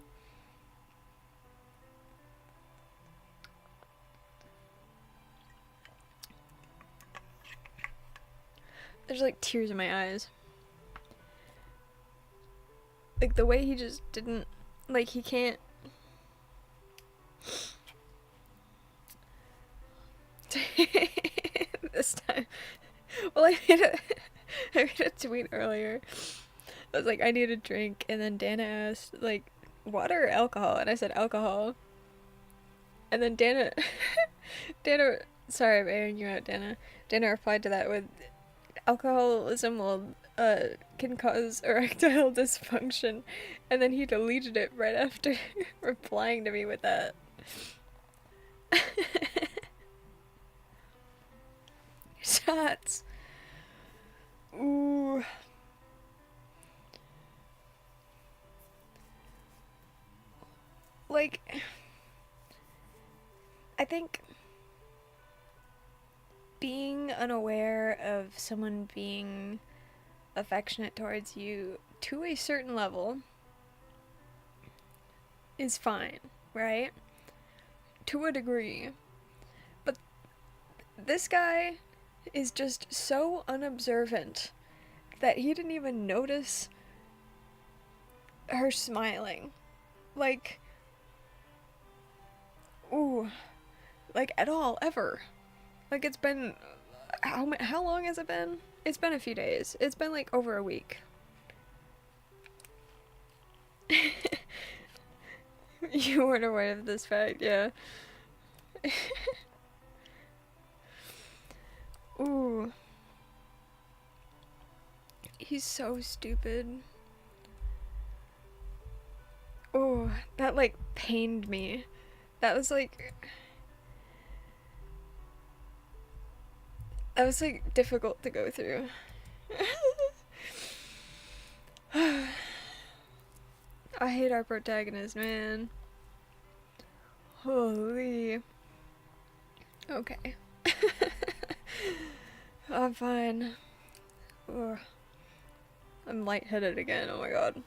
There's like tears in my eyes. Like the way he just didn't, like he can't. This time. Well, I made a tweet earlier. I was like, I need a drink, and then Dana asked, like, water or alcohol? And I said alcohol. And then Dana, sorry I'm airing you out, Dana. Dana replied to that with, alcoholism can cause erectile dysfunction, and then he deleted it right after replying to me with that. Shots. Ooh. Like, I think being unaware of someone being affectionate towards you to a certain level is fine, right? To a degree. But this guy is just so unobservant that he didn't even notice her smiling. Like, ooh, like at all, ever. Like, it's been, how long has it been? It's been a few days. It's been like over a week. You weren't aware of this fact, yeah. Ooh. He's so stupid. Oh, that like pained me. That was like difficult to go through. I hate our protagonist, man. Holy. Okay. I'm fine. Ugh. I'm lightheaded again, oh my god.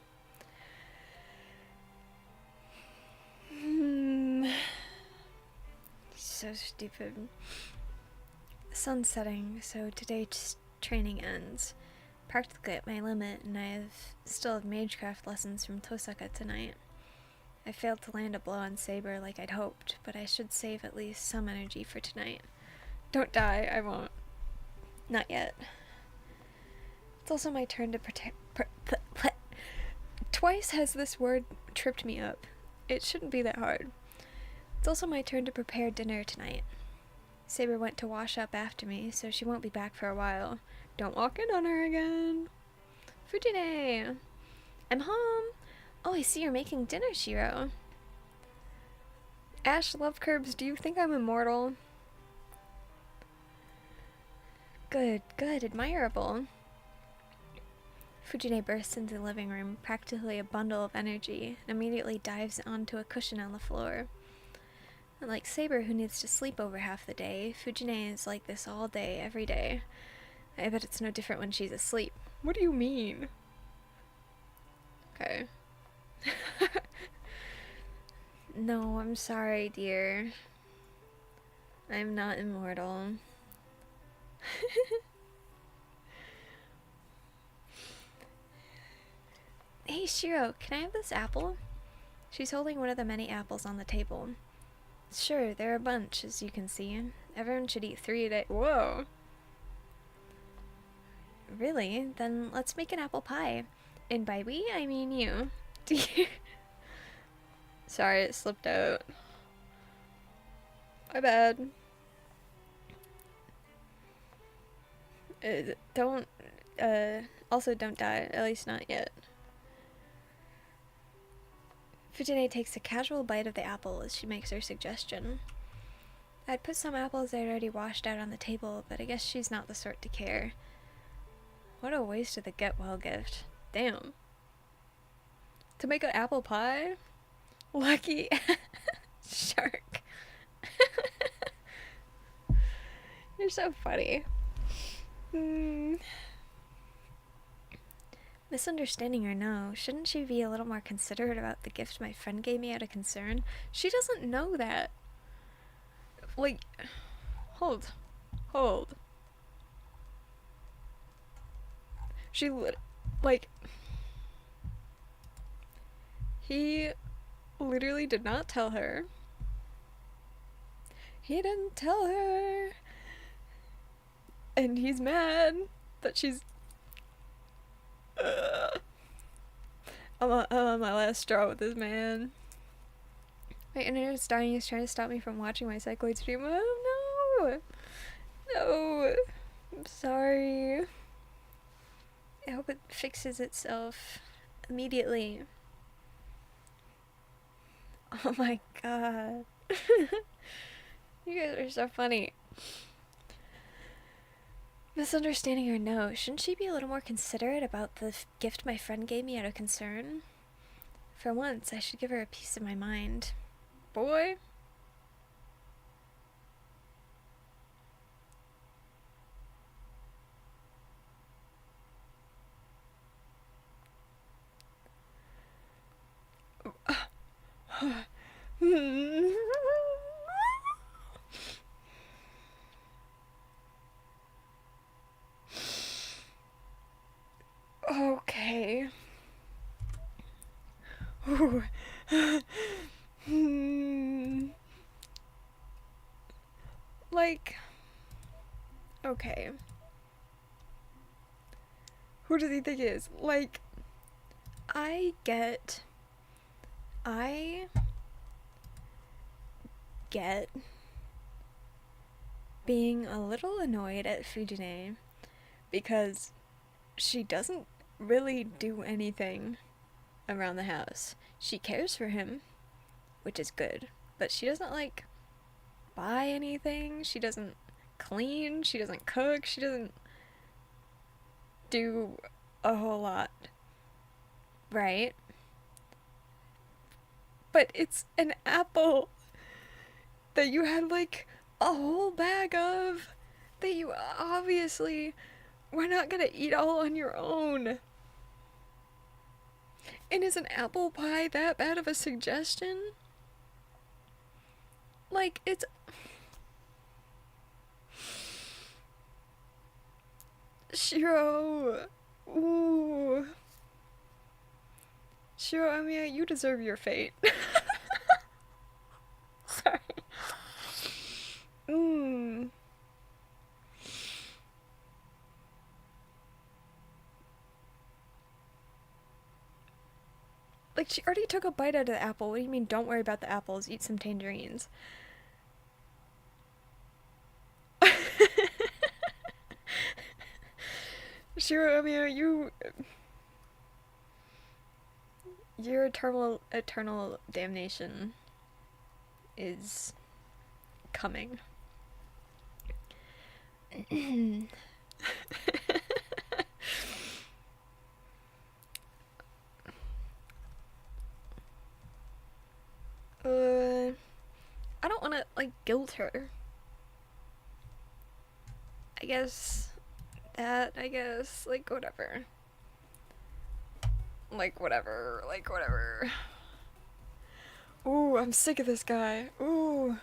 So stupid. The sun's setting, so today's training ends. Practically at my limit, and I still have magecraft lessons from Tosaka tonight. I failed to land a blow on Saber like I'd hoped, but I should save at least some energy for tonight. Don't die, I won't. Not yet. It's also my turn to Twice has this word tripped me up. It shouldn't be that hard. It's also my turn to prepare dinner tonight. Saber went to wash up after me, so she won't be back for a while. Don't walk in on her again. Fujine! I'm home! Oh, I see you're making dinner, Shiro. Ash Lovecurbs, do you think I'm immortal? Good, good, admirable. Fujine bursts into the living room, practically a bundle of energy, and immediately dives onto a cushion on the floor. Unlike Saber, who needs to sleep over half the day, Fujine is like this all day, every day. I bet it's no different when she's asleep. What do you mean? Okay. No, I'm sorry, dear. I'm not immortal. Hey, Shiro, can I have this apple? She's holding one of the many apples on the table. Sure, there are a bunch, as you can see. Everyone should eat 3 a day. Whoa! Really? Then let's make an apple pie. And by we, I mean you. Sorry, it slipped out. My bad. Also don't die, at least not yet. Fujine takes a casual bite of the apple as she makes her suggestion. I'd put some apples I'd already washed out on the table, but I guess she's not the sort to care. What a waste of the get well gift. Damn. To make an apple pie? Lucky shark. You're so funny. Misunderstanding or no, shouldn't she be a little more considerate about the gift my friend gave me out of concern? She doesn't know that. Like, hold. She he literally did not tell her. He didn't tell her. And he's mad that she's... I'm on my last straw with this man. My internet's dying. He's trying to stop me from watching my Sycloid stream. Oh no! No! I'm sorry. I hope it fixes itself immediately. Oh my god. You guys are so funny. Misunderstanding or no, shouldn't she be a little more considerate about the gift my friend gave me out of concern? For once, I should give her a piece of my mind. Boy? Okay. Like, okay. Who does he think he is? Like, I get being a little annoyed at Fujine because she doesn't really do anything around the house. She cares for him, which is good, but she doesn't like buy anything. She doesn't clean, she doesn't cook, she doesn't do a whole lot, right? But it's an apple that you had like a whole bag of that you obviously were not gonna eat all on your own. And is an apple pie that bad of a suggestion? Like, it's... Shiro! Ooh. Shiro, I mean, you deserve your fate. Sorry. Mmm. Like, she already took a bite out of the apple. What do you mean, don't worry about the apples, eat some tangerines? Shiro, I mean, your eternal damnation is coming. I don't want to, like, guilt her. I guess, like, whatever. Like, whatever. Ooh, I'm sick of this guy. Ooh.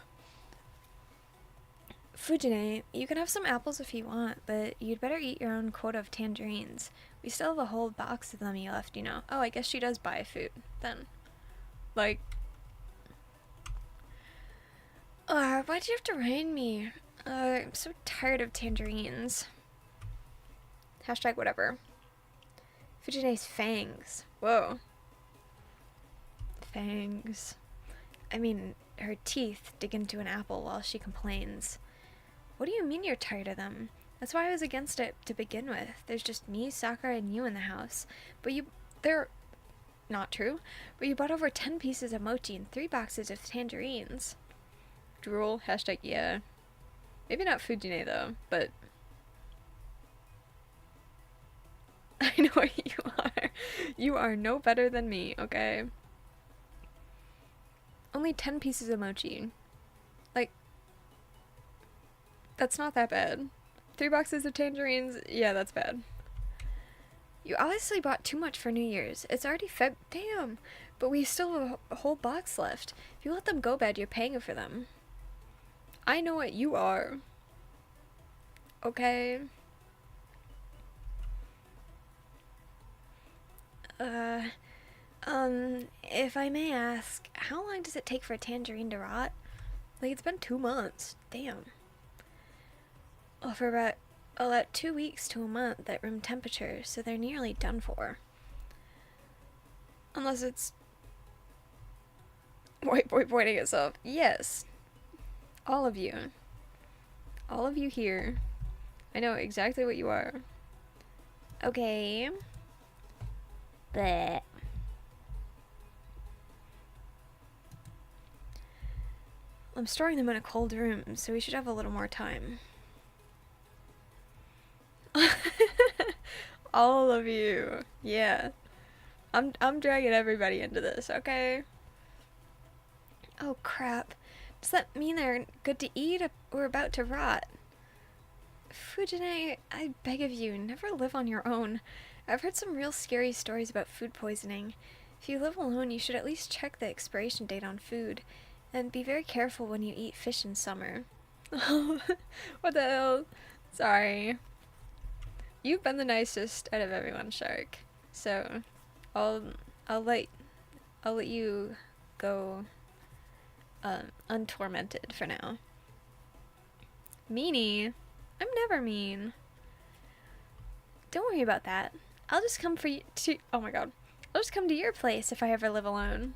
Fujine, you can have some apples if you want, but you'd better eat your own quota of tangerines. We still have a whole box of them you left, you know. Oh, I guess she does buy food, then. Like... why'd you have to remind me? I'm so tired of tangerines. Hashtag whatever. Fujine's fangs. Whoa. Fangs. I mean, her teeth dig into an apple while she complains. What do you mean you're tired of them? That's why I was against it to begin with. There's just me, Sakura, and you in the house. But they're not true. But you bought over 10 pieces of mochi and 3 boxes of tangerines. Drool. Hashtag yeah. Maybe not Fujine though, but... I know what you are. You are no better than me, okay? Only 10 pieces of mochi. Like, that's not that bad. 3 boxes of tangerines, yeah, that's bad. You obviously bought too much for New Year's. It's already damn! But we still have a whole box left. If you let them go bad, you're paying for them. I know what you are. Okay? If I may ask, how long does it take for a tangerine to rot? Like, it's been 2 months. Damn. Well, for about 2 weeks to a month at room temperature, so they're nearly done for. Unless it's... White boy pointing itself. Yes. All of you. All of you here. I know exactly what you are. Okay. Bleh. I'm storing them in a cold room, so we should have a little more time. All of you. Yeah. I'm dragging everybody into this, okay? Oh crap. Does that mean they're good to eat or about to rot? Fujine, I beg of you, never live on your own. I've heard some real scary stories about food poisoning. If you live alone, you should at least check the expiration date on food. And be very careful when you eat fish in summer. What the hell? Sorry. You've been the nicest out of everyone, Shark. So, I'll let you go untormented for now. Meanie? I'm never mean. Don't worry about that. I'll just come for you to... Oh my god. I'll just come to your place if I ever live alone.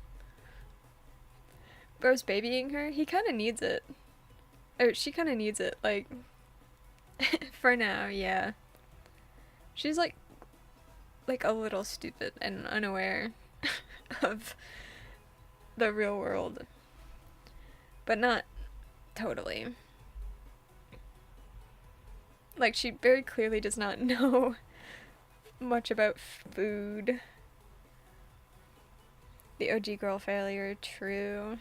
Bro's babying her? He kind of needs it. Or she kind of needs it, like... for now, yeah. She's like a little stupid and unaware of the real world. But not totally. Like, she very clearly does not know much about food. The OG girl failure, true.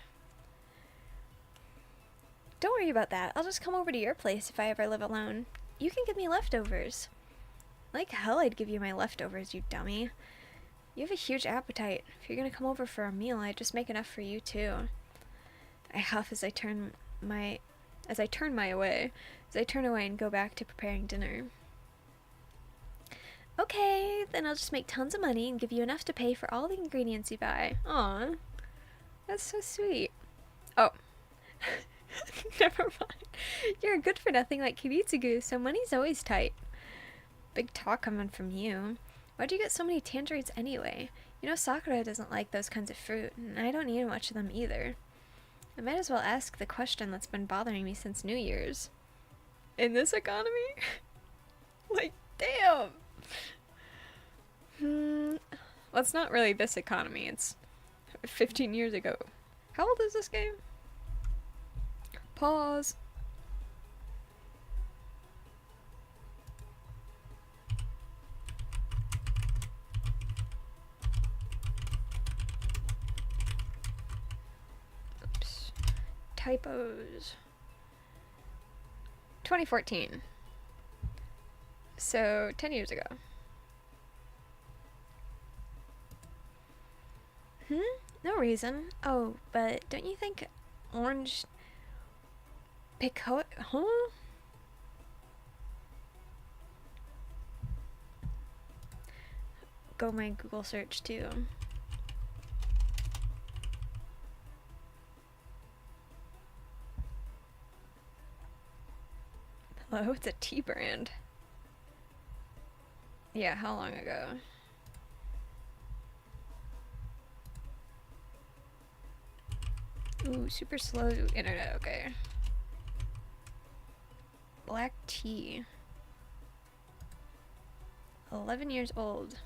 Don't worry about that. I'll just come over to your place if I ever live alone. You can give me leftovers. Like hell I'd give you my leftovers, you dummy. You have a huge appetite. If you're gonna come over for a meal, I'd just make enough for you too. I huff as I turn away and go back to preparing dinner. Okay, then I'll just make tons of money and give you enough to pay for all the ingredients you buy. Aw, that's so sweet. Oh, never mind. You're a good for nothing like Kiritsugu, so money's always tight. Big talk coming from you. Why'd you get so many tangerines anyway? You know Sakura doesn't like those kinds of fruit, and I don't eat much of them either. I might as well ask the question that's been bothering me since New Year's. In this economy? Like, damn! Well, it's not really this economy, it's 15 years ago. How old is this game? Pause. Oops. Typos. 2014. So, 10 years ago. No reason. Oh, but don't you think orange pico... Huh? Go my Google search too. Hello, it's a tea brand. Yeah, how long ago? Ooh, super slow internet, okay. Black tea. 11 years old.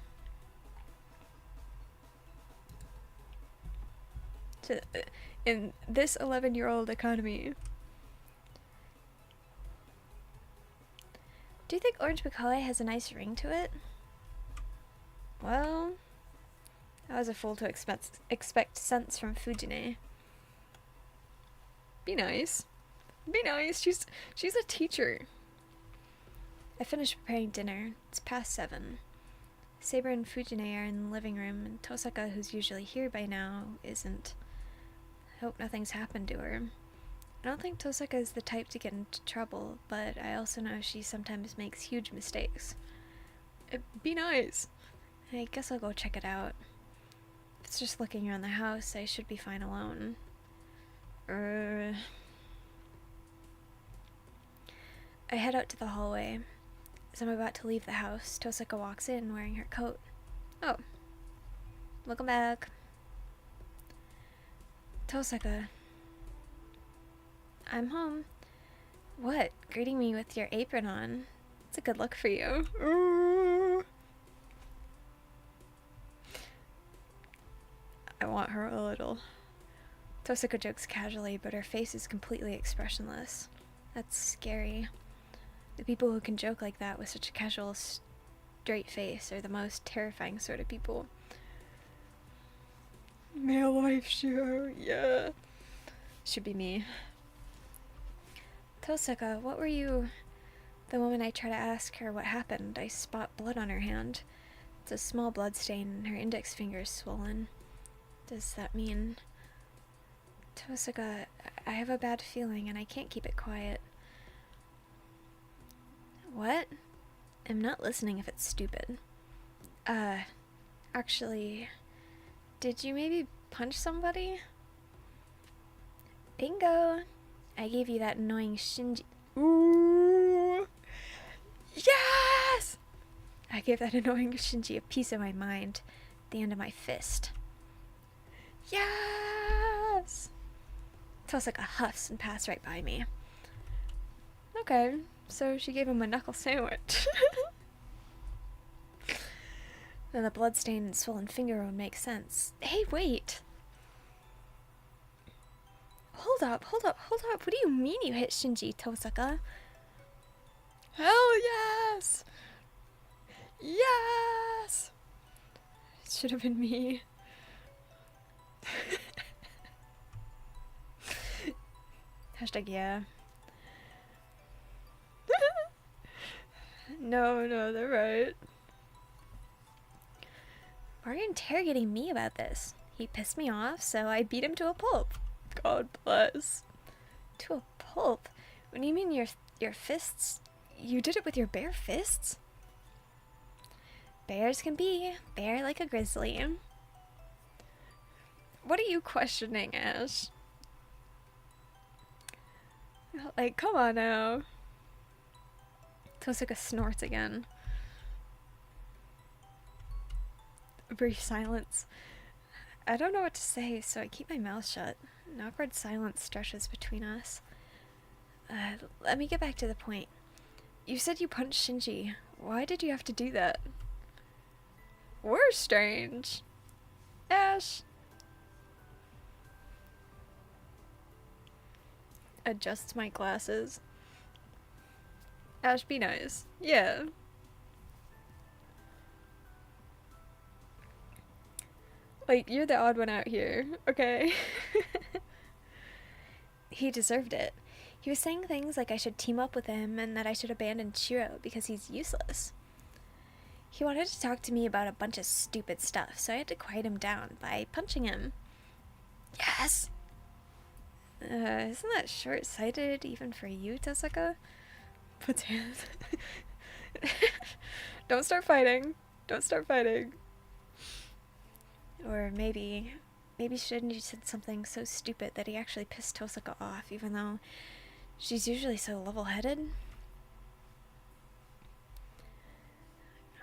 So, in this 11-year-old economy. Do you think orange picoe has a nice ring to it? Well, I was a fool to expect sense from Fujine. Be nice. Be nice. She's a teacher. I finished preparing dinner. It's past 7. Saber and Fujine are in the living room, and Tosaka, who's usually here by now, isn't. I hope nothing's happened to her. I don't think Tosaka is the type to get into trouble, but I also know she sometimes makes huge mistakes. Be nice. I guess I'll go check it out. If it's just looking around the house, I should be fine alone. I head out to the hallway. As I'm about to leave the house, Tosaka walks in wearing her coat. Oh. Welcome back. Tosaka. I'm home. What? Greeting me with your apron on. It's a good look for you. Ooh. I want her a little. Tosaka jokes casually, but her face is completely expressionless. That's scary. The people who can joke like that with such a casual, straight face are the most terrifying sort of people. Male life show, yeah. Should be me. Tosaka, what were you... The moment I try to ask her what happened, I spot blood on her hand. It's a small blood stain, and her index finger is swollen. Does that mean... Tosaka, I have a bad feeling, and I can't keep it quiet. What? I'm not listening if it's stupid. Actually, did you maybe punch somebody? Bingo! I gave you that annoying Shinji. Ooh! Yes! I gave that annoying Shinji a piece of my mind, the end of my fist. Yes! Tosaka huffs and passed right by me. Okay, so she gave him a knuckle sandwich. Then the bloodstained and swollen finger would make sense. Hey, wait! Hold up. What do you mean you hit Shinji, Tosaka? Hell yes! Yes! It should have been me. Hashtag yeah. No, they're right. Why are you interrogating me about this? He pissed me off, so I beat him to a pulp. God bless. To a pulp? What do you mean your fists? You did it with your bare fists? Bare as can be. Bare like a grizzly. What are you questioning, Ash? Like, come on now. Tosuka snorts again. A brief silence. I don't know what to say, so I keep my mouth shut. An awkward silence stretches between us. Let me get back to the point. You said you punched Shinji. Why did you have to do that? We're strange. Ash. Adjusts my glasses. Ash, be nice. Yeah. Like, you're the odd one out here, okay? He deserved it. He was saying things like I should team up with him and that I should abandon Shiro because he's useless. He wanted to talk to me about a bunch of stupid stuff, so I had to quiet him down by punching him. Yes! Isn't that short-sighted even for you, Tosuka? Puts hands. Don't start fighting. Don't start fighting. Or maybe Shinji said something so stupid that he actually pissed Tosuka off, even though she's usually so level-headed.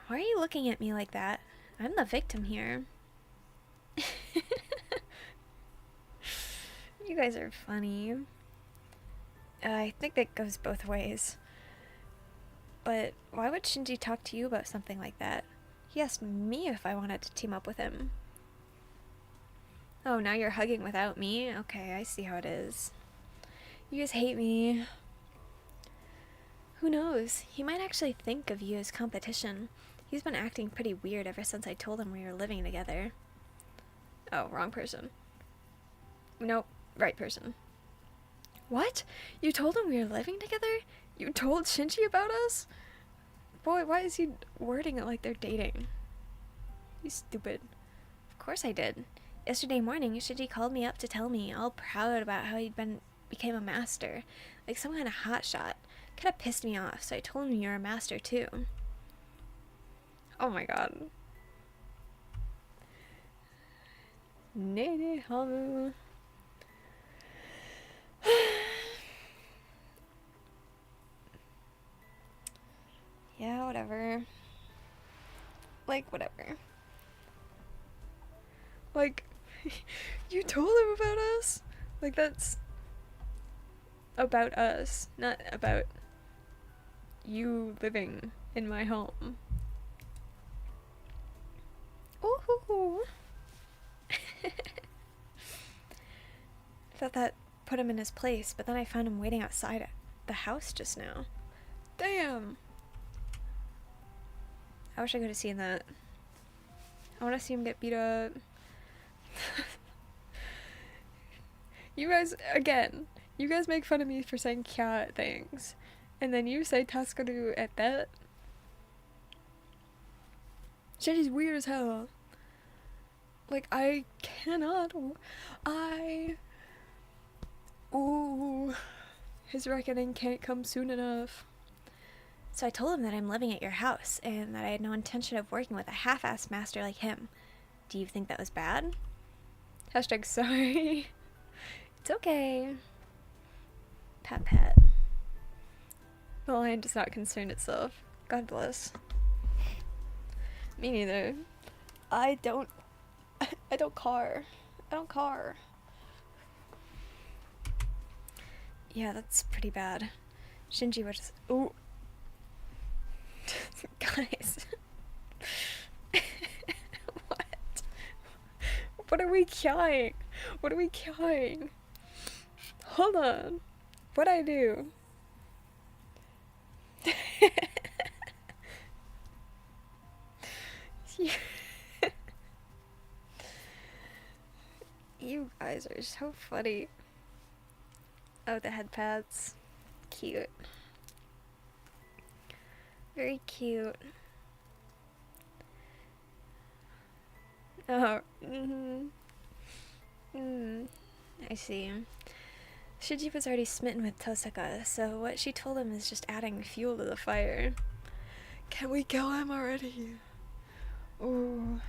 Why are you looking at me like that? I'm the victim here. You guys are funny. I think that goes both ways. But why would Shinji talk to you about something like that? He asked me if I wanted to team up with him. Oh, now you're hugging without me? Okay, I see how it is. You guys hate me. Who knows? He might actually think of you as competition. He's been acting pretty weird ever since I told him we were living together. Oh, wrong person. Nope, right person. What? You told him we were living together? You told Shinji about us? Boy, why is he wording it like they're dating? He's stupid. Of course I did. Yesterday morning, Shinji called me up to tell me, all proud about how became a master, like some kind of hotshot. Kind of pissed me off, so I told him you're a master too. Oh my god. Nene hamu. Yeah, whatever. Like, whatever. Like, you told him about us? Like, that's about us, not about you living in my home. Ooh. Thought that put him in his place, but then I found him waiting outside the house just now. Damn. I wish I could have seen that. I want to see him get beat up. You guys, again, you guys make fun of me for saying kya at things. And then you say Taskaru at that. Shinji's weird as hell. Like, I cannot. Ooh. His reckoning can't come soon enough. So I told him that I'm living at your house, and that I had no intention of working with a half-assed master like him. Do you think that was bad? Hashtag sorry. It's okay. Pat pat. The lion does not concern itself. God bless. Me neither. I don't car. Yeah, that's pretty bad. Shinji was just... Ooh. Guys. What? What are we kyaing? Hold on. What'd I do? You guys are so funny. Oh, the head pads. Cute. Very cute. Oh, mm-hmm. I see. Shinji was already smitten with Tosaka, so what she told him is just adding fuel to the fire. Can we kill him already? Ooh.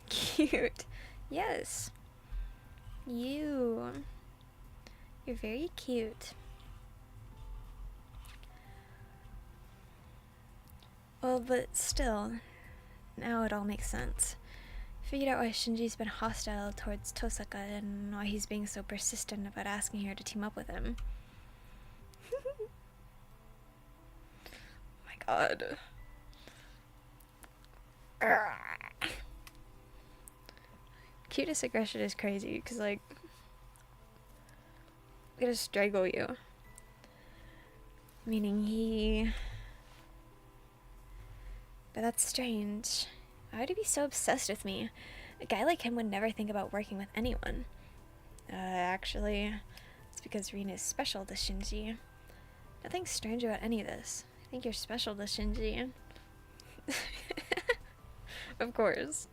Cute. Yes. You're very cute. Well, but still, now it all makes sense. Figured out why Shinji's been hostile towards Tosaka and why he's being so persistent about asking her to team up with him. Oh my god. Cutest aggression is crazy, because, like, I'm gonna strangle you. Meaning he... But that's strange. Why would he be so obsessed with me? A guy like him would never think about working with anyone. Actually, it's because Rin is special to Shinji. Nothing strange about any of this. I think you're special to Shinji. Of course.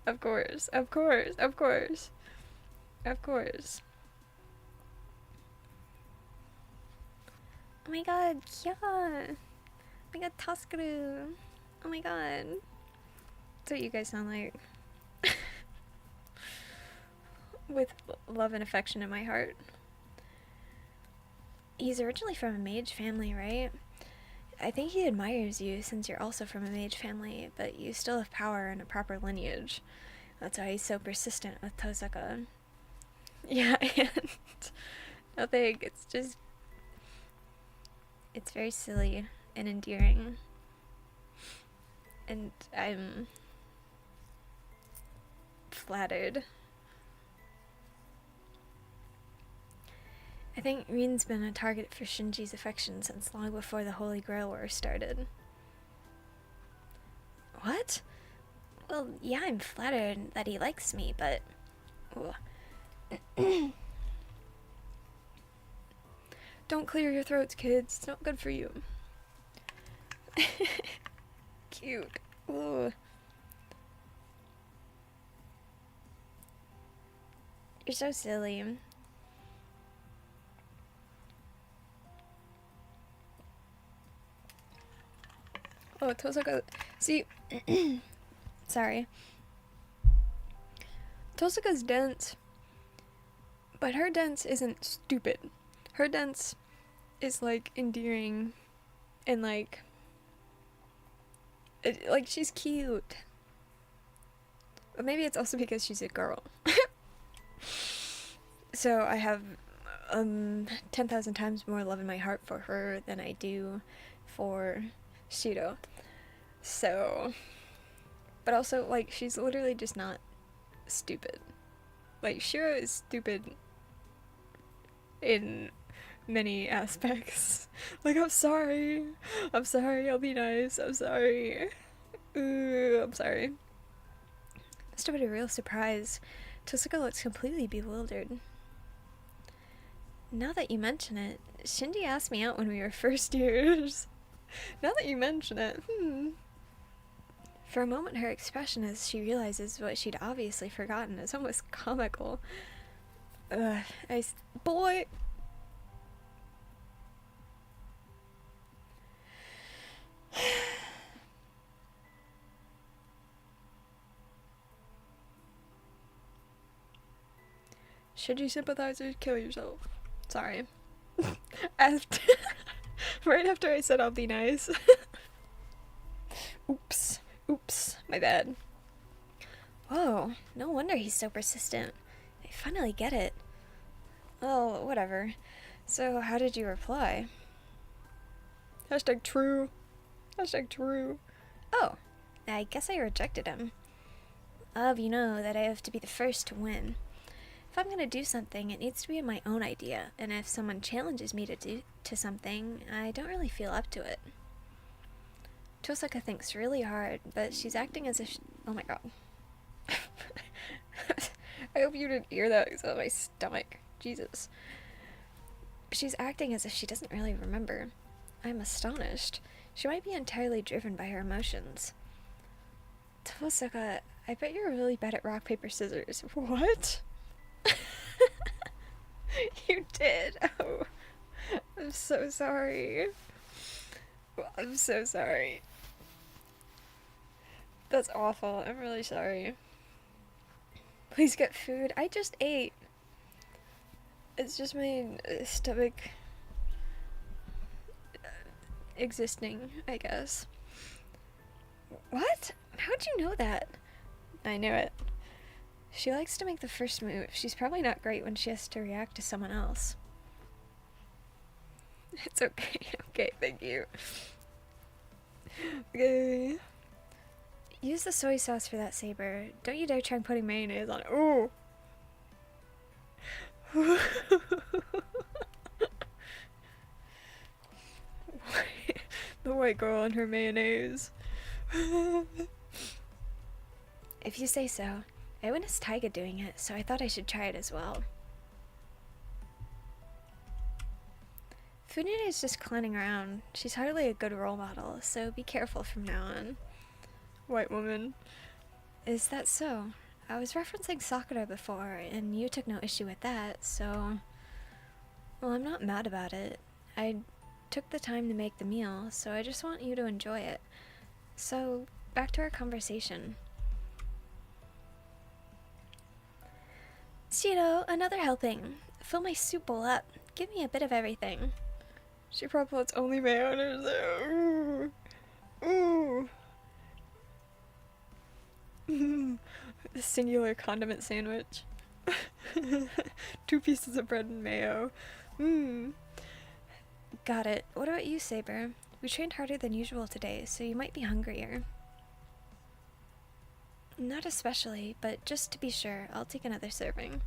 Of course. Of course. Of course. Of course. Oh my god, Kya! Oh my god, Taskaru! Oh my god. That's what you guys sound like. With love and affection in my heart. He's originally from a mage family, right? I think he admires you since you're also from a mage family, but you still have power and a proper lineage. That's why he's so persistent with Tosaka. Yeah, and nothing. It's just... It's very silly and endearing. And I'm flattered. I think Rin's been a target for Shinji's affection since long before the Holy Grail War started. What? Well, yeah, I'm flattered that he likes me, but... Don't clear your throats, kids. It's not good for you. Cute. Ooh. You're so silly. Oh, Tosaka. See, Sorry. Tosaka's dense, but her dense isn't stupid. Her dense is like endearing and like she's cute. But maybe it's also because she's a girl. So I have 10,000 times more love in my heart for her than I do for Shiro. So, but also, like, she's literally just not stupid. Like, Shiro is stupid in many aspects. Like, I'm sorry, I'll be nice, I'm sorry. I'm sorry. Must have been a real surprise. Tosaka looks completely bewildered. Now that you mention it, Shinji asked me out when we were first years. Now that you mention it, For a moment, her expression as she realizes what she'd obviously forgotten is almost comical. Boy! Shinji sympathizers, kill yourself. Sorry. Right after I said I'll be nice. Oops, my bad. Whoa, no wonder he's so persistent. I finally get it. Well, whatever. So, how did you reply? #true. Oh, I guess I rejected him. You know that I have to be the first to win. If I'm gonna do something, it needs to be my own idea, and if someone challenges me to something, I don't really feel up to it. Tosaka thinks really hard, but she's acting as if oh my god. I hope you didn't hear that. It's on my stomach. Jesus. She's acting as if she doesn't really remember. I'm astonished. She might be entirely driven by her emotions. Tosaka, I bet you're really bad at rock, paper, scissors. What? You did? Oh. I'm so sorry. I'm so sorry. That's awful. I'm really sorry. Please get food. I just ate. It's just my stomach existing, I guess. What? How'd you know that? I knew it. She likes to make the first move. She's probably not great when she has to react to someone else. It's okay. Okay, thank you. Okay. Use the soy sauce for that, Saber. Don't you dare try putting mayonnaise on it. Ooh! The white girl and her mayonnaise. If you say so. I witnessed Taiga doing it, so I thought I should try it as well. Funine is just clowning around. She's hardly a good role model, so be careful from now on. White woman. Is that so? I was referencing Sakura before, and you took no issue with that, so... Well, I'm not mad about it. I took the time to make the meal, so I just want you to enjoy it. So, back to our conversation. Shiro, another helping. Fill my soup bowl up. Give me a bit of everything. She probably puts only mayo in hers. Ooh. Ooh. The singular condiment sandwich. 2 pieces of bread and mayo. Got it. What about you, Saber? We trained harder than usual today, so you might be hungrier. Not especially, but just to be sure, I'll take another serving.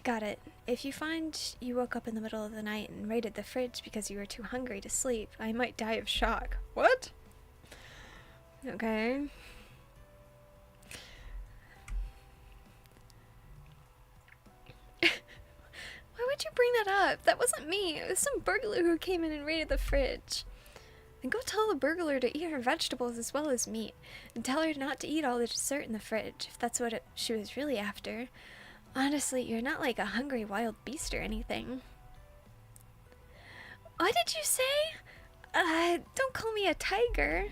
Got it. If you find you woke up in the middle of the night and raided the fridge because you were too hungry to sleep, I might die of shock. What? Okay. Why would you bring that up? That wasn't me. It was some burglar who came in and raided the fridge. Then go tell the burglar to eat her vegetables as well as meat, and tell her not to eat all the dessert in the fridge, if that's what she was really after. Honestly, you're not like a hungry wild beast or anything. What did you say? Don't call me a tiger.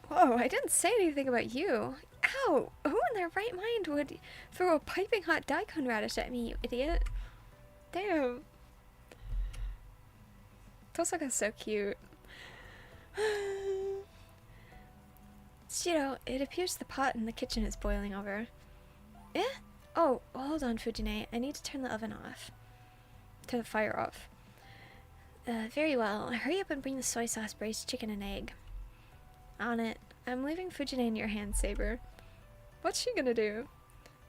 Whoa, I didn't say anything about you. Ow! Who in their right mind would throw a piping hot daikon radish at me, you idiot? Damn. Tosaka's so cute. Shiro, it appears the pot in the kitchen is boiling over. Eh? Oh, hold on, Fujine. I need to turn the oven off. Turn the fire off. Very well. Hurry up and bring the soy sauce, braised chicken, and egg. On it. I'm leaving Fujine in your hands, Saber. What's she gonna do?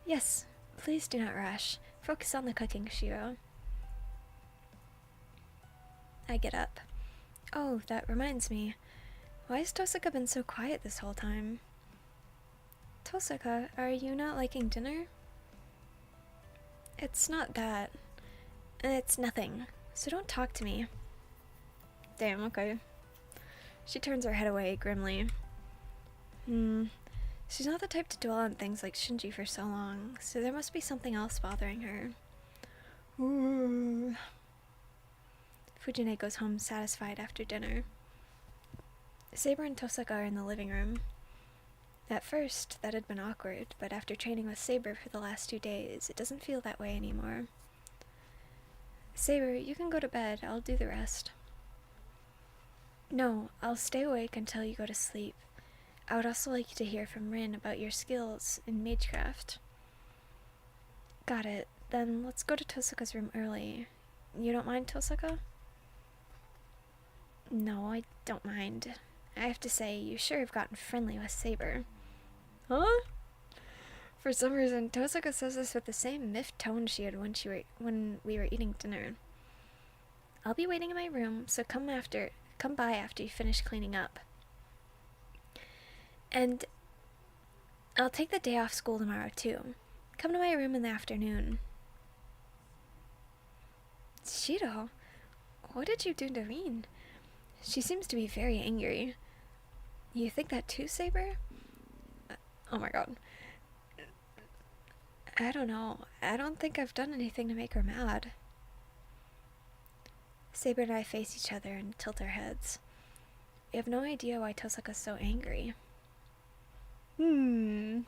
Yes. Please do not rush. Focus on the cooking, Shiro. I get up. Oh, that reminds me. Why has Tosaka been so quiet this whole time? Tosaka, are you not liking dinner? It's not that. It's nothing. So don't talk to me. Damn, okay. She turns her head away grimly. She's not the type to dwell on things like Shinji for so long, so there must be something else bothering her. Ooh. Fujine goes home satisfied after dinner. Saber and Tosaka are in the living room. At first, that had been awkward, but after training with Saber for the last 2 days, it doesn't feel that way anymore. Saber, you can go to bed. I'll do the rest. No, I'll stay awake until you go to sleep. I would also like to hear from Rin about your skills in magecraft. Got it. Then let's go to Tosaka's room early. You don't mind, Tosaka? No, I don't mind. I have to say, you sure have gotten friendly with Saber. Huh? For some reason, Tosaka says this with the same miffed tone she had when we were eating dinner. I'll be waiting in my room, so come by after you finish cleaning up. And I'll take the day off school tomorrow, too. Come to my room in the afternoon. Shiro, what did you do to Reen? She seems to be very angry. You think that too, Saber? Oh my god. I don't know. I don't think I've done anything to make her mad. Saber and I face each other and tilt our heads. We have no idea why Tosaka's so angry. I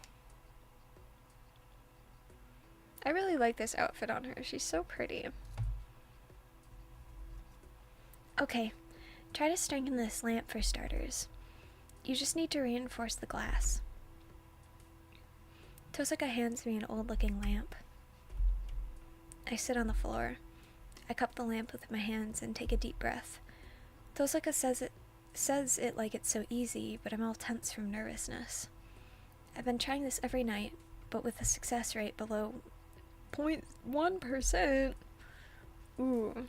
really like this outfit on her. She's so pretty. Okay, try to strengthen this lamp for starters. You just need to reinforce the glass. Tosaka hands me an old-looking lamp. I sit on the floor. I cup the lamp with my hands and take a deep breath. Tosaka says it like it's so easy, but I'm all tense from nervousness. I've been trying this every night, but with a success rate below 0.1%. Ooh.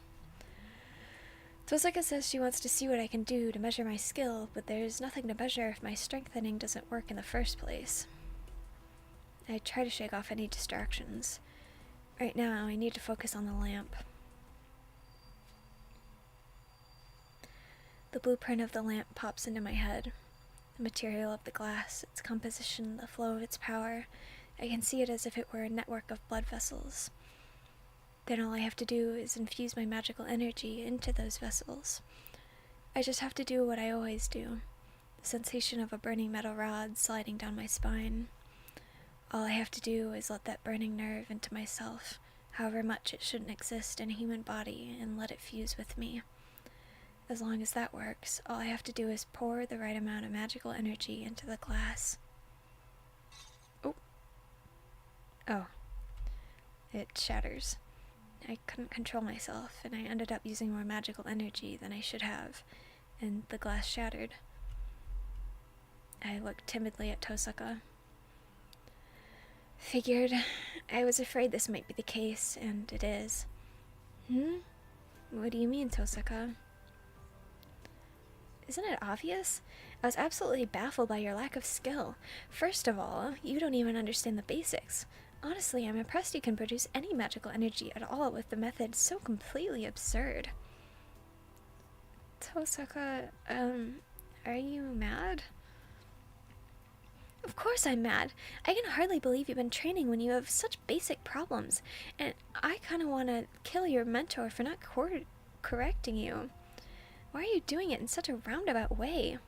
Tosaka says she wants to see what I can do to measure my skill, but there's nothing to measure if my strengthening doesn't work in the first place. I try to shake off any distractions. Right now, I need to focus on the lamp. The blueprint of the lamp pops into my head. The material of the glass, its composition, the flow of its power. I can see it as if it were a network of blood vessels. Then all I have to do is infuse my magical energy into those vessels. I just have to do what I always do. The sensation of a burning metal rod sliding down my spine. All I have to do is let that burning nerve into myself, however much it shouldn't exist in a human body, and let it fuse with me. As long as that works, all I have to do is pour the right amount of magical energy into the glass. Oh. It shatters. I couldn't control myself, and I ended up using more magical energy than I should have, and the glass shattered. I looked timidly at Tosaka. Figured. I was afraid this might be the case, and it is. What do you mean, Tosaka? Isn't it obvious? I was absolutely baffled by your lack of skill. First of all, you don't even understand the basics. Honestly, I'm impressed you can produce any magical energy at all with the method so completely absurd. Tosaka, are you mad? Of course I'm mad. I can hardly believe you've been training when you have such basic problems, and I kind of want to kill your mentor for not correcting you. Why are you doing it in such a roundabout way?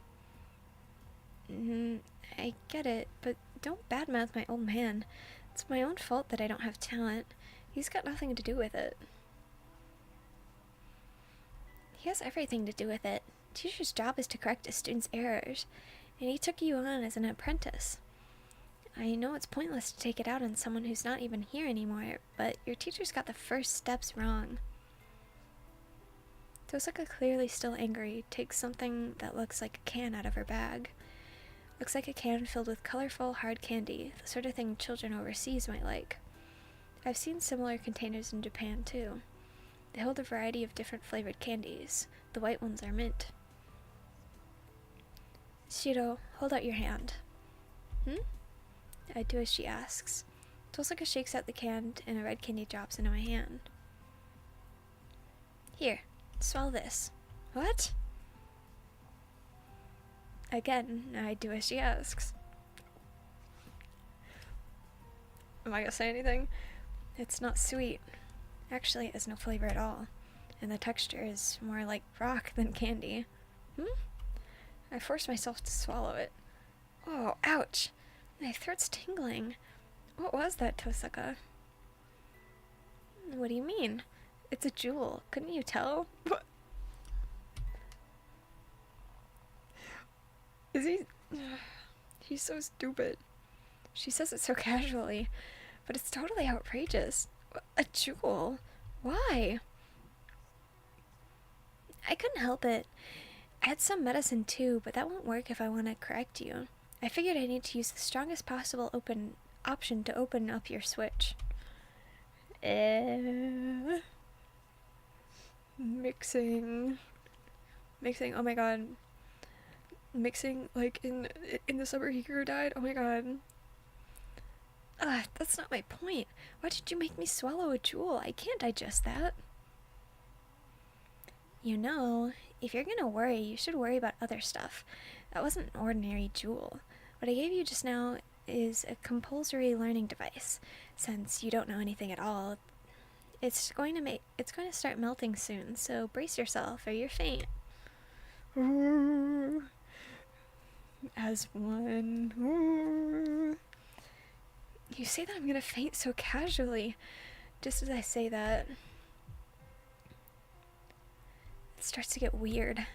I get it, but don't badmouth my old man. It's my own fault that I don't have talent. He's got nothing to do with it. He has everything to do with it. Teacher's job is to correct a student's errors, and he took you on as an apprentice. I know it's pointless to take it out on someone who's not even here anymore, but your teacher's got the first steps wrong. Tosaka, clearly still angry, takes something that looks like a can out of her bag. Looks like a can filled with colorful, hard candy, the sort of thing children overseas might like. I've seen similar containers in Japan, too. They hold a variety of different flavored candies. The white ones are mint. Shiro, hold out your hand. I do as she asks. Tosaka shakes out the can, and a red candy drops into my hand. Here, swallow this. What? Again, I do as she asks. Am I gonna say anything? It's not sweet. Actually, it has no flavor at all, and the texture is more like rock than candy. I force myself to swallow it. Oh, ouch! My throat's tingling. What was that, Tosaka? What do you mean? It's a jewel. Couldn't you tell? What? Is he... He's so stupid. She says it so casually, but it's totally outrageous. A jewel? Why? I couldn't help it. I had some medicine too, but that won't work if I want to correct you. I figured I need to use the strongest possible option to open up your switch. Mixing, oh my god. Mixing, like, in the summer Hikaru died? Oh my god. That's not my point. Why did you make me swallow a jewel? I can't digest that. You know, if you're gonna worry, you should worry about other stuff. That wasn't an ordinary jewel. What I gave you just now is a compulsory learning device. Since you don't know anything at all, it's going to start melting soon, so brace yourself or you're faint. As one. You say that I'm gonna faint so casually. Just as I say that, it starts to get weird.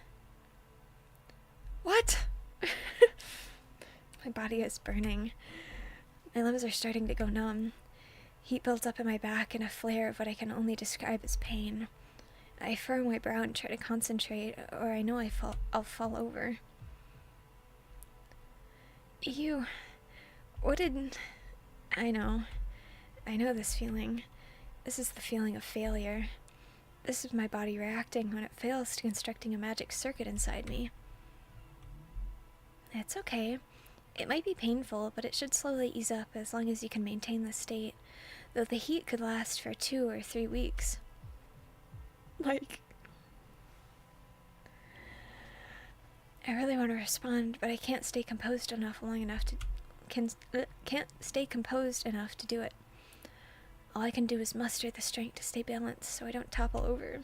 What? My body is burning. My limbs are starting to go numb. Heat builds up in my back in a flare of what I can only describe as pain. I furrow my brow and try to concentrate, or I know I'll fall over. What did... I know this feeling. This is the feeling of failure. This is my body reacting when it fails to constructing a magic circuit inside me. It's okay. It might be painful, but it should slowly ease up as long as you can maintain this state, though the heat could last for 2 or 3 weeks. I really want to respond, but I can't stay composed enough to do it. All I can do is muster the strength to stay balanced so I don't topple over.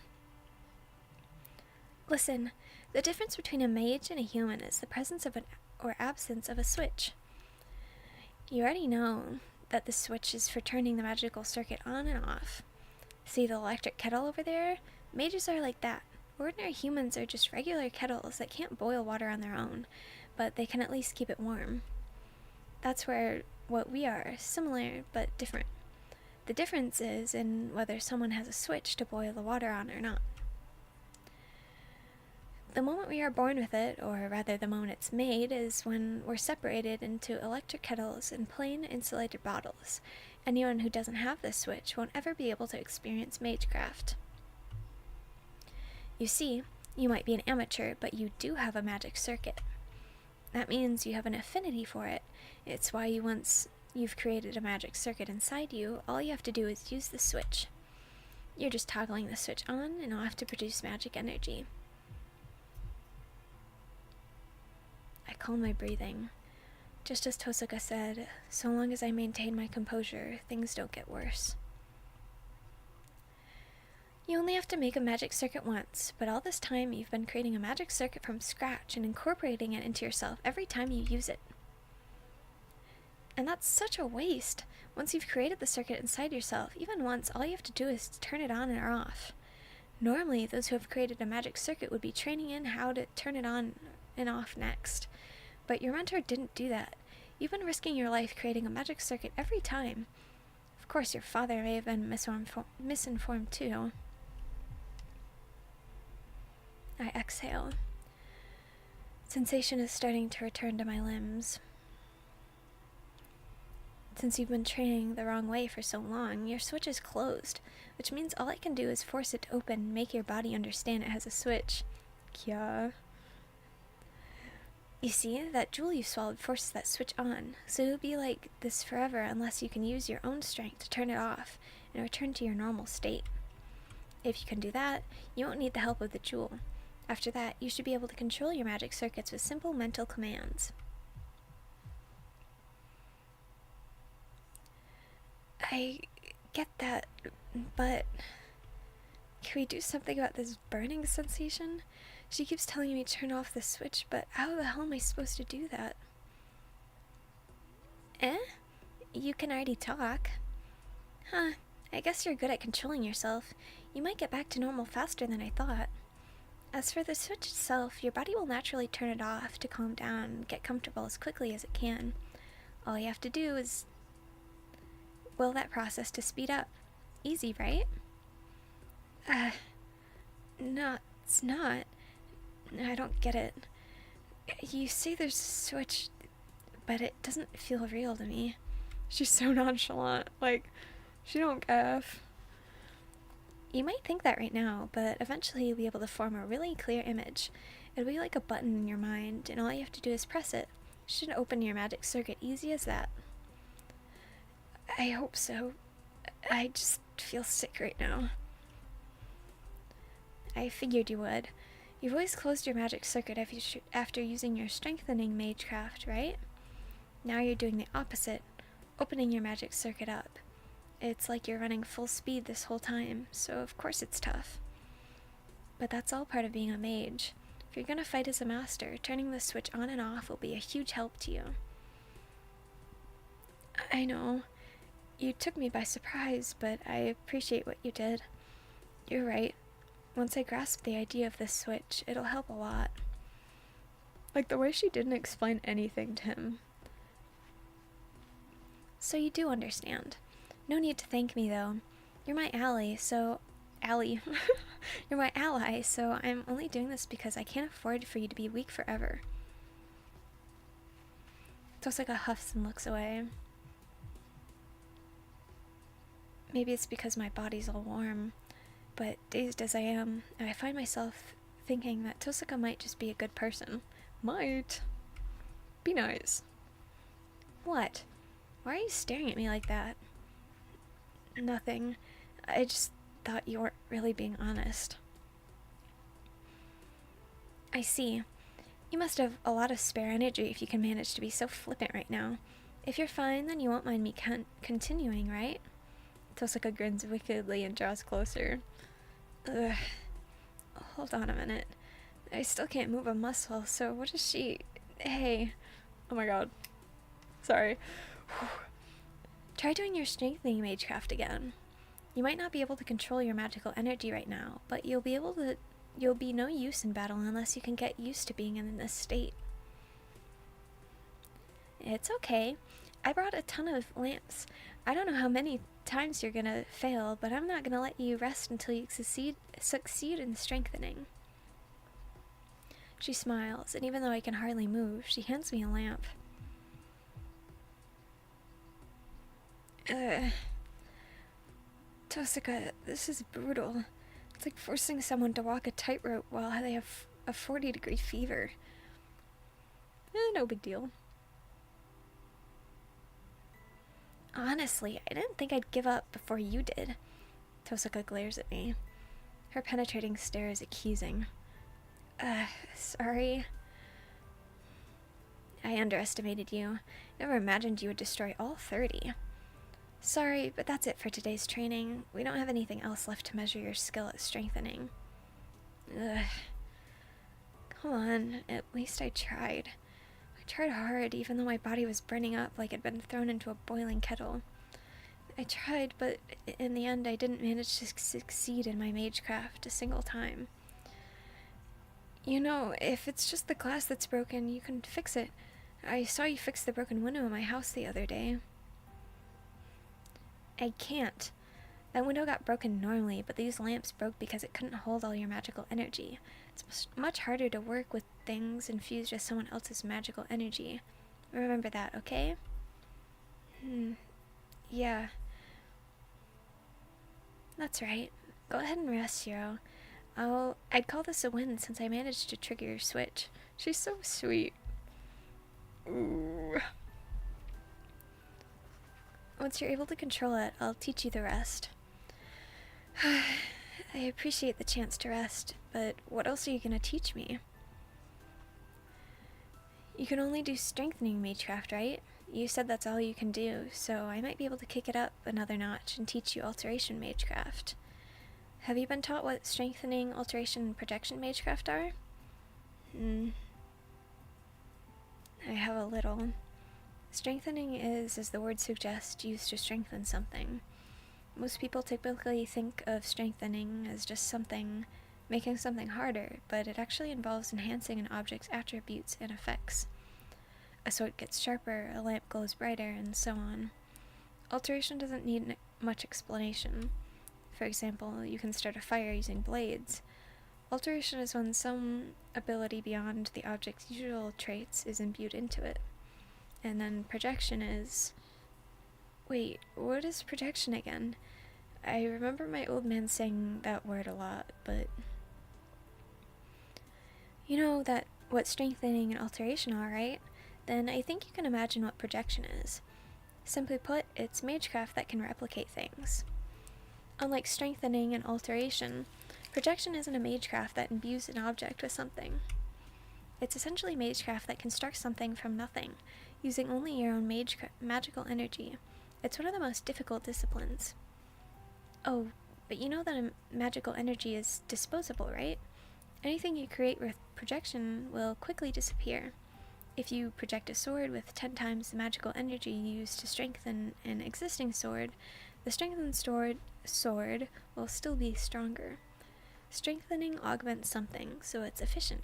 Listen, the difference between a mage and a human is the presence of or absence of a switch. You already know that the switch is for turning the magical circuit on and off. See the electric kettle over there? Mages are like that. Ordinary humans are just regular kettles that can't boil water on their own, but they can at least keep it warm. That's where what we are, similar but different. The difference is in whether someone has a switch to boil the water on or not. The moment we are born with it, or rather the moment it's made, is when we're separated into electric kettles and plain insulated bottles. Anyone who doesn't have this switch won't ever be able to experience magecraft. You see, you might be an amateur, but you do have a magic circuit. That means you have an affinity for it. It's why once you've created a magic circuit inside you, all you have to do is use the switch. You're just toggling the switch on and off to produce magic energy. I calm my breathing. Just as Tosuka said, so long as I maintain my composure, things don't get worse. You only have to make a magic circuit once, but all this time you've been creating a magic circuit from scratch and incorporating it into yourself every time you use it. And that's such a waste. Once you've created the circuit inside yourself, even once, all you have to do is turn it on or off. Normally, those who have created a magic circuit would be training in how to turn it on and off next. But your mentor didn't do that. You've been risking your life creating a magic circuit every time. Of course, your father may have been misinformed too. I exhale. Sensation is starting to return to my limbs. Since you've been training the wrong way for so long, your switch is closed, which means all I can do is force it to open and make your body understand it has a switch. Kya. You see, that jewel you swallowed forces that switch on, so it'll be like this forever unless you can use your own strength to turn it off and return to your normal state. If you can do that, you won't need the help of the jewel. After that, you should be able to control your magic circuits with simple mental commands. I get that, but can we do something about this burning sensation? She keeps telling me to turn off the switch, but how the hell am I supposed to do that? You can already talk. Huh, I guess you're good at controlling yourself. You might get back to normal faster than I thought. As for the switch itself, your body will naturally turn it off to calm down and get comfortable as quickly as it can. All you have to do is will that process to speed up. Easy, right? No, it's not. I don't get it. You say there's a switch, but it doesn't feel real to me. She's so nonchalant. She don't gaff. You might think that right now, but eventually you'll be able to form a really clear image. It'll be like a button in your mind, and all you have to do is press it. It should open your magic circuit easy as that. I hope so. I just feel sick right now. I figured you would. You've always closed your magic circuit after using your strengthening magecraft, right? Now you're doing the opposite, opening your magic circuit up. It's like you're running full speed this whole time, so of course it's tough. But that's all part of being a mage. If you're gonna fight as a master, turning the switch on and off will be a huge help to you. I know. You took me by surprise, but I appreciate what you did. You're right. Once I grasp the idea of this switch, it'll help a lot. Like the way she didn't explain anything to him. So you do understand. No need to thank me, though. You're my ally, so... You're my ally, so I'm only doing this because I can't afford for you to be weak forever. Tosaka huffs and looks away. Maybe it's because my body's all warm, but dazed as I am, I find myself thinking that Tosaka might just be a good person. Might. Be nice. What? Why are you staring at me like that? Nothing. I just thought you weren't really being honest. I see. You must have a lot of spare energy if you can manage to be so flippant right now. If you're fine, then you won't mind me continuing, right? Tosaka grins wickedly and draws closer. Ugh. Hold on a minute. I still can't move a muscle, so what is she... Hey. Oh my god. Sorry. Try doing your strengthening magecraft again. You might not be able to control your magical energy right now, but you'll be no use in battle unless you can get used to being in this state. It's okay. I brought a ton of lamps. I don't know how many times you're gonna fail, but I'm not gonna let you rest until you succeed in strengthening. She smiles, and even though I can hardly move, she hands me a lamp. Tosaka, this is brutal. It's like forcing someone to walk a tightrope while they have a 40-degree fever. No big deal. Honestly, I didn't think I'd give up before you did. Tosaka glares at me. Her penetrating stare is accusing. Sorry. I underestimated you. Never imagined you would destroy all 30. Sorry, but that's it for today's training. We don't have anything else left to measure your skill at strengthening. Ugh. Come on, at least I tried. I tried hard, even though my body was burning up like it'd been thrown into a boiling kettle. I tried, but in the end I didn't manage to succeed in my magecraft a single time. You know, if it's just the glass that's broken, you can fix it. I saw you fix the broken window in my house the other day. I can't. That window got broken normally, but these lamps broke because it couldn't hold all your magical energy. It's much harder to work with things infused with someone else's magical energy. Remember that, okay? Yeah. That's right. Go ahead and rest, Shiro. I'd call this a win since I managed to trigger your switch. She's so sweet. Ooh. Once you're able to control it, I'll teach you the rest. I appreciate the chance to rest, but what else are you going to teach me? You can only do strengthening magecraft, right? You said that's all you can do, so I might be able to kick it up another notch and teach you alteration magecraft. Have you been taught what strengthening, alteration, and protection magecraft are? I have a little. Strengthening is, as the word suggests, used to strengthen something. Most people typically think of strengthening as just making something harder, but it actually involves enhancing an object's attributes and effects. A sword gets sharper, a lamp glows brighter, and so on. Alteration doesn't need much explanation. For example, you can start a fire using blades. Alteration is when some ability beyond the object's usual traits is imbued into it. And then projection is... Wait, what is projection again? I remember my old man saying that word a lot, but... You know that what strengthening and alteration are, right? Then I think you can imagine what projection is. Simply put, it's magecraft that can replicate things. Unlike strengthening and alteration, projection isn't a magecraft that imbues an object with something. It's essentially magecraft that constructs something from nothing, using only your own magical energy. It's one of the most difficult disciplines. Oh, but you know that magical energy is disposable, right? Anything you create with projection will quickly disappear. If you project a sword with 10 times the magical energy you use to strengthen an existing sword, the strengthened sword will still be stronger. Strengthening augments something, so it's efficient.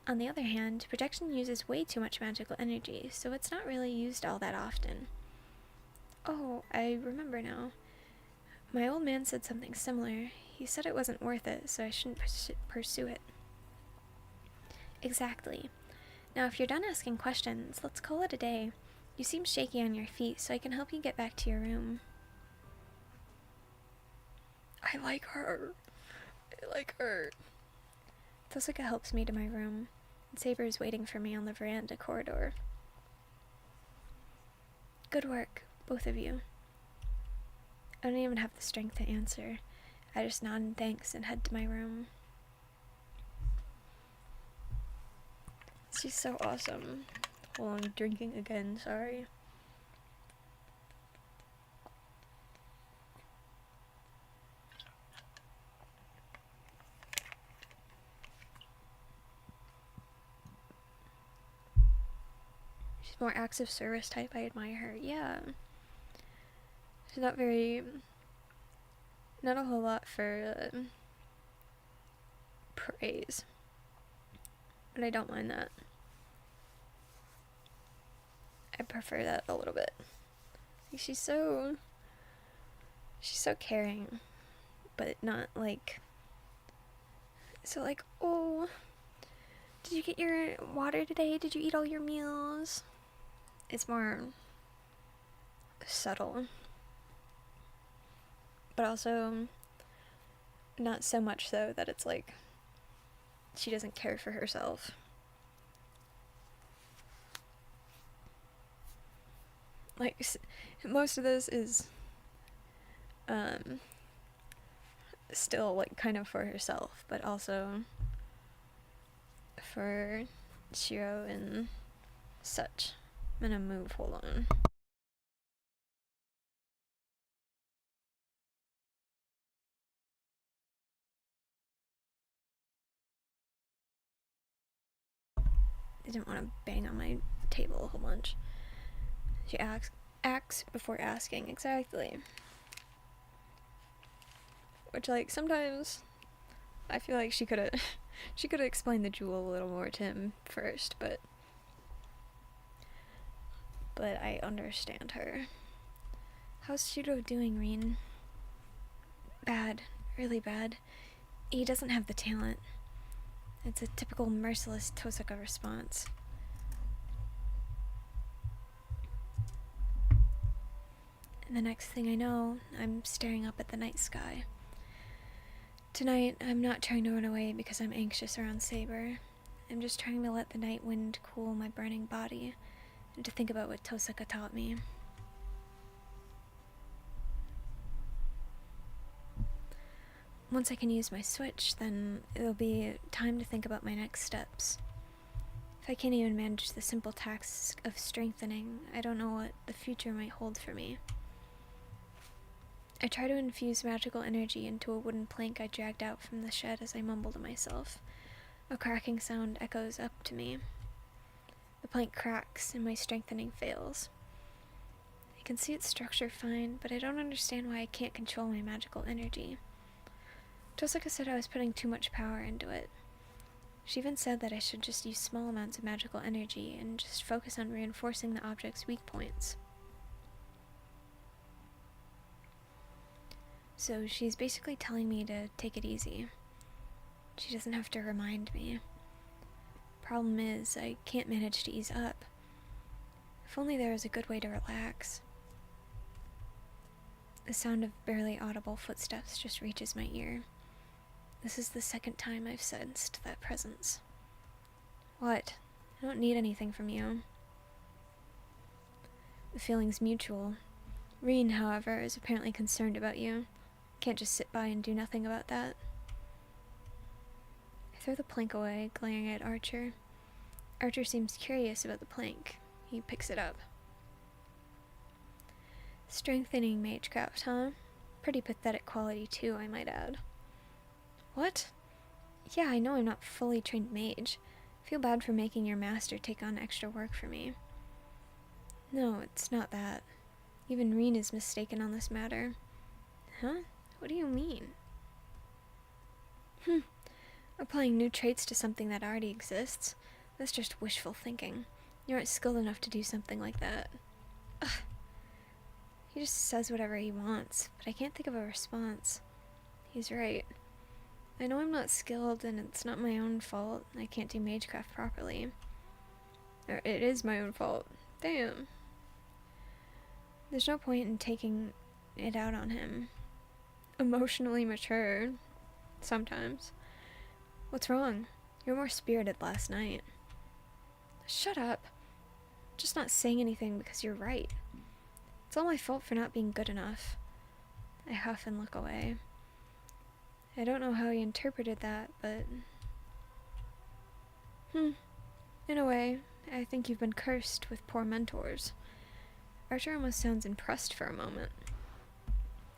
On the other hand, projection uses way too much magical energy, so it's not really used all that often. Oh, I remember now. My old man said something similar. He said it wasn't worth it, so I shouldn't pursue it. Exactly. Now, if you're done asking questions, let's call it a day. You seem shaky on your feet, so I can help you get back to your room. I like her. Tosaka helps me to my room, and Saber is waiting for me on the veranda corridor. Good work, both of you. I don't even have the strength to answer. I just nod in thanks and head to my room. She's so awesome. Hold on, I'm drinking again, sorry. She's more acts of service type, I admire her. Yeah. She's not a whole lot for praise. But I don't mind that. I prefer that a little bit. She's so caring, but not like, so like, oh, did you get your water today? Did you eat all your meals? It's more subtle, but also not so much so that it's like she doesn't care for herself. Like, most of this is still like kind of for herself, but also for Shiro and such. I'm gonna move, hold on. I didn't want to bang on my table a whole bunch. She acts before asking, exactly. Which, like, sometimes I feel like she could've explained the jewel a little more to him first, but I understand her. How's Shiro doing, Rin? Bad. Really bad. He doesn't have the talent. It's a typical merciless Tosaka response. And the next thing I know, I'm staring up at the night sky. Tonight, I'm not trying to run away because I'm anxious around Saber. I'm just trying to let the night wind cool my burning body and to think about what Tosaka taught me. Once I can use my switch, then it'll be time to think about my next steps. If I can't even manage the simple task of strengthening, I don't know what the future might hold for me. I try to infuse magical energy into a wooden plank I dragged out from the shed as I mumble to myself. A cracking sound echoes up to me. The plank cracks and my strengthening fails. I can see its structure fine, but I don't understand why I can't control my magical energy. Tosaka said I was putting too much power into it. She even said that I should just use small amounts of magical energy and just focus on reinforcing the object's weak points. So she's basically telling me to take it easy. She doesn't have to remind me. Problem is, I can't manage to ease up. If only there was a good way to relax. The sound of barely audible footsteps just reaches my ear. This is the second time I've sensed that presence. What? I don't need anything from you. The feeling's mutual. Reen, however, is apparently concerned about you. Can't just sit by and do nothing about that. I throw the plank away, glaring at Archer. Archer seems curious about the plank. He picks it up. Strengthening magecraft, huh? Pretty pathetic quality too, I might add. What? Yeah, I know I'm not fully trained mage. Feel bad for making your master take on extra work for me. No, it's not that. Even Reen is mistaken on this matter. Huh? What do you mean? Applying new traits to something that already exists? That's just wishful thinking. You aren't skilled enough to do something like that. Ugh. He just says whatever he wants, but I can't think of a response. He's right. I know I'm not skilled, and it's not my own fault. I can't do magecraft properly. Or it is my own fault. Damn. There's no point in taking it out on him. Emotionally mature. Sometimes. What's wrong? You were more spirited last night. Shut up. Just not saying anything because you're right. It's all my fault for not being good enough. I huff and look away. I don't know how he interpreted that, but... In a way, I think you've been cursed with poor mentors. Archer almost sounds impressed for a moment.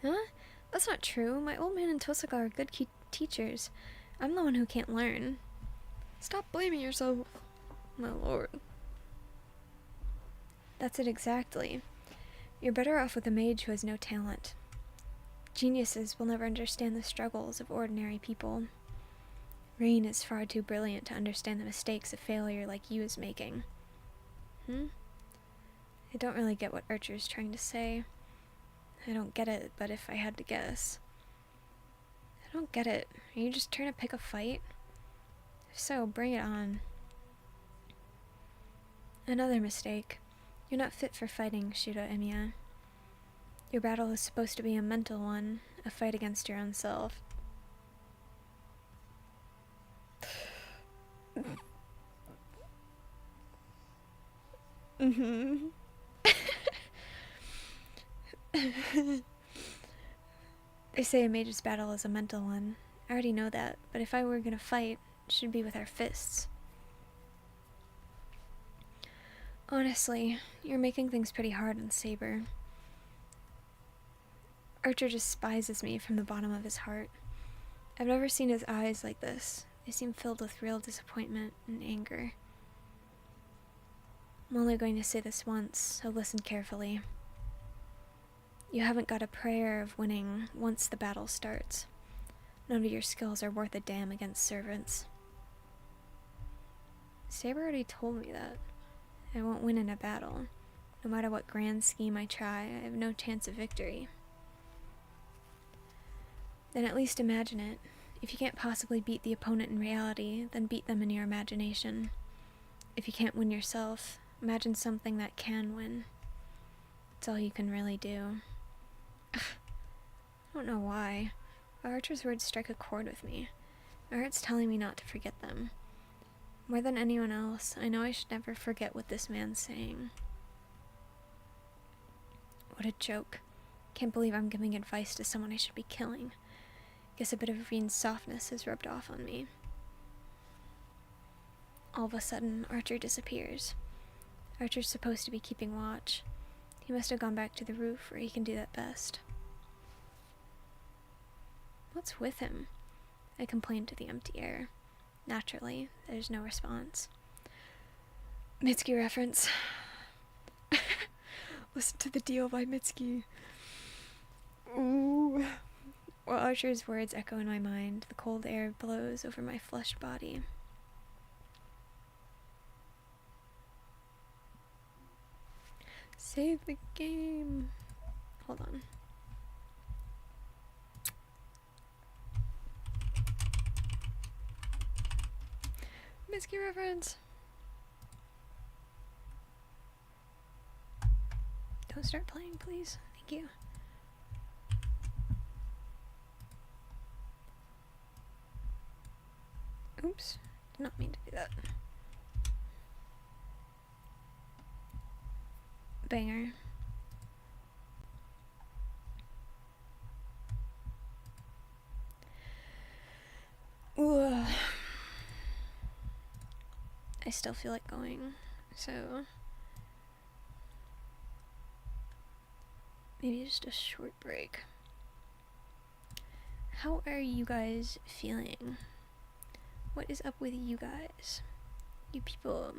Huh? That's not true. My old man and Tosaka are good teachers. I'm the one who can't learn. Stop blaming yourself, my lord. That's it exactly. You're better off with a mage who has no talent. Geniuses will never understand the struggles of ordinary people. Reen is far too brilliant to understand the mistakes a failure like you is making. I don't really get what Archer's trying to say. I don't get it, but if I had to guess... I don't get it. Are you just trying to pick a fight? If so, bring it on. Another mistake. You're not fit for fighting, Shiro Emiya. Your battle is supposed to be a mental one, a fight against your own self. They say a mage's battle is a mental one. I already know that, but if I were gonna fight, it should be with our fists. Honestly, you're making things pretty hard on Saber. Archer despises me from the bottom of his heart. I've never seen his eyes like this. They seem filled with real disappointment and anger. I'm only going to say this once, so listen carefully. You haven't got a prayer of winning once the battle starts. None of your skills are worth a damn against servants. Saber already told me that. I won't win in a battle. No matter what grand scheme I try, I have no chance of victory. Then at least imagine it. If you can't possibly beat the opponent in reality, then beat them in your imagination. If you can't win yourself, imagine something that can win. It's all you can really do. I don't know why, but Archer's words strike a chord with me. My heart's telling me not to forget them. More than anyone else, I know I should never forget what this man's saying. What a joke. Can't believe I'm giving advice to someone I should be killing. Guess a bit of Reen's softness has rubbed off on me. All of a sudden, Archer disappears. Archer's supposed to be keeping watch. He must have gone back to the roof where he can do that best. What's with him? I complained to the empty air. Naturally, there's no response. Mitsuki reference. Listen to the deal by Mitsuki. Ooh. While Archer's words echo in my mind, the cold air blows over my flushed body. Save the game. Hold on. Mitsuki reference. Don't start playing, please. Thank you. Oops. Did not mean to do that. Banger. I still feel like going, so maybe just a short break. How are you guys feeling? What is up with you guys? You people.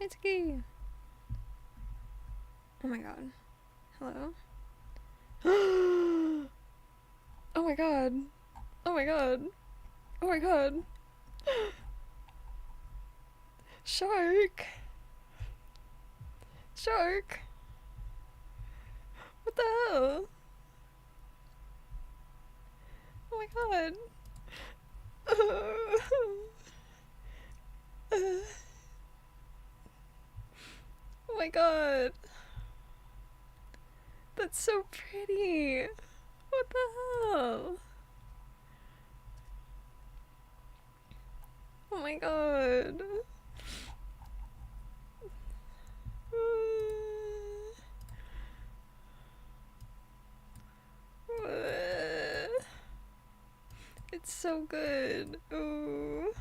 It's okay. Oh my god. Hello? Oh my god. Oh my god. Oh my god. Shark. Shark. What the hell? Oh my god. Oh my god. That's so pretty. What the hell? Oh my god. It's so good. Ooh.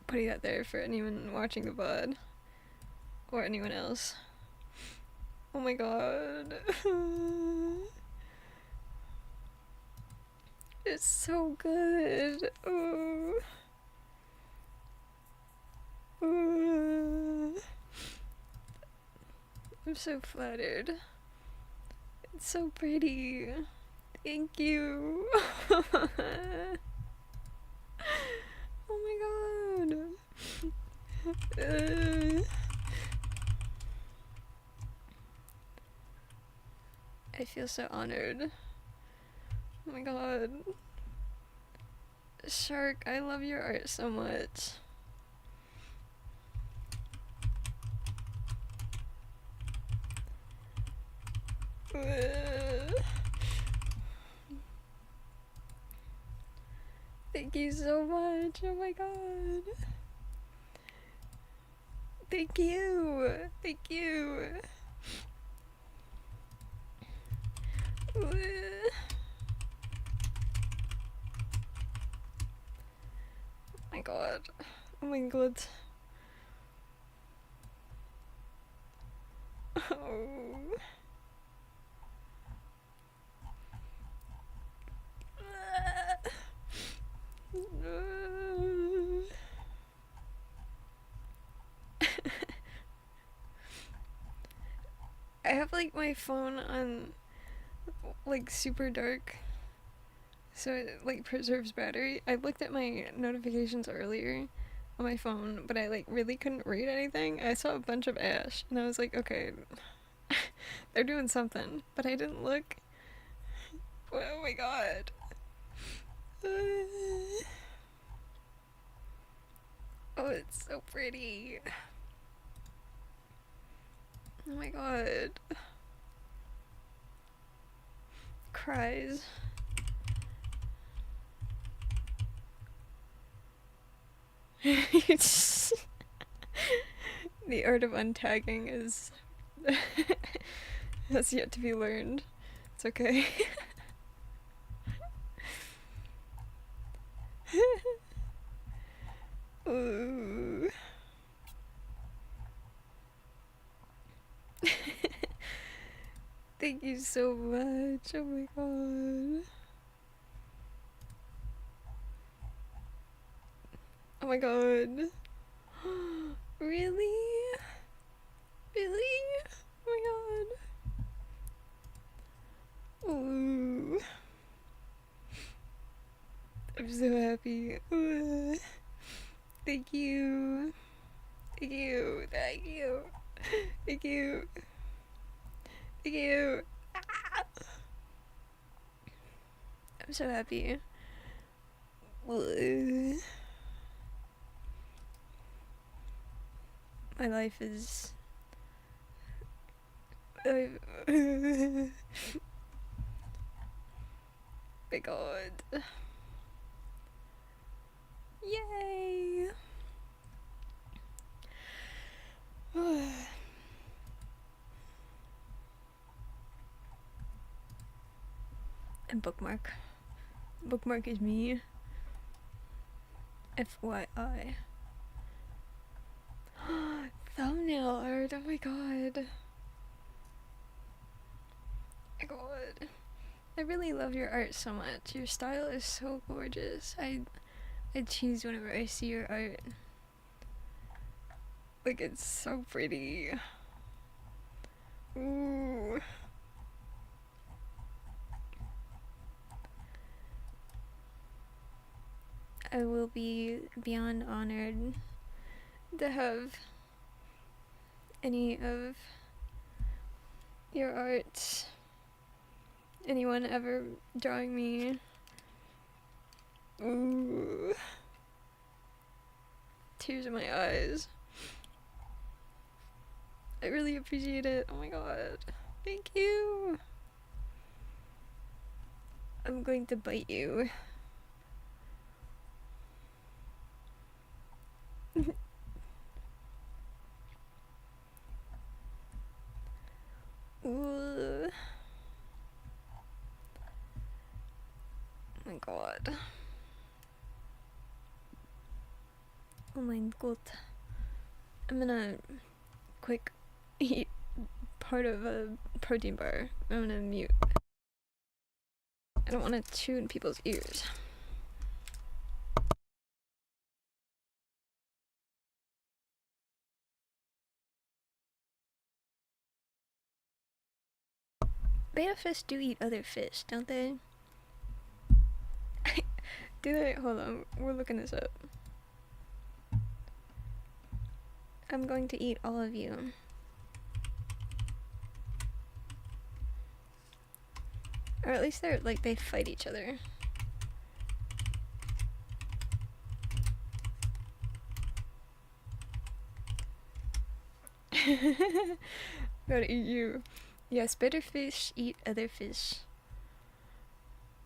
Putting that there for anyone watching the VOD. Or anyone else. Oh my god. It's so good. Ooh. Ooh. I'm so flattered. It's so pretty. Thank you. Oh my god. I feel so honored. Oh my god. Shark, I love your art so much. Thank you so much. Oh my god. Thank you. Thank you. Oh my god. Oh my god. Oh. I have like my phone on like super dark, so it like preserves battery. I looked at my notifications earlier on my phone, but I like really couldn't read anything. I saw a bunch of ash and I was like, okay, they're doing something, but I didn't look. Oh my god. Oh, it's so pretty. Oh my god. Cries. The art of untagging is has yet to be learned. It's okay. Ooh. Thank you so much. Oh my god. Oh my god. Really? Really? Oh my god. Ooh. I'm so happy. Ooh. Thank you. Thank you. Thank you. Thank you. Thank you. Ah. I'm so happy. Ooh. My life is My god. Yay! And bookmark. Bookmark is me. FYI. Thumbnail art, oh my god. My god. I really love your art so much. Your style is so gorgeous. I cheese whenever I see your art. Like, it's so pretty. Ooh. I will be beyond honored to have any of your art. Anyone ever drawing me. Ooh. Tears in my eyes. I really appreciate it. Oh my god. Thank you. I'm going to bite you. Ooh. Oh my god. Oh my god. I'm gonna quick eat part of a protein bar. I'm gonna mute. I don't want to chew in people's ears. Betta fish do eat other fish, don't they? Do they? Hold on, we're looking this up. I'm going to eat all of you. Or at least they're like, they fight each other. Gotta eat you. Yes, bitter fish eat other fish.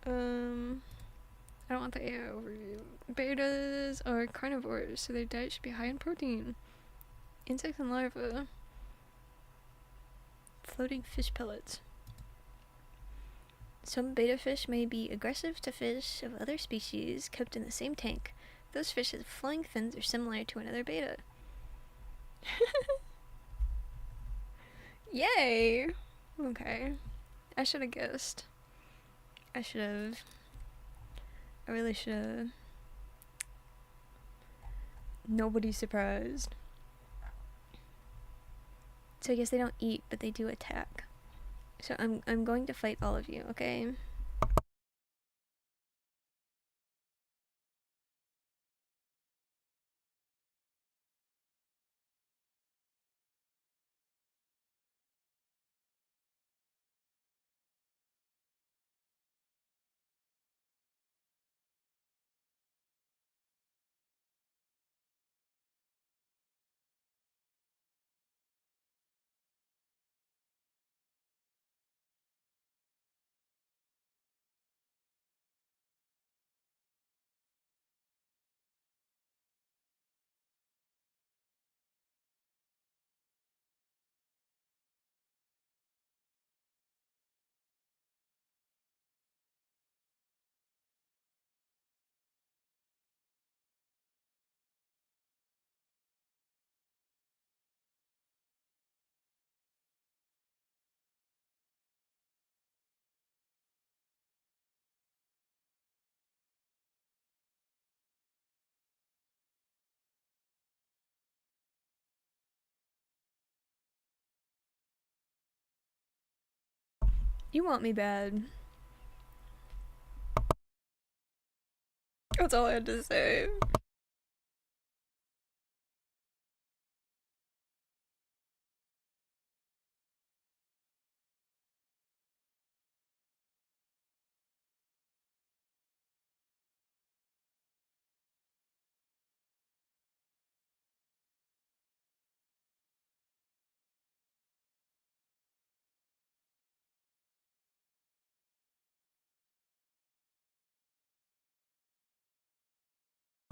I don't want the AI overview. Betas are carnivores, so their diet should be high in protein. Insects and larvae. Floating fish pellets. Some betta fish may be aggressive to fish of other species kept in the same tank. Those fish with flying fins are similar to another betta. Yay! Okay. I should have guessed. I really should have. Nobody's surprised. So I guess they don't eat, but they do attack. So I'm going to fight all of you, okay? You want me bad. That's all I had to say.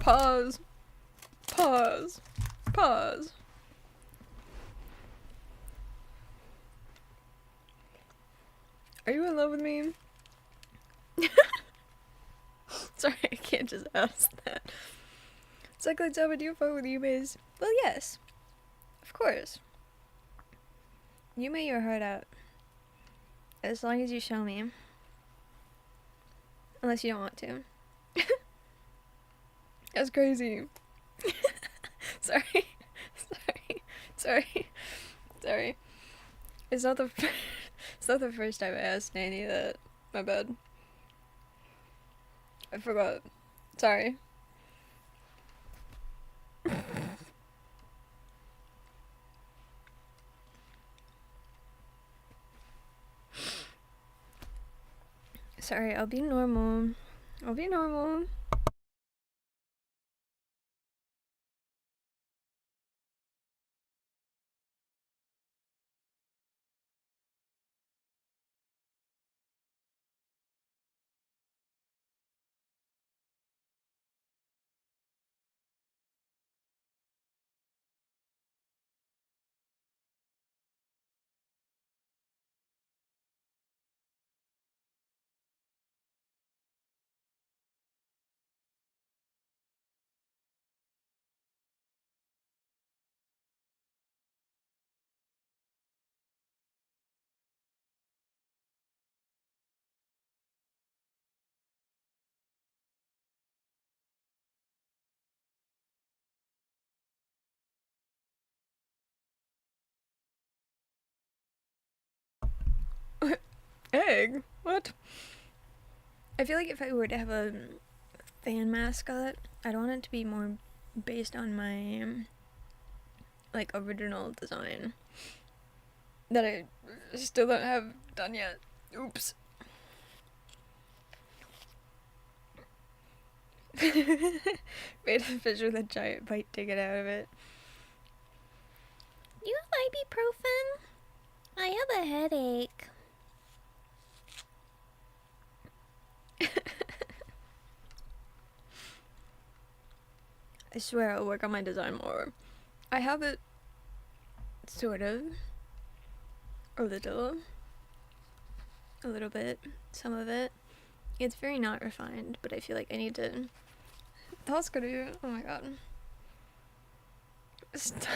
Pause. Pause. Pause. Are you in love with me? Sorry, I can't just ask that. Sycloid, how would you fuck with you, Maze? Well, yes. Of course. You may your heart out. As long as you show me. Unless you don't want to. That's crazy. Sorry. Sorry. It's not the it's not the first time I asked Nanny that. My bad. I forgot. Sorry. Sorry, I'll be normal. I'll be normal. Egg? What? I feel like if I were to have a fan mascot, I'd want it to be more based on my like original design that I still don't have done yet. Oops. Made a fish with a giant bite ticket out of it. You have ibuprofen? I have a headache. I swear I'll work on my design more. I have it sort of. A little bit. Some of it. It's very not refined, but I feel like I need to. That's gonna. Oh my god. Stop.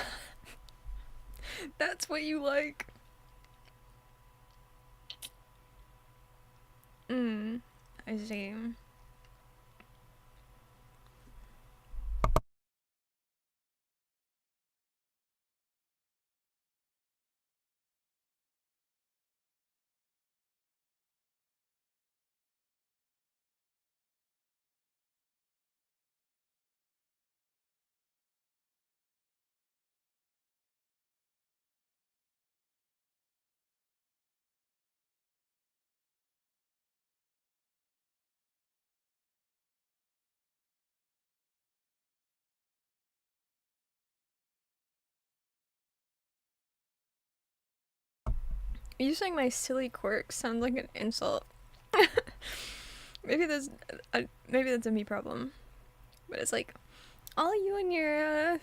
That's what you like. I see. Are you saying my silly quirk sounds like an insult? Maybe that's a me problem, but it's like all you and your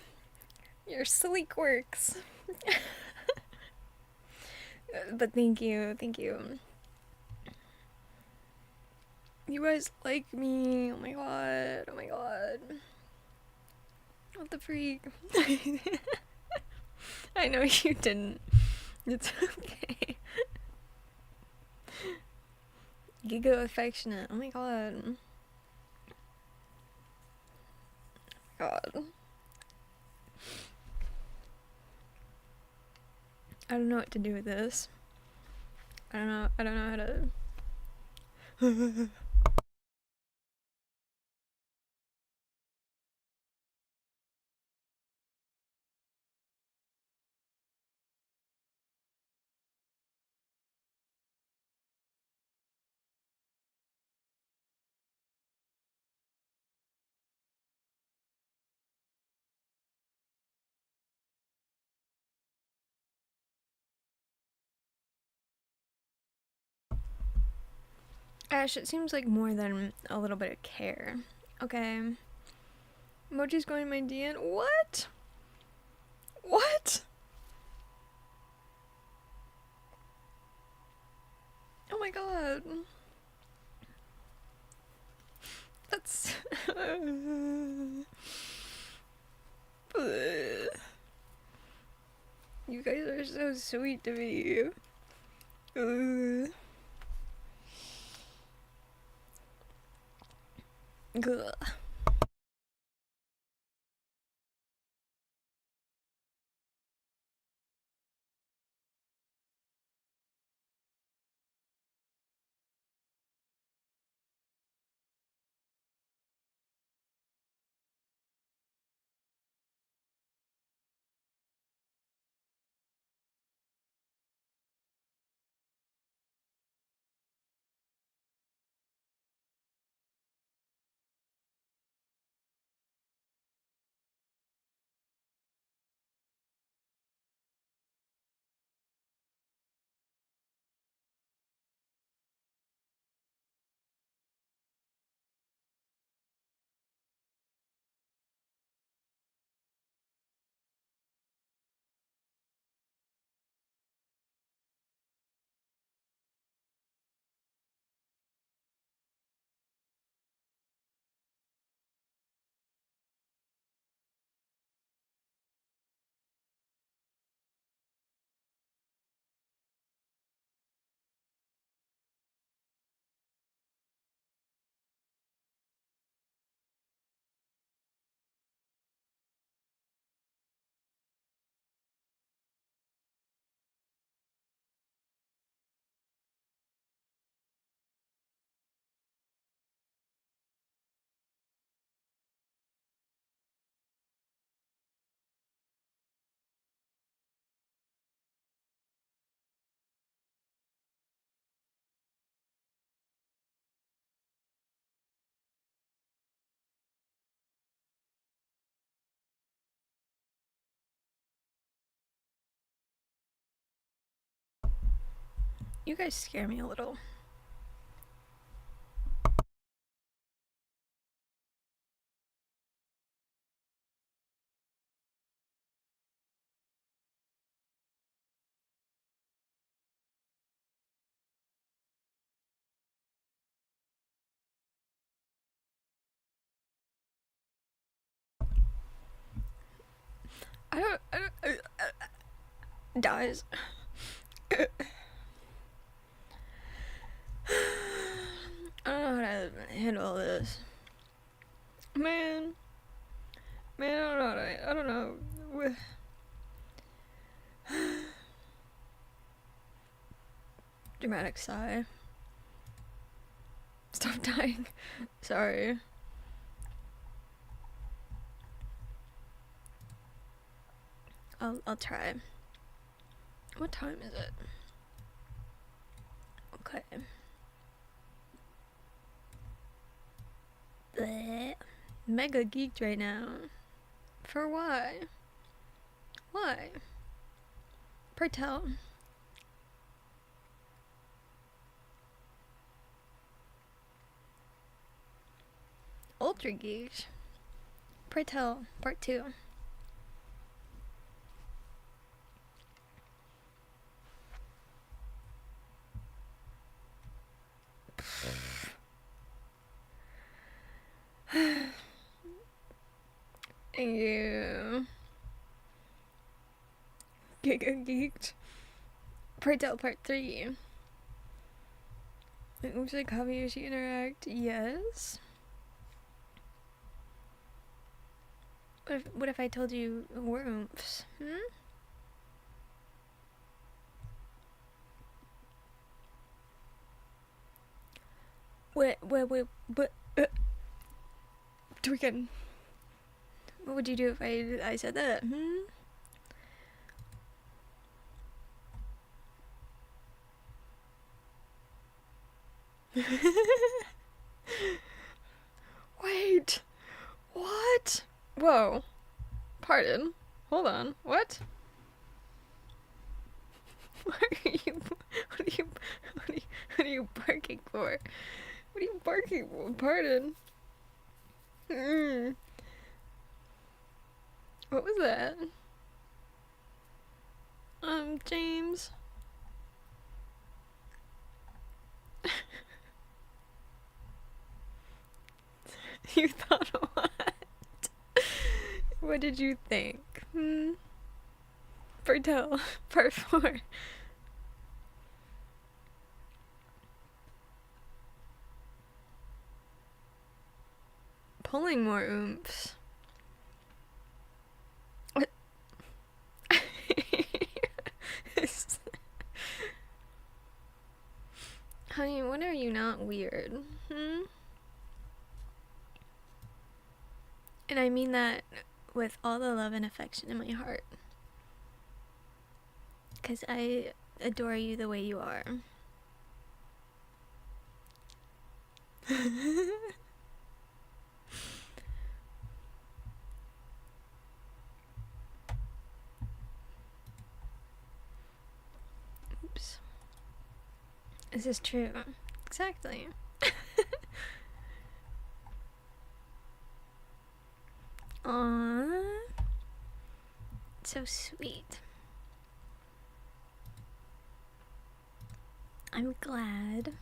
silly quirks. But thank you. You guys like me. Oh my god. What the freak? I know you didn't. It's okay. Giga affectionate. Oh my god. God. I don't know what to do with this. I don't know how to. Ash, it seems like more than a little bit of care. Okay. Mochi's going to my DN. What? What? Oh my god. That's... You guys are so sweet to me. Ugh. You guys scare me a little. I don't dies. I don't know how to handle this. Man, I don't know. I don't know. Dramatic sigh. Stop dying. Sorry. I'll try. What time is it? Okay. Bleh. Mega geeked right now. For why? Why? Pray tell. Ultra geeked. Pray tell. Part 2. You Giga Geeked. Pray tell part 3. It looks like Kaviyoshi interact. Yes. What if I told you worms? Wait, but Tweaking. What would you do if I said that? Wait. What? Whoa. Pardon. Hold on. What? What are you barking for? What are you barking for? Pardon. What was that? James? You thought what? What did you think? Bertel, part 4. Pulling more oomphs. What? Honey, when are you not weird? And I mean that with all the love and affection in my heart. 'Cause I adore you the way you are. Oops. This is true. Exactly. Aww. So sweet. I'm glad.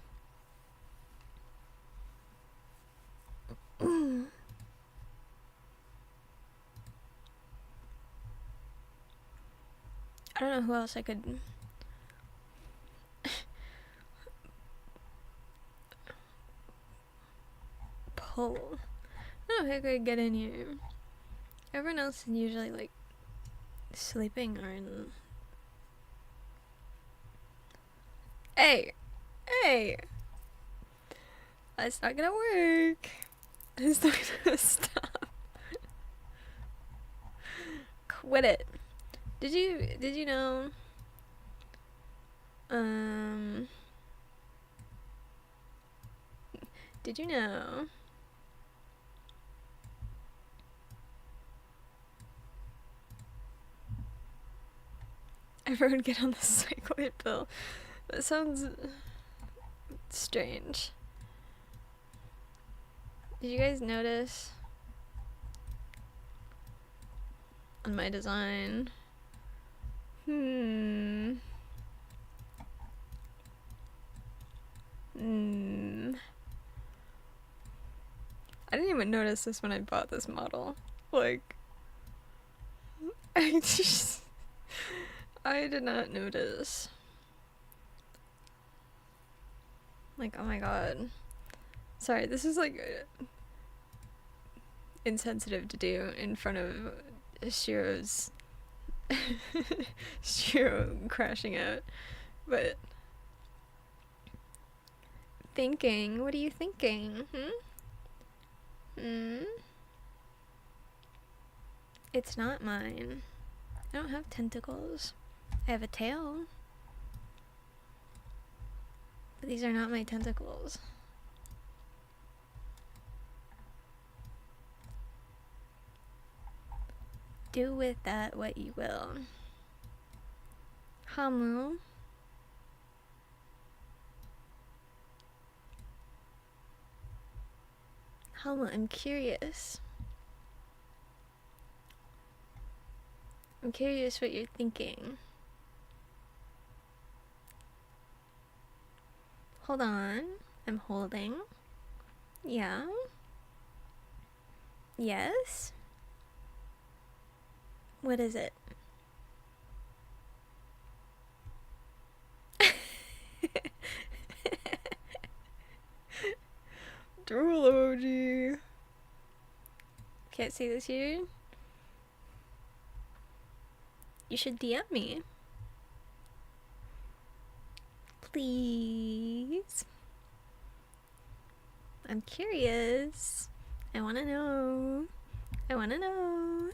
I don't know who else I could pull. I don't know who I could get in here. Everyone else is usually like sleeping or in. Hey! Hey! That's not gonna work. It's not gonna stop. Quit it. Did you know? Did you know? Everyone get on the Sycloid pill. That sounds strange. Did you guys notice on my design? I didn't even notice this when I bought this model. Like, I did not notice. Like, oh my god. Sorry, this is like insensitive to do in front of Shiro's Shiro crashing out. But thinking, what are you thinking? It's not mine. I don't have tentacles. I have a tail. But these are not my tentacles. Do with that what you will. Hamu. Hamu, I'm curious. I'm curious what you're thinking. Hold on. I'm holding. Yeah. Yes. What is it? Drool emoji. Can't see this here. You should DM me. Please. I'm curious. I wanna know. I wanna know.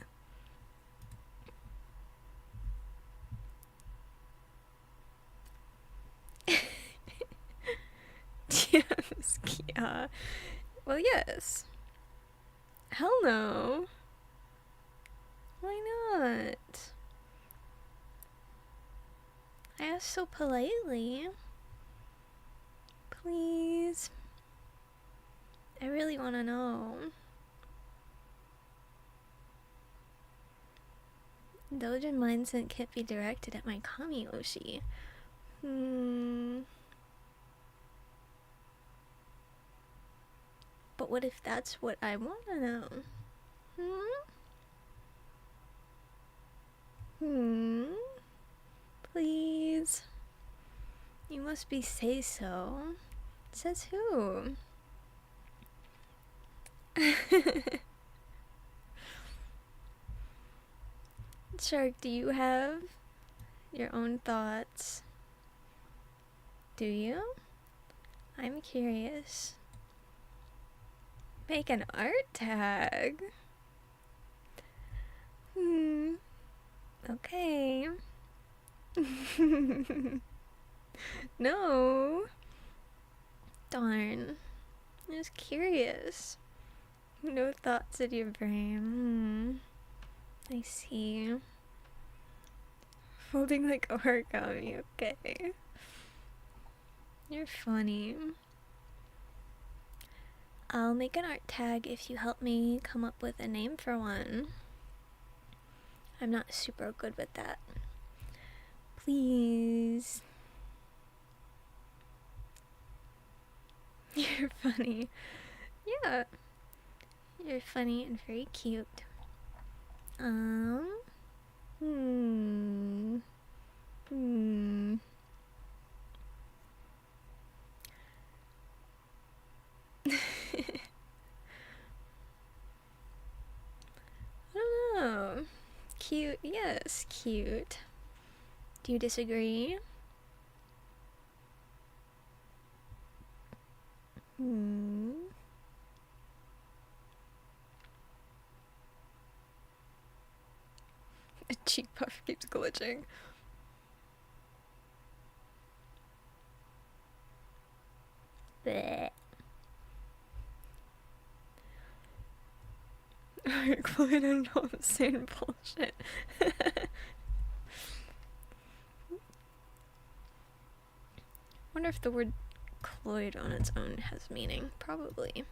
Yes, yeah. Well, yes. Hell no. Why not? I asked so politely. Please. I really want to know. Diligent mindset can't be directed at my Kami Oshi. But what if that's what I want to know? Please? You must be say so. Says who? Shark, do you have your own thoughts? Do you? I'm curious. Make an art tag. Okay. No. Darn. I was curious. No thoughts in your brain. I see. Folding like origami, okay. You're funny. I'll make an art tag if you help me come up with a name for one. I'm not super good with that. Please. You're funny. Yeah. You're funny and very cute. I don't know. Cute, yes, cute. Do you disagree? A cheek puff keeps glitching. Bleh. Chloe, I don't know, I'm saying bullshit. Wonder if the word Cloyd on its own has meaning. Probably.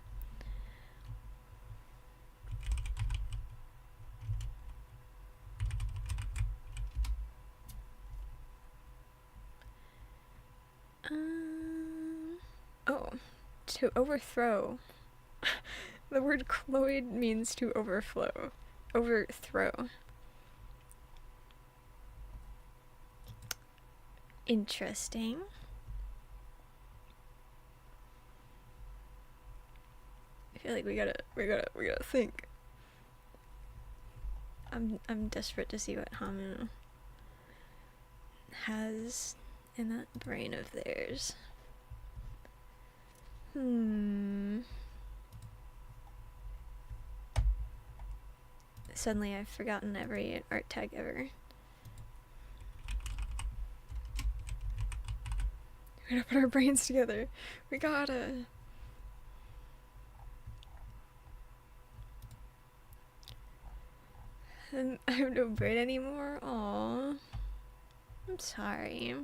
Oh, to overthrow. The word Cloyd means to overflow. Overthrow. Interesting. I feel like we gotta think. I'm desperate to see what Hamu has in that brain of theirs. Suddenly I've forgotten every art tag ever. We gotta put our brains together. We gotta. And I have no brain anymore? Aww. I'm sorry.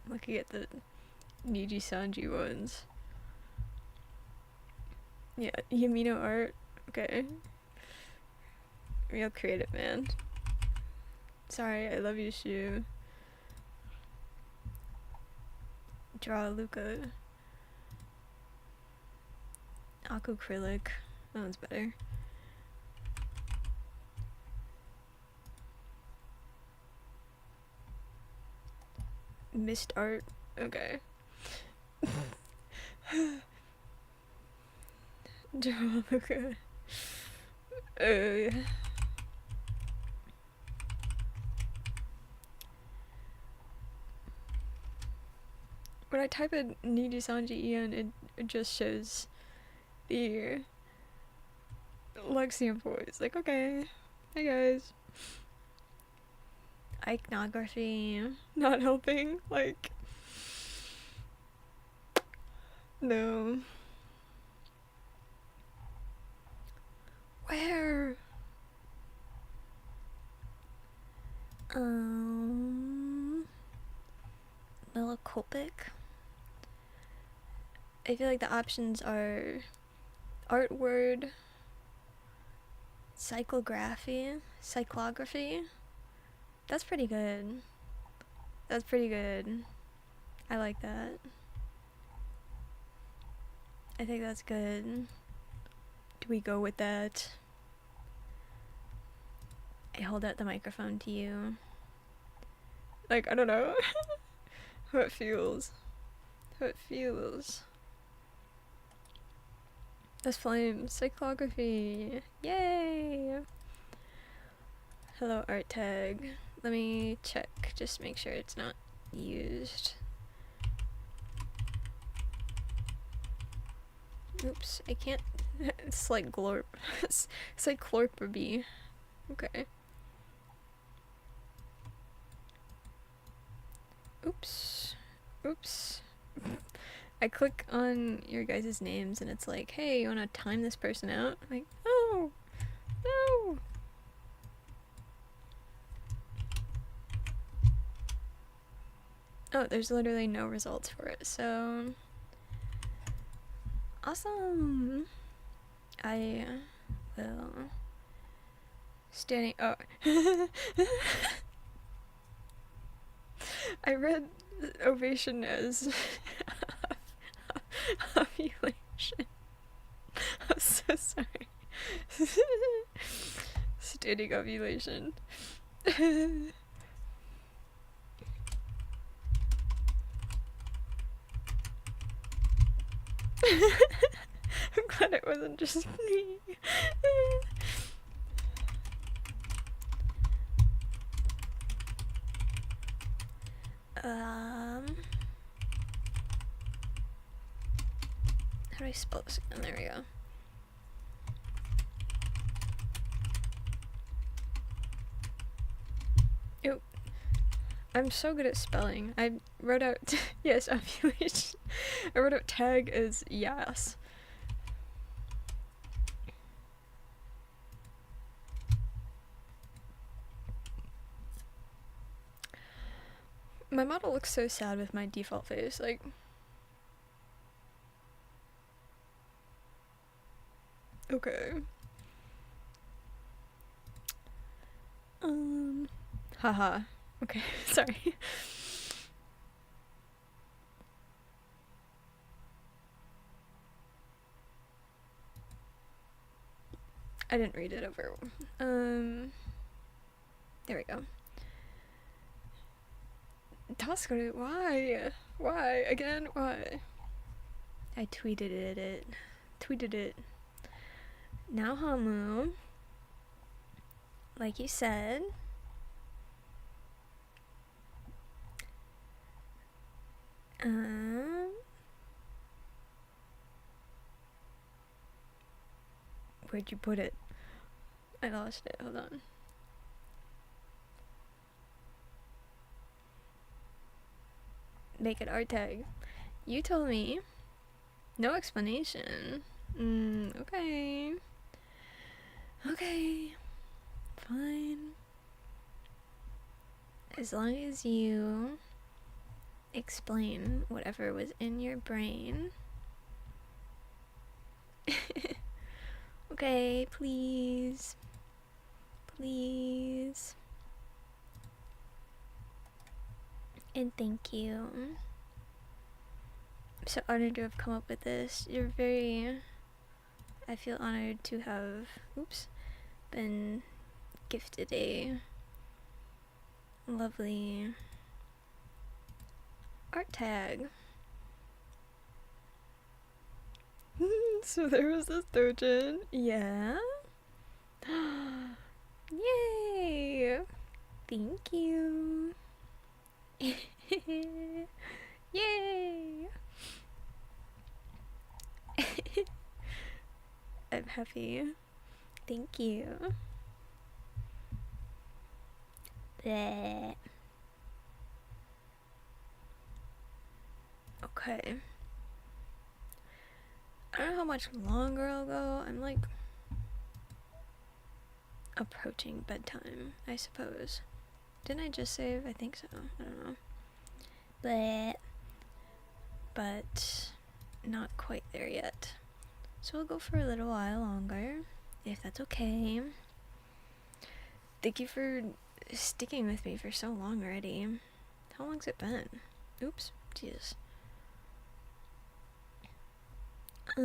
Looking at the Niji Sanji ones. Yeah, Yamino art. Okay. Real creative, man. Sorry, I love you, Shu. Draw Luca. Acrylic. That one's better. Mist art. Okay. Draw Luca. When I type in Niji Sanji Ian, it just shows the Lexian voice. Like, okay. Hey guys. Iconography. Not helping. Like, no. Where? Melacopic. I feel like the options are art word, cyclography. That's pretty good. That's pretty good. I like that. I think that's good. Do we go with that? I hold out the microphone to you. Like, I don't know how it feels. How it feels. That's flame. Cyclography. Yay! Hello, art tag. Let me check. Just make sure it's not used. Oops, I can't. It's like glorp. It's like chlorpy. Okay. Oops. Oops. I click on your guys' names and it's like, hey, you wanna time this person out? I'm like, oh, no. Oh, there's literally no results for it, so awesome. I will standing. Oh, I read ovation as ovulation. I'm so sorry. Standing ovulation. I'm glad it wasn't just me. How do I spell this again? There we go. Ew. I'm so good at spelling. I wrote out yes, ovulation. I wrote out tag as yes. My model looks so sad with my default face, like. Okay. Haha. Okay, sorry. I didn't read it over. There we go. Tosco, why? Why? Again? Why? I tweeted it. Tweeted it. Now Hamu. Like you said. Where'd you put it? I lost it. Hold on. Make it art tag. You told me. No explanation. Okay. Okay. Fine. As long as you explain whatever was in your brain. Okay, please. Please. And thank you. I'm so honored to have come up with this. You're very... I feel honored to have... Oops. Been gifted a lovely art tag. So there was this doujin. Yeah? Yay! Thank you. Yay! I'm happy. Thank you. Bleh. Okay. I don't know how much longer I'll go. I'm like approaching bedtime, I suppose. Didn't I just save? I think so. I don't know. Bleh. But not quite there yet. So we'll go for a little while longer, if that's okay. Thank you for sticking with me for so long already. How long's it been? Oops, Jesus. Oh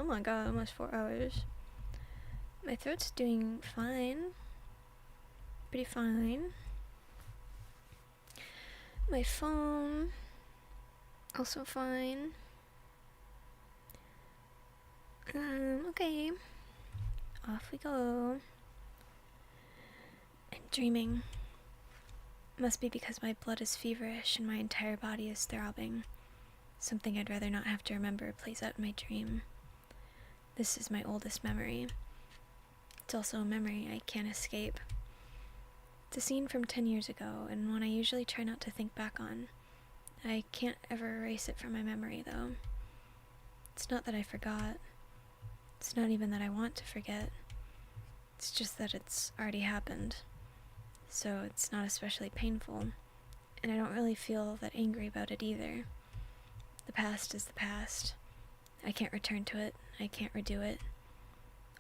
my god, almost 4 hours. My throat's doing fine. Pretty fine. My phone, also fine. Okay. Off we go. I'm dreaming. Must be because my blood is feverish and my entire body is throbbing. Something I'd rather not have to remember plays out in my dream. This is my oldest memory. It's also a memory I can't escape. It's a scene from 10 years ago, and one I usually try not to think back on. I can't ever erase it from my memory, though. It's not that I forgot. It's not even that I want to forget. It's just that it's already happened. So it's not especially painful, and I don't really feel that angry about it either. The past is the past. I can't return to it. I can't redo it.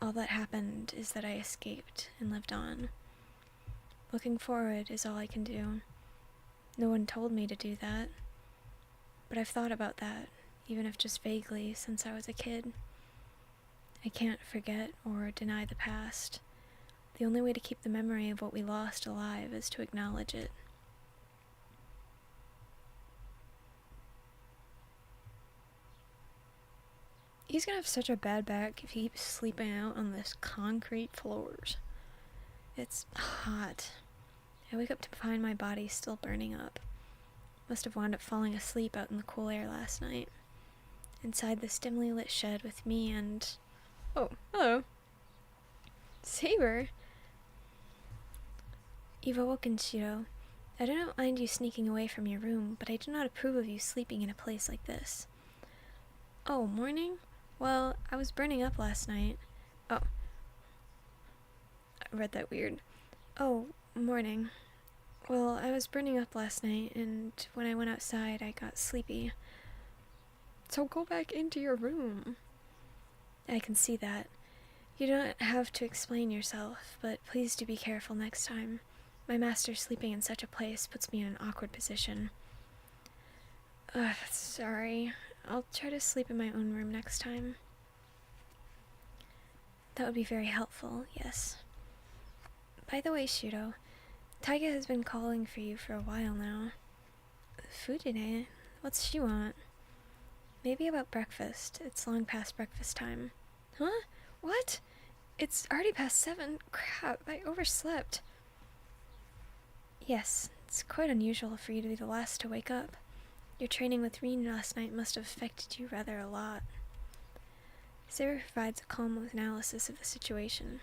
All that happened is that I escaped and lived on. Looking forward is all I can do. No one told me to do that. But I've thought about that, even if just vaguely, since I was a kid. I can't forget or deny the past. The only way to keep the memory of what we lost alive is to acknowledge it. He's gonna have such a bad back if he keeps sleeping out on this concrete floors. It's hot. I wake up to find my body still burning up. Must have wound up falling asleep out in the cool air last night. Inside this dimly lit shed with me and... Oh, hello. Saber? You've awoken, Shiro. I do not mind you sneaking away from your room, but I do not approve of you sleeping in a place like this. Oh, morning? Well, I was burning up last night. Oh. I read that weird. Oh, morning. Well, I was burning up last night, and when I went outside, I got sleepy. So go back into your room. I can see that. You don't have to explain yourself, but please do be careful next time. My master sleeping in such a place puts me in an awkward position. Sorry. I'll try to sleep in my own room next time. That would be very helpful, yes. By the way, Shiro, Taiga has been calling for you for a while now. Fujine? What's she want? Maybe about breakfast. It's long past breakfast time. Huh? What? It's already past 7. Crap, I overslept. Yes, it's quite unusual for you to be the last to wake up. Your training with Reen last night must have affected you rather a lot. Sarah provides a calm analysis of the situation,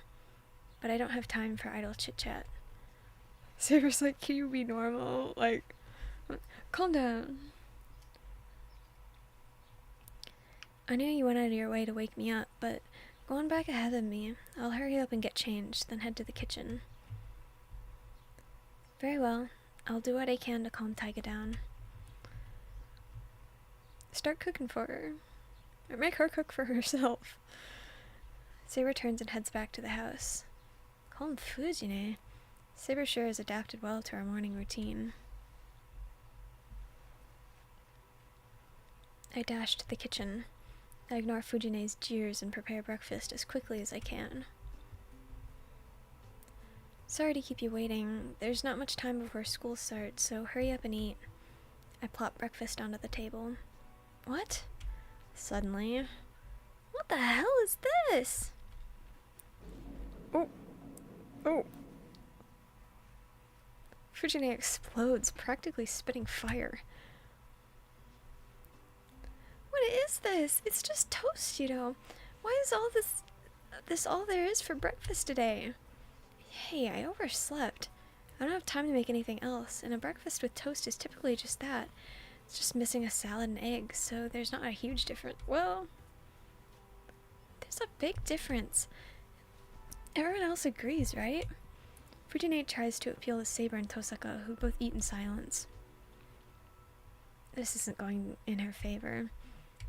but I don't have time for idle chit-chat. Sarah's like, can you be normal? Like, calm down. I knew you went out of your way to wake me up, but go on back ahead of me. I'll hurry up and get changed, then head to the kitchen. Very well. I'll do what I can to calm Taiga down. Start cooking for her. Or make her cook for herself. Saber turns and heads back to the house. Calm Fujine. Saber sure has adapted well to our morning routine. I dash to the kitchen. I ignore Fujine's jeers and prepare breakfast as quickly as I can. Sorry to keep you waiting. There's not much time before school starts, so hurry up and eat. I plop breakfast onto the table. What? Suddenly. What the hell is this? Oh. Oh. Fujine explodes, practically spitting fire. What is this? It's just toast, you know. Why is all this all there is for breakfast today? Hey, I overslept. I don't have time to make anything else, and a breakfast with toast is typically just that. It's just missing a salad and eggs, so there's not a huge difference. Well, there's a big difference. Everyone else agrees, right? Fujine tries to appeal to Saber and Tosaka, who both eat in silence. This isn't going in her favor.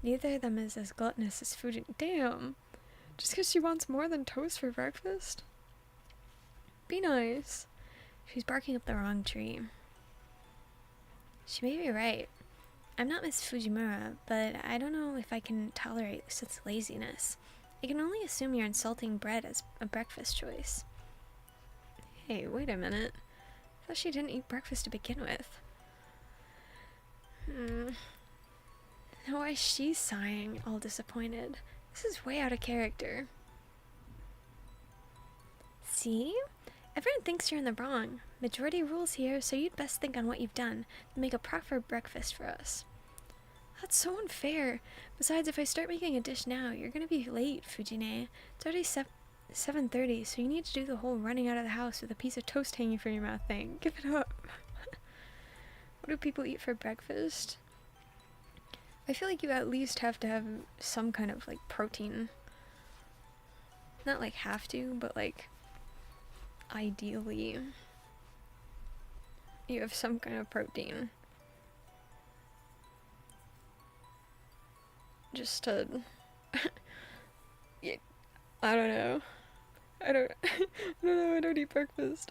Neither of them is as gluttonous as Fuji. Damn! Just because she wants more than toast for breakfast? Be nice. She's barking up the wrong tree. She may be right. I'm not Miss Fujimura, but I don't know if I can tolerate such laziness. I can only assume you're insulting bread as a breakfast choice. Hey, wait a minute. I thought she didn't eat breakfast to begin with. Why is she sighing, all disappointed? This is way out of character. See? Everyone thinks you're in the wrong. Majority rules here, so you'd best think on what you've done and make a proper breakfast for us. That's so unfair. Besides, if I start making a dish now, you're gonna be late, Fujine. It's already 7:30, so you need to do the whole running out of the house with a piece of toast hanging from your mouth thing. Give it up. What do people eat for breakfast? I feel like you at least have to have some kind of, like, protein. Not, like, have to, but, like, ideally, you have some kind of protein. Just to... yeah, I don't know. I don't know, I don't eat breakfast.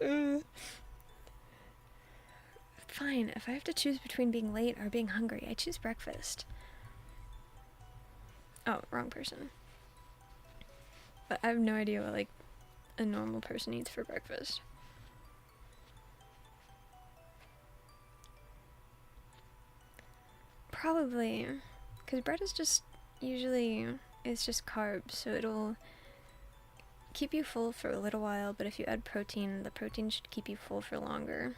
Fine, if I have to choose between being late or being hungry, I choose breakfast. Oh, wrong person. But I have no idea what, like, a normal person eats for breakfast. Probably. Because bread is just, usually, it's just carbs, so it'll keep you full for a little while, but if you add protein, the protein should keep you full for longer.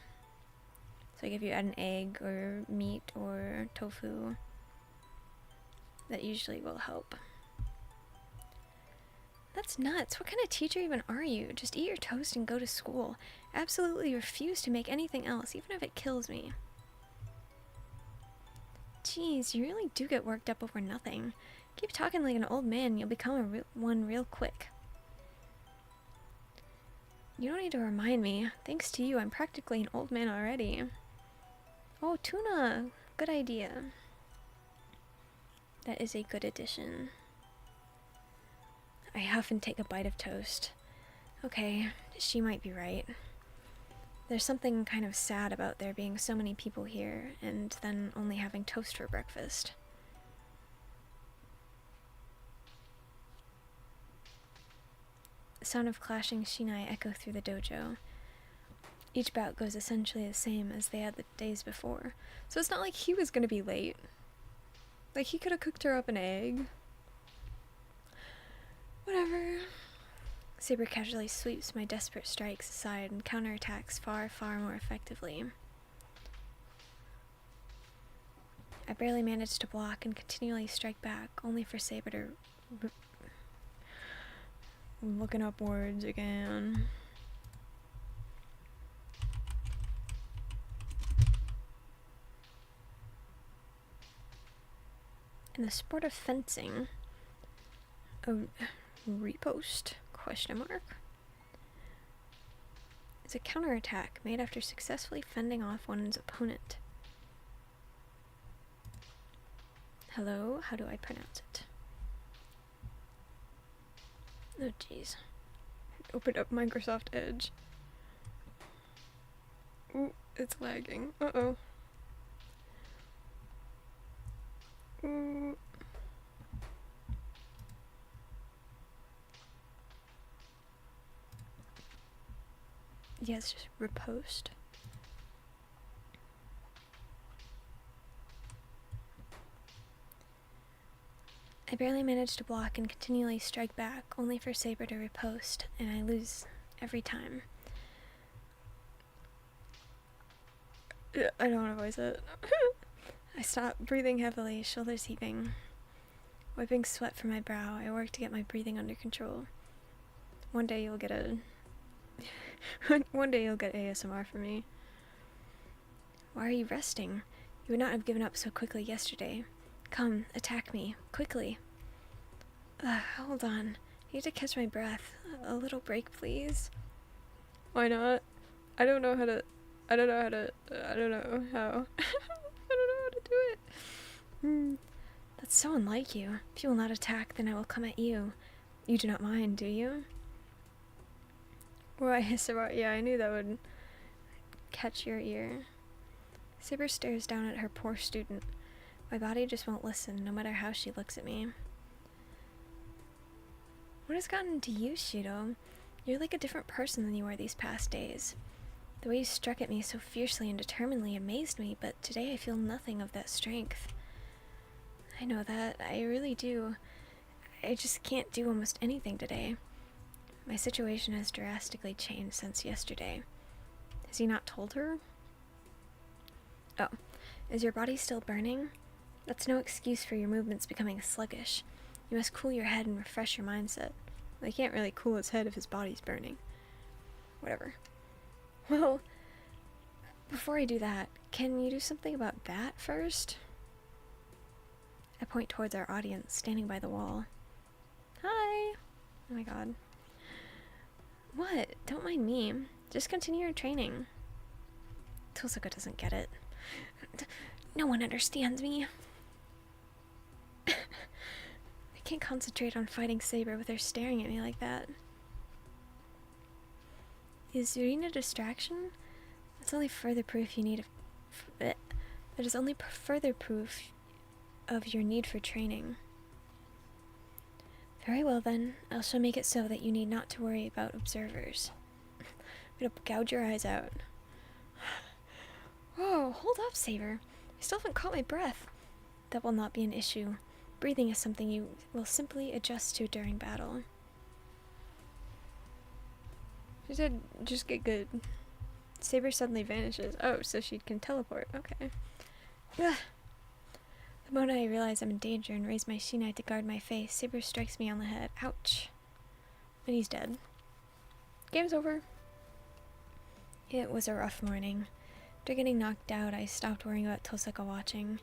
So, like, if you add an egg or meat or tofu, that usually will help. That's nuts. What kind of teacher even are you? Just eat your toast and go to school. Absolutely refuse to make anything else, even if it kills me. Jeez, you really do get worked up over nothing. Keep talking like an old man and you'll become one real quick. You don't need to remind me. Thanks to you, I'm practically an old man already. Oh, tuna! Good idea. That is a good addition. I huff and take a bite of toast. Okay, she might be right. There's something kind of sad about there being so many people here, and then only having toast for breakfast. The sound of clashing shinai echo through the dojo. Each bout goes essentially the same as they had the days before, so it's not like he was gonna be late. Like, he could have cooked her up an egg. Whatever. Saber casually sweeps my desperate strikes aside and counterattacks far, far more effectively. I barely manage to block and continually strike back, only for Saber to... I'm looking up words again. In the sport of fencing, a riposte, question mark, is a counterattack made after successfully fending off one's opponent. Hello, how do I pronounce it? Oh jeez. Opened up Microsoft Edge. Ooh, it's lagging. Uh-oh. Ooh. Yeah, it's just riposte. I barely manage to block and continually strike back, only for Saber to riposte, and I lose every time. I don't want to voice it. I stop, breathing heavily, shoulders heaving. Wiping sweat from my brow, I work to get my breathing under control. One day you'll get ASMR from me. Why are you resting? You would not have given up so quickly yesterday. Come, attack me, quickly. Hold on. I need to catch my breath. A little break, please. Why not? I don't know how. I don't know how. I don't know how to do it. That's so unlike you. If you will not attack, then I will come at you. You do not mind, do you? Why, so, yeah, I knew that would catch your ear. Saber stares down at her poor student. My body just won't listen, no matter how she looks at me. What has gotten into you, Shido? You're like a different person than you were these past days. The way you struck at me so fiercely and determinedly amazed me, but today I feel nothing of that strength. I know that, I really do. I just can't do almost anything today. My situation has drastically changed since yesterday. Has he not told her? Oh, is your body still burning? That's no excuse for your movements becoming sluggish. You must cool your head and refresh your mindset. Well, he can't really cool his head if his body's burning. Whatever. Well, before I do that, can you do something about that first? I point towards our audience, standing by the wall. Hi! Oh my god. What? Don't mind me. Just continue your training. Tosuka doesn't get it. No one understands me. I can't concentrate on fighting Saber with her staring at me like that. Is Yurina a distraction? That's only further proof you need that is only further proof of your need for training. Very well then, I shall make it so that you need not to worry about observers. I'm gonna gouge your eyes out. Whoa, hold up, Saber. I still haven't caught my breath. That will not be an issue. Breathing is something you will simply adjust to during battle. She said, just get good. Saber suddenly vanishes. Oh, so she can teleport. Okay. Ugh. The moment I realize I'm in danger and raise my shinai to guard my face, Saber strikes me on the head. Ouch. And he's dead. Game's over. It was a rough morning. After getting knocked out, I stopped worrying about Tosaka watching.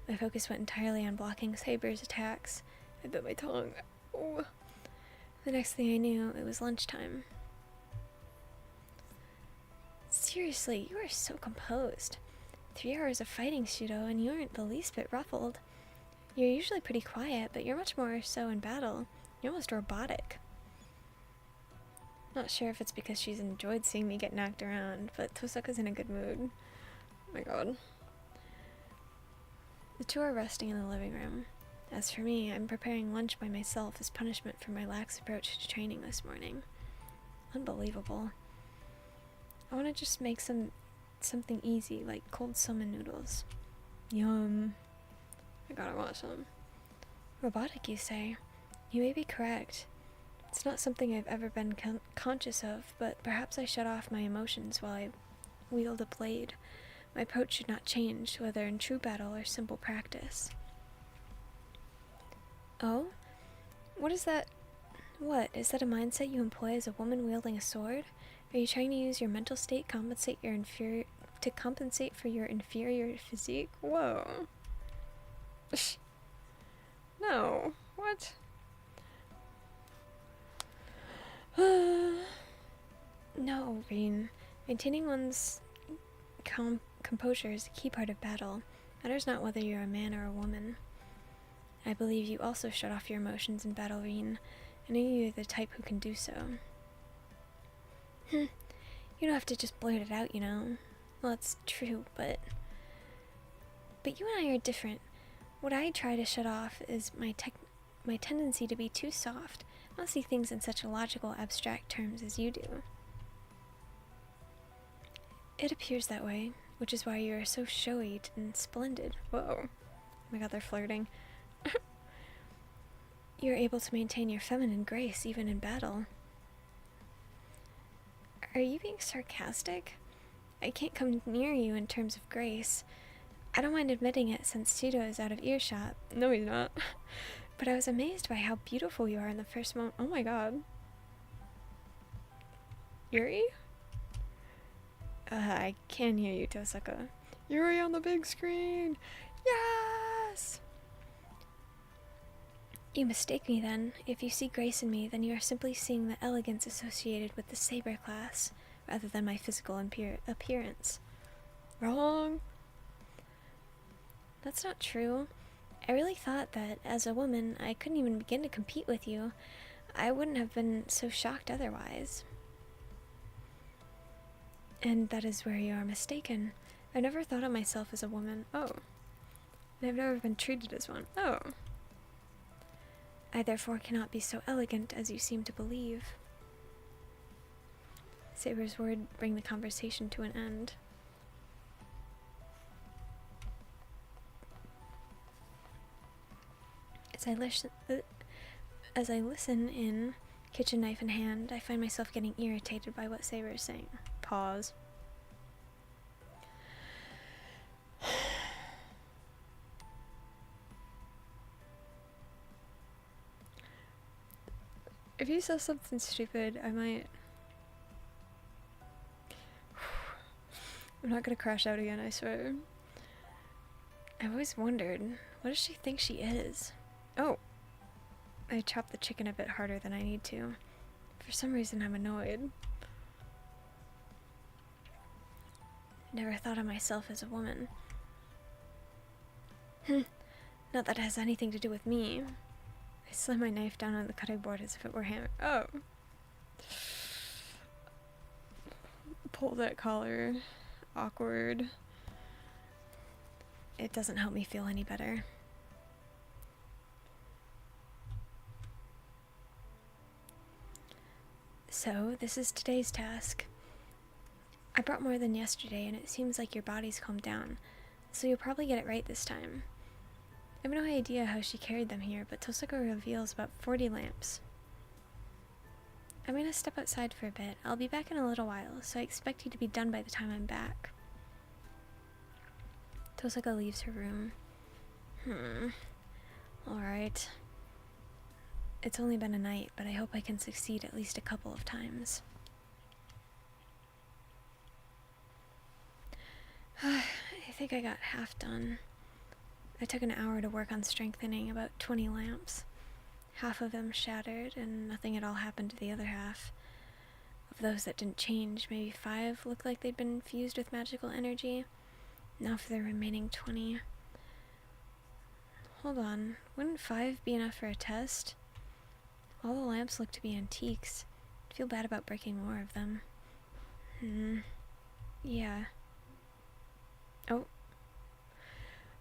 My focus went entirely on blocking Saber's attacks. I bit my tongue. Oh. The next thing I knew, it was lunchtime. Seriously, you are so composed. 3 hours of fighting, Shudo, and you aren't the least bit ruffled. You're usually pretty quiet, but you're much more so in battle. You're almost robotic. Not sure if it's because she's enjoyed seeing me get knocked around, but Tosaka's in a good mood. Oh my god. The two are resting in the living room. As for me, I'm preparing lunch by myself as punishment for my lax approach to training this morning. Unbelievable. I want to just make something easy, like cold salmon noodles. Yum. I gotta want some. Robotic, you say? You may be correct. It's not something I've ever been conscious of, but perhaps I shut off my emotions while I wield a blade. My approach should not change, whether in true battle or simple practice. Oh? What is that? What? Is that a mindset you employ as a woman wielding a sword? Are you trying to use your mental state to compensate for your inferior physique? Whoa. No. What? No, Rin. Maintaining one's composure is a key part of battle. Matters not whether you're a man or a woman. I believe you also shut off your emotions in battle, Rin. I know you're the type who can do so. You don't have to just blurt it out, you know. Well, it's true, but you and I are different. What I try to shut off is my tendency to be too soft. I don't see things in such logical, abstract terms as you do. It appears that way, which is why you are so showy and splendid. Whoa. Oh my god, they're flirting. You're able to maintain your feminine grace even in battle. Are you being sarcastic? I can't come near you in terms of grace. I don't mind admitting it since Shido is out of earshot. No, he's not. But I was amazed by how beautiful you are in the first moment. Oh my god. Yuri? I can hear you, Tosaka. Yuri on the big screen! Yes! You mistake me then. If you see grace in me, then you are simply seeing the elegance associated with the saber class, rather than my physical appearance. Wrong! That's not true. I really thought that, as a woman, I couldn't even begin to compete with you. I wouldn't have been so shocked otherwise. And that is where you are mistaken. I never thought of myself as a woman. Oh. And I've never been treated as one. Oh. I therefore cannot be so elegant as you seem to believe. Saber's word bring the conversation to an end. As I listen in, kitchen knife in hand, I find myself getting irritated by what Saber is saying. Pause. If he says something stupid, I might... I'm not gonna crash out again, I swear. I've always wondered, what does she think she is? Oh! I chopped the chicken a bit harder than I need to. For some reason, I'm annoyed. Never thought of myself as a woman. Not that it has anything to do with me. I slammed my knife down on the cutting board as if it were hammered. Oh! Pull that collar. Awkward. It doesn't help me feel any better. So, this is today's task. I brought more than yesterday, and it seems like your body's calmed down, so you'll probably get it right this time. I have no idea how she carried them here, but Tosaka reveals about 40 lamps. I'm gonna step outside for a bit. I'll be back in a little while, so I expect you to be done by the time I'm back. Tosaka leaves her room. Alright. It's only been a night, but I hope I can succeed at least a couple of times. I think I got half done. I took an hour to work on strengthening about 20 lamps. Half of them shattered, and nothing at all happened to the other half. Of those that didn't change, maybe 5 looked like they'd been infused with magical energy. Now for the remaining 20. Hold on, wouldn't 5 be enough for a test? All the lamps look to be antiques. I'd feel bad about breaking more of them. Yeah. Oh.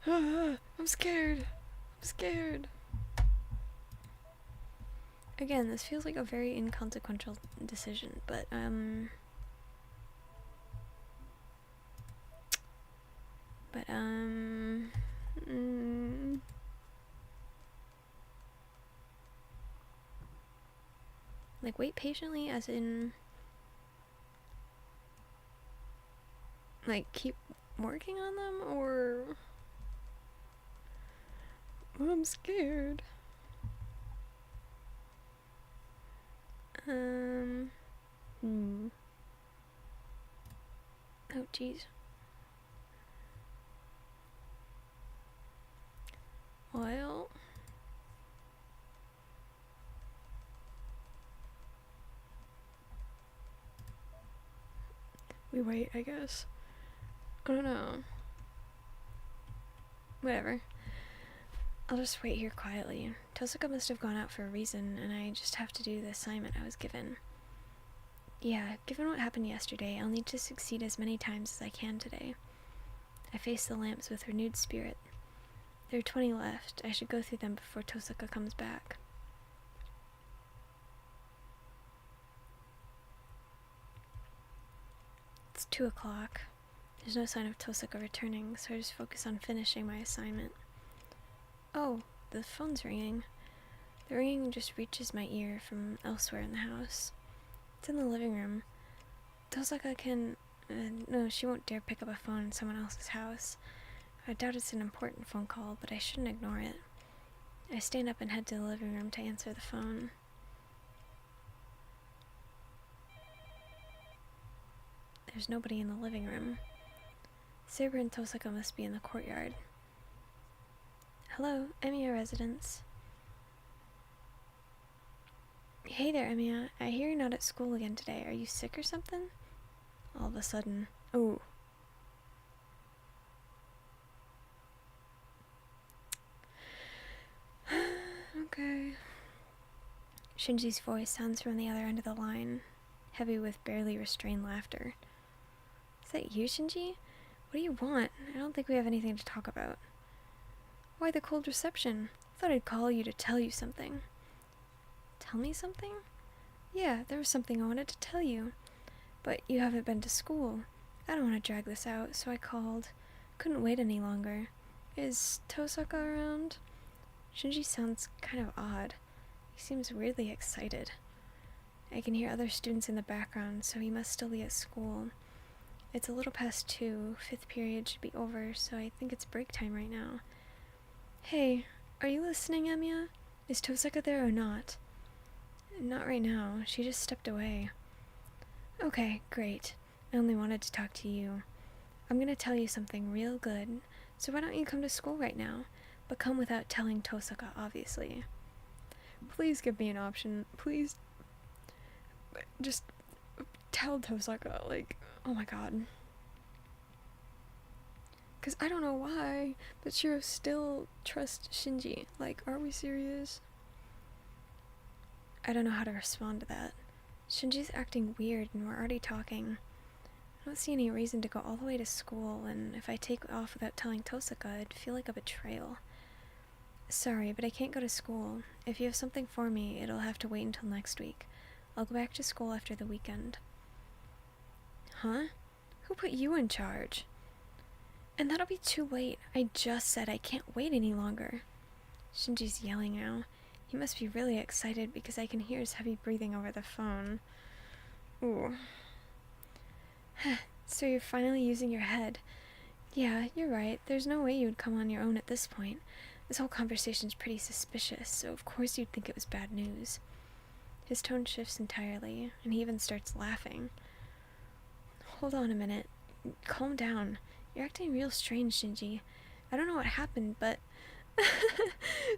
I'm scared. I'm scared. Again, this feels like a very inconsequential decision, but, like, wait patiently, as in, like, keep working on them, or... I'm scared. Oh, jeez. Well... we wait, I guess. I don't know. Whatever. I'll just wait here quietly. Tosaka must have gone out for a reason, and I just have to do the assignment I was given. Yeah, given what happened yesterday, I'll need to succeed as many times as I can today. I face the lamps with renewed spirit. There are 20 left. I should go through them before Tosaka comes back. It's 2 o'clock. There's no sign of Tosaka returning, so I just focus on finishing my assignment. Oh, the phone's ringing. The ringing just reaches my ear from elsewhere in the house. It's in the living room. Tosaka can... no, she won't dare pick up a phone in someone else's house. I doubt it's an important phone call, but I shouldn't ignore it. I stand up and head to the living room to answer the phone. There's nobody in the living room. Saber and Tosaka must be in the courtyard. Hello, Emiya residence. Hey there, Emiya. I hear you're not at school again today. Are you sick or something? All of a sudden. Ooh. Shinji's voice sounds from the other end of the line, heavy with barely restrained laughter. Is that you, Shinji? What do you want? I don't think we have anything to talk about. Why the cold reception? Thought I'd call you to tell you something. Tell me something? Yeah, there was something I wanted to tell you. But you haven't been to school. I don't want to drag this out, so I called. Couldn't wait any longer. Is Tosaka around? Shinji sounds kind of odd. He seems weirdly excited. I can hear other students in the background, so he must still be at school. It's a little past 2, 5th period should be over, so I think it's break time right now. Hey, are you listening, Emiya? Is Tosaka there or not? Not right now, she just stepped away. Okay, great. I only wanted to talk to you. I'm gonna tell you something real good, so why don't you come to school right now? But come without telling Tosaka, obviously. Please give me an option. Please. Just tell Tosaka, like, oh my god. Because I don't know why, but Shiro still trusts Shinji. Like, are we serious? I don't know how to respond to that. Shinji's acting weird and we're already talking. I don't see any reason to go all the way to school, and if I take off without telling Tosaka, it'd feel like a betrayal. Sorry, but I can't go to school. If you have something for me, it'll have to wait until next week. I'll go back to school after the weekend. Huh? Who put you in charge? And that'll be too late. I just said I can't wait any longer. Shinji's yelling now. He must be really excited because I can hear his heavy breathing over the phone. Ooh. So you're finally using your head. Yeah, you're right. There's no way you would come on your own at this point. This whole conversation's pretty suspicious, so of course you'd think it was bad news. His tone shifts entirely, and he even starts laughing. Hold on a minute. Calm down. You're acting real strange, Shinji. I don't know what happened, but...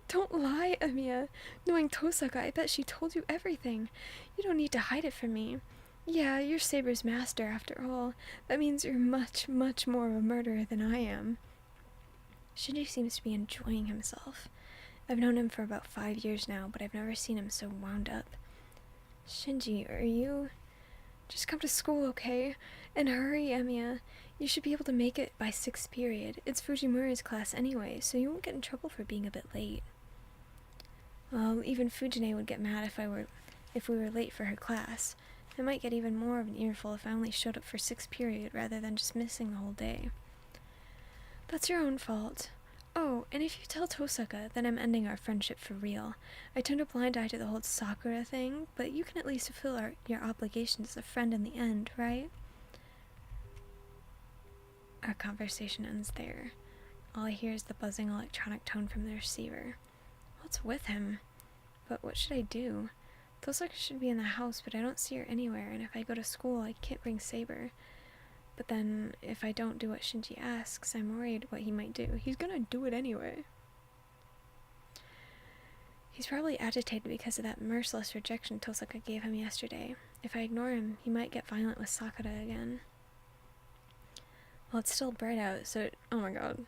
Don't lie, Emiya. Knowing Tosaka, I bet she told you everything. You don't need to hide it from me. Yeah, you're Saber's master, after all. That means you're much, much more of a murderer than I am. Shinji seems to be enjoying himself. I've known him for about 5 years now, but I've never seen him so wound up. Shinji, are you... Just come to school, okay? And hurry, Emiya. You should be able to make it by 6th period. It's Fujimura's class anyway, so you won't get in trouble for being a bit late. Well, even Fujine would get mad if we were late for her class. I might get even more of an earful if I only showed up for 6th period rather than just missing the whole day. That's your own fault. Oh, and if you tell Tosaka, then I'm ending our friendship for real. I turned a blind eye to the whole Sakura thing, but you can at least fulfill your obligations as a friend in the end, right? Our conversation ends there. All I hear is the buzzing electronic tone from the receiver. What's with him? But what should I do? Tosaka should be in the house, but I don't see her anywhere, and if I go to school, I can't bring Saber. But then, if I don't do what Shinji asks, I'm worried what he might do. He's gonna do it anyway. He's probably agitated because of that merciless rejection Tosaka gave him yesterday. If I ignore him, he might get violent with Sakura again. Well, it's still bright out, so oh my god.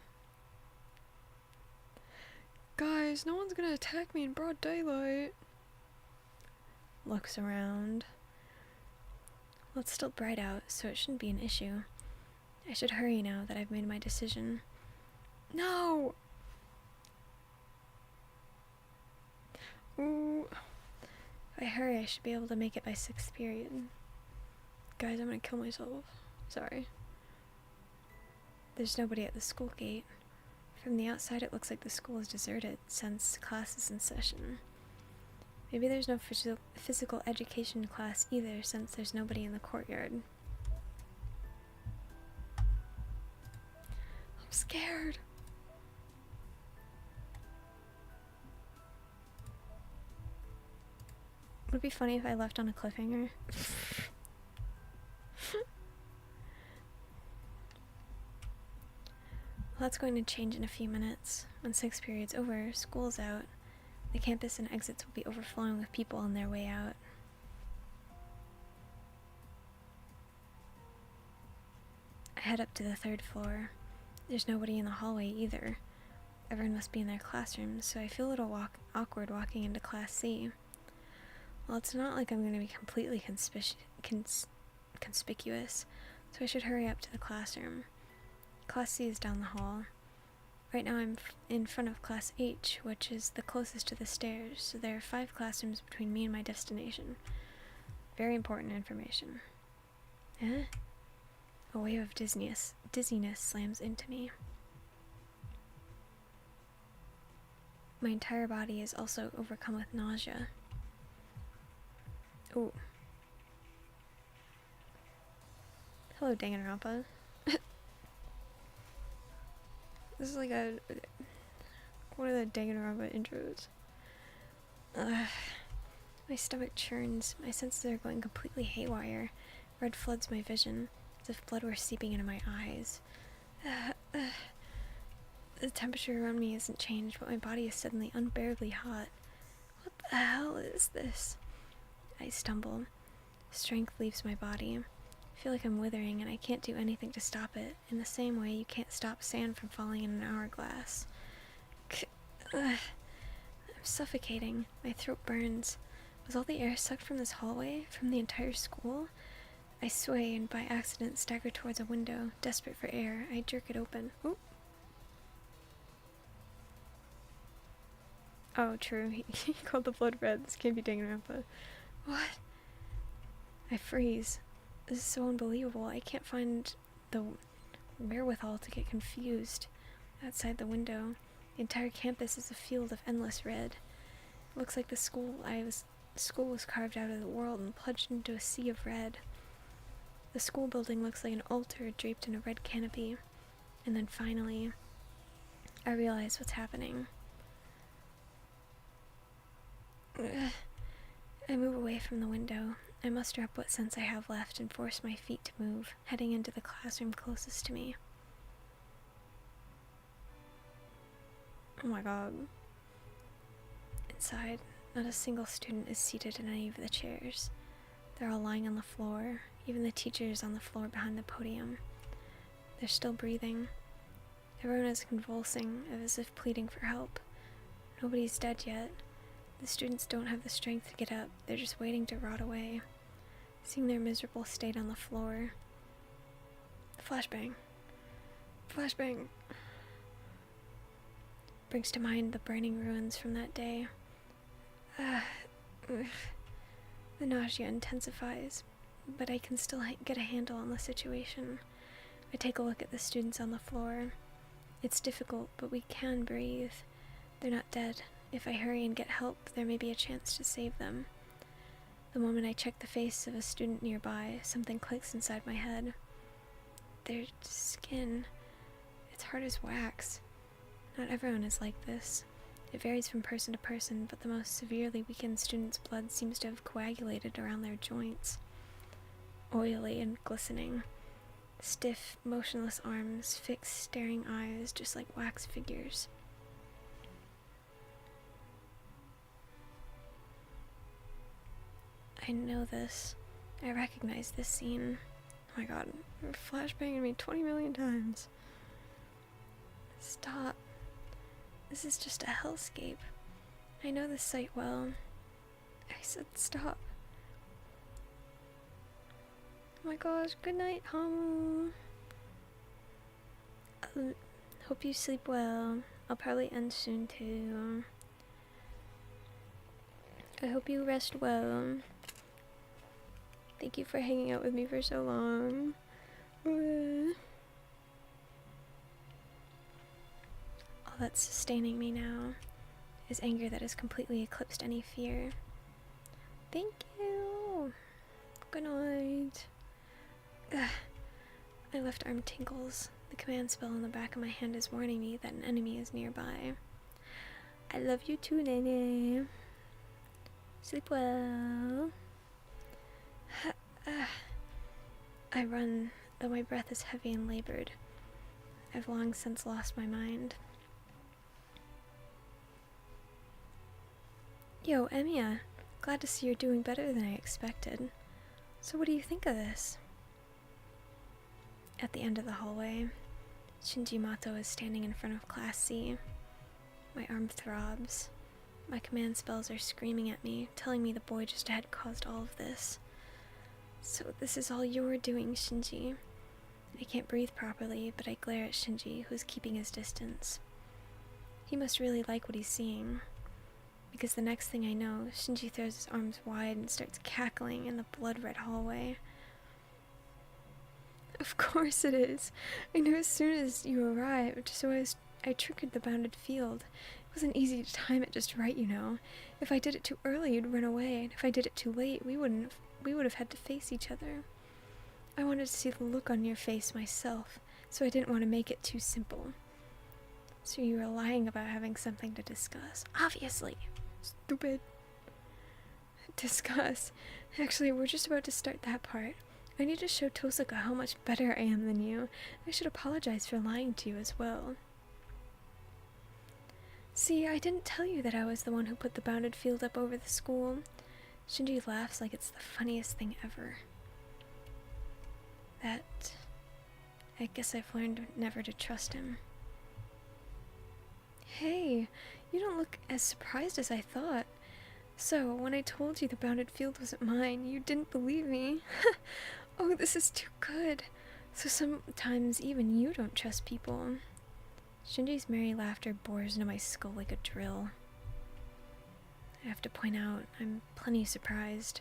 Guys, no one's gonna attack me in broad daylight. Looks around. Well, it's still bright out, so it shouldn't be an issue. I should hurry now that I've made my decision. No! Ooh. If I hurry, I should be able to make it by 6th period. Guys, I'm gonna kill myself. Sorry. There's nobody at the school gate. From the outside, it looks like the school is deserted since class is in session. Maybe there's no physical education class either, since there's nobody in the courtyard. I'm scared. Would it be funny if I left on a cliffhanger? Well, that's going to change in a few minutes. When 6th period's over, school's out. The campus and exits will be overflowing with people on their way out. I head up to the 3rd floor. There's nobody in the hallway either. Everyone must be in their classrooms, so I feel a little awkward walking into Class C. Well, it's not like I'm going to be completely conspicuous, so I should hurry up to the classroom. Class C is down the hall. Right now I'm in front of Class H, which is the closest to the stairs, so there are 5 classrooms between me and my destination. Very important information. Eh? A wave of dizziness slams into me. My entire body is also overcome with nausea. Ooh. Hello, Danganronpa. This is like one of the Danganronpa intros. My stomach churns. My senses are going completely haywire. Red floods my vision, as if blood were seeping into my eyes. The temperature around me isn't changed, but my body is suddenly unbearably hot. What the hell is this? I stumble. Strength leaves my body. I feel like I'm withering, and I can't do anything to stop it, in the same way you can't stop sand from falling in an hourglass. I'm suffocating. My throat burns. Was all the air sucked from this hallway? From the entire school? I sway and by accident stagger towards a window. Desperate for air, I jerk it open. Ooh. Oh, true. He called the blood red. This can't be Danganronpa. What? I freeze. This is so unbelievable. I can't find the wherewithal to get confused. Outside the window, the entire campus is a field of endless red. It looks like the school was carved out of the world and plunged into a sea of red. The school building looks like an altar draped in a red canopy. And then finally, I realize what's happening. I move away from the window. I muster up what sense I have left and force my feet to move, heading into the classroom closest to me. Oh my god. Inside, not a single student is seated in any of the chairs. They're all lying on the floor, even the teacher is on the floor behind the podium. They're still breathing. Everyone is convulsing, as if pleading for help. Nobody's dead yet. The students don't have the strength to get up. They're just waiting to rot away. Seeing their miserable state on the floor. Flashbang. Flashbang. Brings to mind the burning ruins from that day. The nausea intensifies, but I can still get a handle on the situation. I take a look at the students on the floor. It's difficult, but we can breathe. They're not dead. If I hurry and get help, there may be a chance to save them. The moment I check the face of a student nearby, something clicks inside my head. Their skin, it's hard as wax. Not everyone is like this. It varies from person to person, but the most severely weakened student's blood seems to have coagulated around their joints. Oily and glistening. Stiff, motionless arms, fixed, staring eyes, just like wax figures. I know this. I recognize this scene. Oh my god, you're flashbanging me 20 million times. Stop. This is just a hellscape. I know this site well. I said stop. Oh my gosh, good night, Hamu. Hope you sleep well. I'll probably end soon too. I hope you rest well. Thank you for hanging out with me for so long. All that's sustaining me now is anger that has completely eclipsed any fear. Thank you. Good night. Ugh. My left arm tingles. The command spell on the back of my hand is warning me that an enemy is nearby. I love you too, Nene. Sleep well. I run, though my breath is heavy and labored. I've long since lost my mind. Yo, Emiya. Glad to see you're doing better than I expected. So what do you think of this? At the end of the hallway, Shinji Mato is standing in front of Class C. My arm throbs. My command spells are screaming at me, telling me the boy just ahead caused all of this. So this is all you're doing, Shinji. I can't breathe properly, but I glare at Shinji, who's keeping his distance. He must really like what he's seeing, because the next thing I know, Shinji throws his arms wide and starts cackling in the blood-red hallway. Of course it is. I knew as soon as you arrived, so I triggered the bounded field. It wasn't easy to time it just right, you know. If I did it too early, you'd run away, and if I did it too late, we would have had to face each other. I wanted to see the look on your face myself, so I didn't want to make it too simple. So you were lying about having something to discuss. Obviously. Stupid. Discuss. Actually, we're just about to start that part. I need to show Tosaka how much better I am than you. I should apologize for lying to you as well. See, I didn't tell you that I was the one who put the bounded field up over the school. Shinji laughs like it's the funniest thing ever. I guess I've learned never to trust him. Hey, you don't look as surprised as I thought. So, when I told you the bounded field wasn't mine, you didn't believe me. Oh, this is too good. So sometimes even you don't trust people. Shinji's merry laughter bores into my skull like a drill. I have to point out, I'm plenty surprised.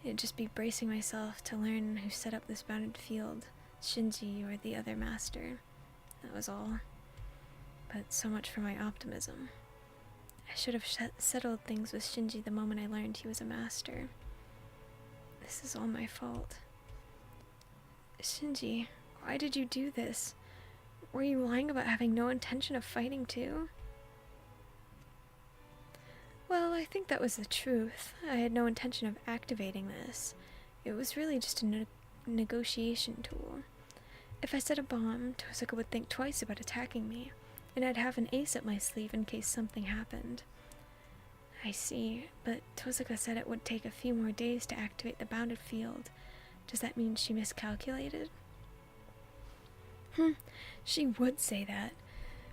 It'd just be bracing myself to learn who set up this bounded field, Shinji or the other master. That was all. But so much for my optimism. I should have settled things with Shinji the moment I learned he was a master. This is all my fault. Shinji, why did you do this? Were you lying about having no intention of fighting too? Well, I think that was the truth. I had no intention of activating this. It was really just a negotiation tool. If I set a bomb, Tosaka would think twice about attacking me, and I'd have an ace up my sleeve in case something happened. I see, but Tosaka said it would take a few more days to activate the bounded field. Does that mean she miscalculated? She would say that.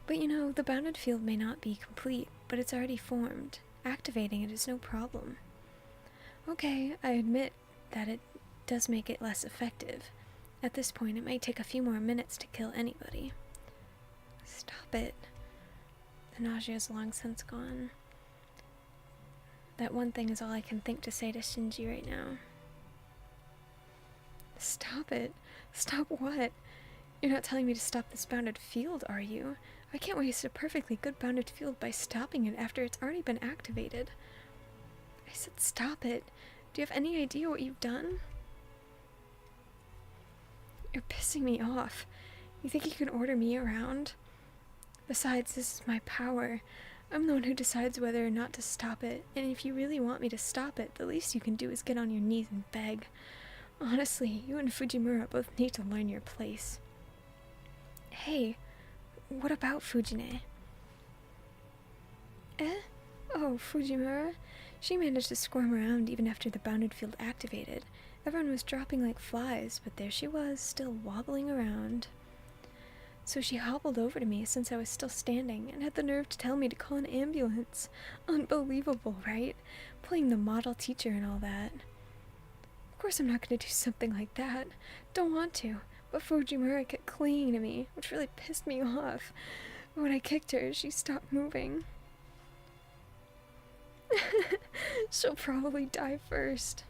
But you know, the bounded field may not be complete, but it's already formed. Activating it is no problem. Okay, I admit that it does make it less effective. At this point, it might take a few more minutes to kill anybody. Stop it. The nausea is long since gone. That one thing is all I can think to say to Shinji right now. Stop it. Stop what? You're not telling me to stop this bounded field, are you? I can't waste a perfectly good bounded field by stopping it after it's already been activated. I said stop it. Do you have any idea what you've done? You're pissing me off. You think you can order me around? Besides, this is my power. I'm the one who decides whether or not to stop it, and if you really want me to stop it, the least you can do is get on your knees and beg. Honestly, you and Fujimura both need to learn your place. Hey, what about Fujine? Eh? Oh, Fujimura? She managed to squirm around even after the bounded field activated. Everyone was dropping like flies, but there she was, still wobbling around. So she hobbled over to me since I was still standing and had the nerve to tell me to call an ambulance. Unbelievable, right? Playing the model teacher and all that. Of course I'm not going to do something like that. Don't want to. But Fujimura kept clinging to me, which really pissed me off. When I kicked her, she stopped moving. She'll probably die first.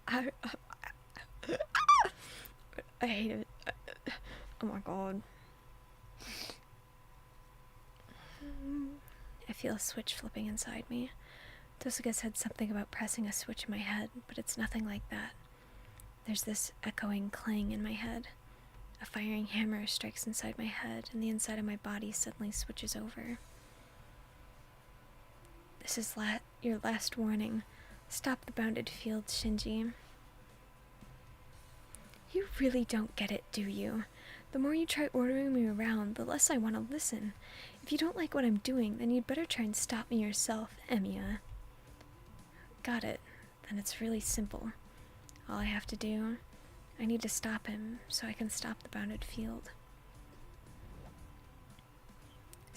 I hate it. Oh my god. I feel a switch flipping inside me. Tosaka said something about pressing a switch in my head, but it's nothing like that. There's this echoing clang in my head. A firing hammer strikes inside my head, and the inside of my body suddenly switches over. This is your last warning. Stop the bounded field, Shinji. You really don't get it, do you? The more you try ordering me around, the less I want to listen. If you don't like what I'm doing, then you'd better try and stop me yourself, Emiya. Got it. Then it's really simple. All I have to do, I need to stop him so I can stop the bounded field.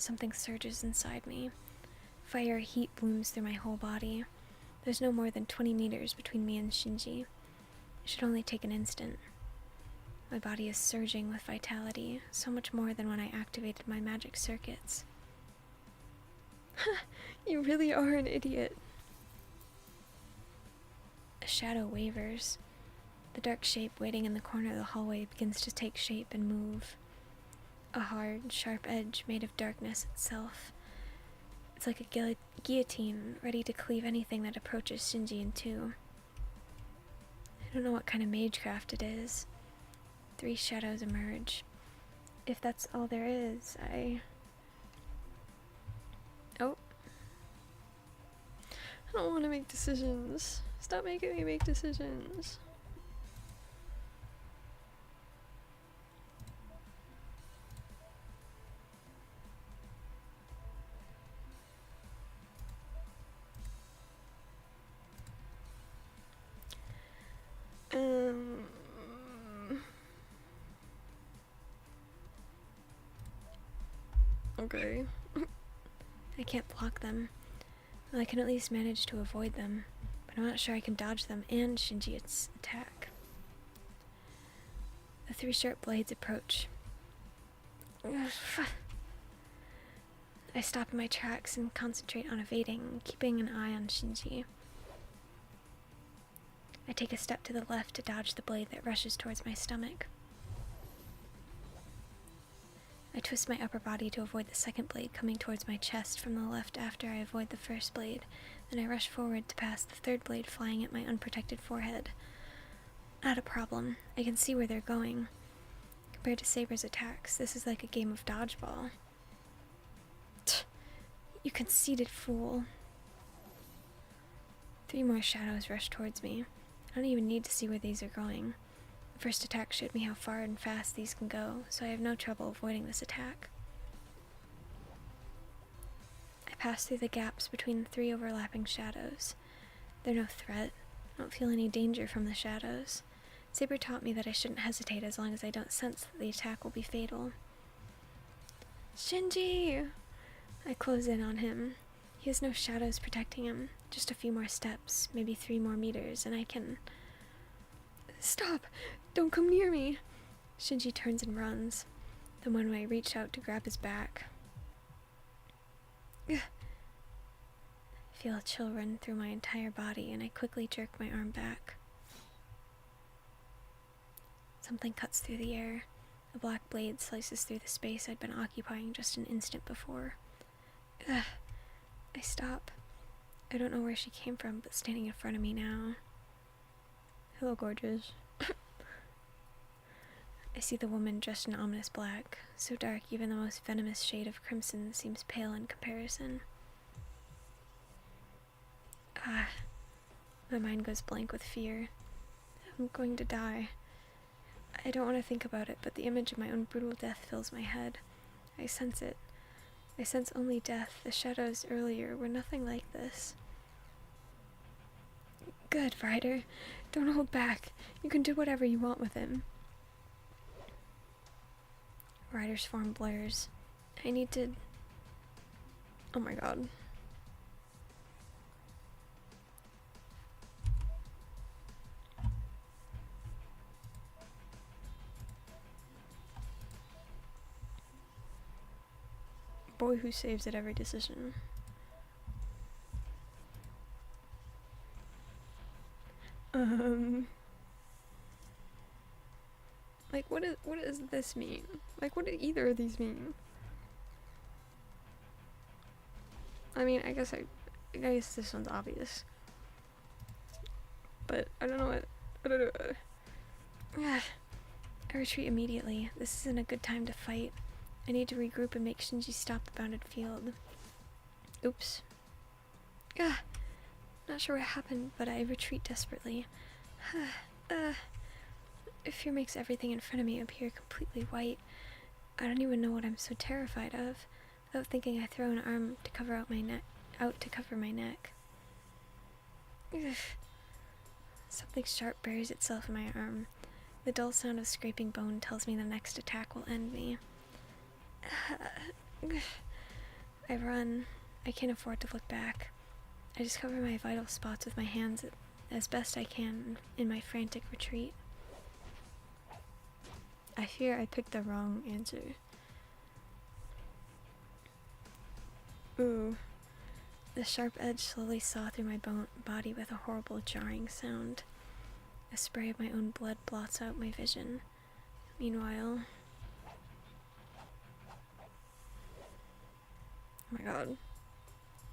Something surges inside me. Fire heat blooms through my whole body. There's no more than 20 meters between me and Shinji. It should only take an instant. My body is surging with vitality, so much more than when I activated my magic circuits. You really are an idiot. A shadow wavers. The dark shape waiting in the corner of the hallway begins to take shape and move. A hard, sharp edge made of darkness itself. It's like a guillotine ready to cleave anything that approaches Shinji in two. I don't know what kind of magecraft it is. 3 shadows emerge. If that's all there is, Oh. I don't want to make decisions. Stop making me make decisions. Okay. I can't block them. Well, I can at least manage to avoid them, but I'm not sure I can dodge them and Shinji's attack. The 3 sharp blades approach. I stop in my tracks and concentrate on evading, keeping an eye on Shinji. I take a step to the left to dodge the blade that rushes towards my stomach. I twist my upper body to avoid the second blade coming towards my chest from the left after I avoid the first blade, then I rush forward to pass the third blade flying at my unprotected forehead. Not a problem. I can see where they're going. Compared to Saber's attacks, this is like a game of dodgeball. You conceited fool. 3 more shadows rush towards me. I don't even need to see where these are going. The first attack showed me how far and fast these can go, so I have no trouble avoiding this attack. I pass through the gaps between the 3 overlapping shadows. They're no threat. I don't feel any danger from the shadows. Saber taught me that I shouldn't hesitate as long as I don't sense that the attack will be fatal. Shinji! I close in on him. He has no shadows protecting him. Just a few more steps, maybe 3 more meters, and I can... Stop! Don't come near me! Shinji turns and runs. Then when I reach out to grab his back... I feel a chill run through my entire body, and I quickly jerk my arm back. Something cuts through the air. A black blade slices through the space I'd been occupying just an instant before. I stop. I don't know where she came from, but standing in front of me now. Hello, gorgeous. I see the woman dressed in ominous black, so dark even the most venomous shade of crimson seems pale in comparison. My mind goes blank with fear. I'm going to die. I don't want to think about it, but the image of my own brutal death fills my head. I sense it. I sense only death. The shadows earlier were nothing like this. Good, Ryder. Don't hold back. You can do whatever you want with him. Ryder's form blurs. I need to... Oh my god. Boy who saves at every decision. Like, what does this mean? Like, what do either of these mean? I mean, I guess this one's obvious. But I don't know what... I don't know. I retreat immediately. This isn't a good time to fight. I need to regroup and make Shinji stop the bounded field. Oops. Not sure what happened, but I retreat desperately. Fear makes everything in front of me appear completely white. I don't even know what I'm so terrified of. Without thinking, I throw an arm to cover out my neck. Something sharp buries itself in my arm. The dull sound of scraping bone tells me the next attack will end me. I run. I can't afford to look back. I just cover my vital spots with my hands as best I can in my frantic retreat. I fear I picked the wrong answer. Ooh. The sharp edge slowly saw through my body with a horrible jarring sound. A spray of my own blood blots out my vision. Meanwhile... Oh my god.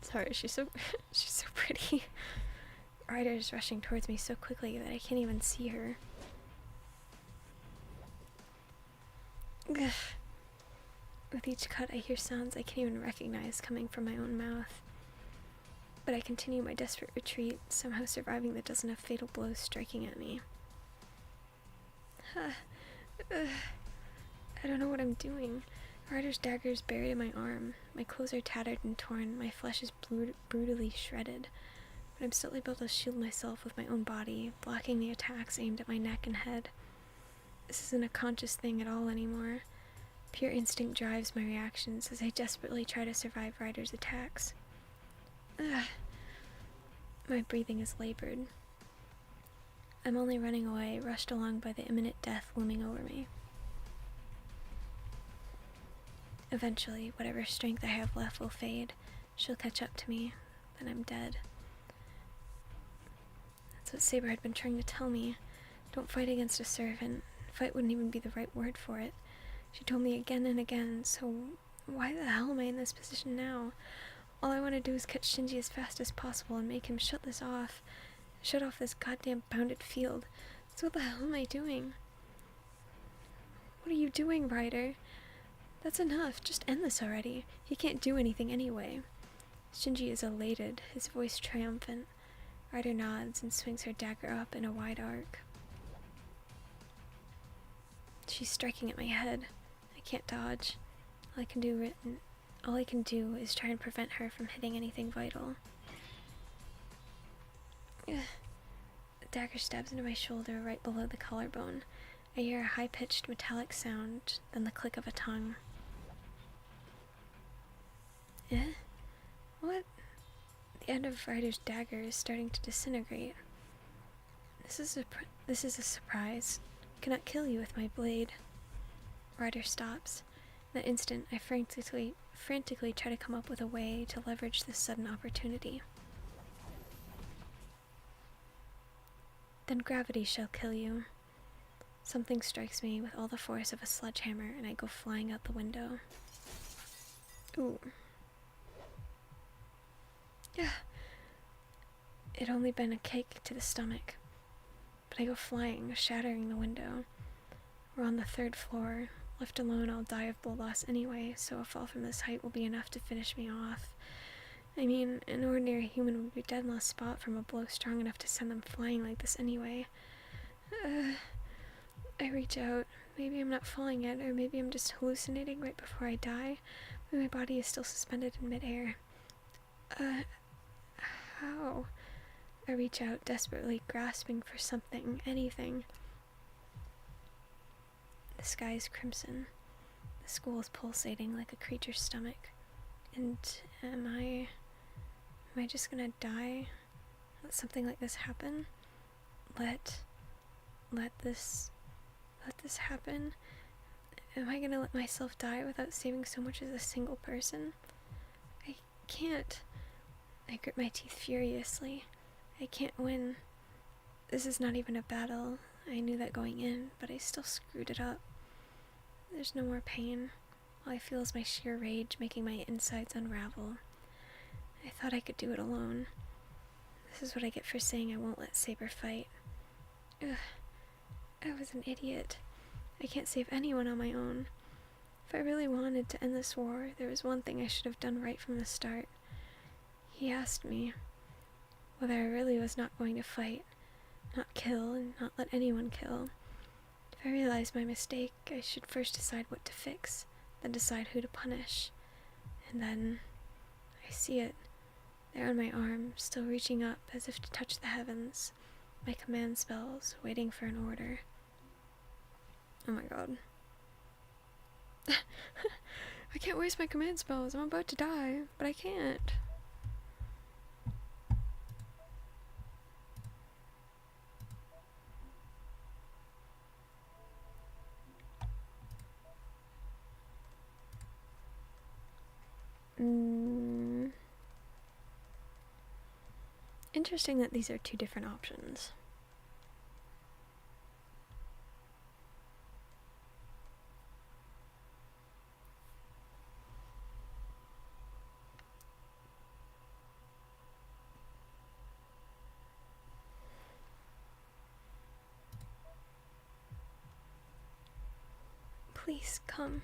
Sorry, she's so pretty. Ryder is rushing towards me so quickly that I can't even see her. Ugh. With each cut, I hear sounds I can't even recognize coming from my own mouth. But I continue my desperate retreat, somehow surviving the dozen of fatal blows striking at me. I don't know what I'm doing. Ryder's dagger is buried in my arm. My clothes are tattered and torn. My flesh is brutally shredded. But I'm still able to shield myself with my own body, blocking the attacks aimed at my neck and head. This isn't a conscious thing at all anymore. Pure instinct drives my reactions as I desperately try to survive Ryder's attacks. Ugh. My breathing is labored. I'm only running away, rushed along by the imminent death looming over me. Eventually, whatever strength I have left will fade. She'll catch up to me, then I'm dead. That's what Saber had been trying to tell me. Don't fight against a servant. Fight wouldn't even be the right word for it. She told me again and again, so why the hell am I in this position now? All I want to do is catch Shinji as fast as possible and make him shut off this goddamn bounded field. So what the hell am I doing? What are you doing, Ryder? That's enough. Just end this already. He can't do anything anyway. Shinji is elated, his voice triumphant. Ryder nods and swings her dagger up in a wide arc. She's striking at my head. I can't dodge. All I can do is try and prevent her from hitting anything vital. Ugh. The dagger stabs into my shoulder right below the collarbone. I hear a high-pitched metallic sound, then the click of a tongue. Eh? What? The end of Ryder's dagger is starting to disintegrate. This is a surprise. I cannot kill you with my blade. Ryder stops. In that instant, I frantically try to come up with a way to leverage this sudden opportunity. Then gravity shall kill you. Something strikes me with all the force of a sledgehammer, and I go flying out the window. Ooh. Yeah. It'd only been a kick to the stomach. But I go flying, shattering the window. We're on the 3rd floor. Left alone, I'll die of blood loss anyway, so a fall from this height will be enough to finish me off. I mean, an ordinary human would be dead in a spot from a blow strong enough to send them flying like this anyway. I reach out. Maybe I'm not falling yet, or maybe I'm just hallucinating right before I die, but my body is still suspended in midair. How? I reach out, desperately grasping for something, anything. The sky is crimson. The school is pulsating like a creature's stomach. And am I just gonna die? Let something like this happen? Let this happen? Am I gonna let myself die without saving so much as a single person? I can't. I grit my teeth furiously. I can't win. This is not even a battle. I knew that going in, but I still screwed it up. There's no more pain. All I feel is my sheer rage making my insides unravel. I thought I could do it alone. This is what I get for saying I won't let Saber fight. Ugh. I was an idiot. I can't save anyone on my own. If I really wanted to end this war, there was one thing I should have done right from the start. He asked me whether I really was not going to fight, not kill, and not let anyone kill. If I realized my mistake, I should first decide what to fix, then decide who to punish. And then I see it, there on my arm, still reaching up as if to touch the heavens, my command spells, waiting for an order. Oh my god. I can't waste my command spells. I'm about to die, but I can't. Interesting that these are two different options. Please come.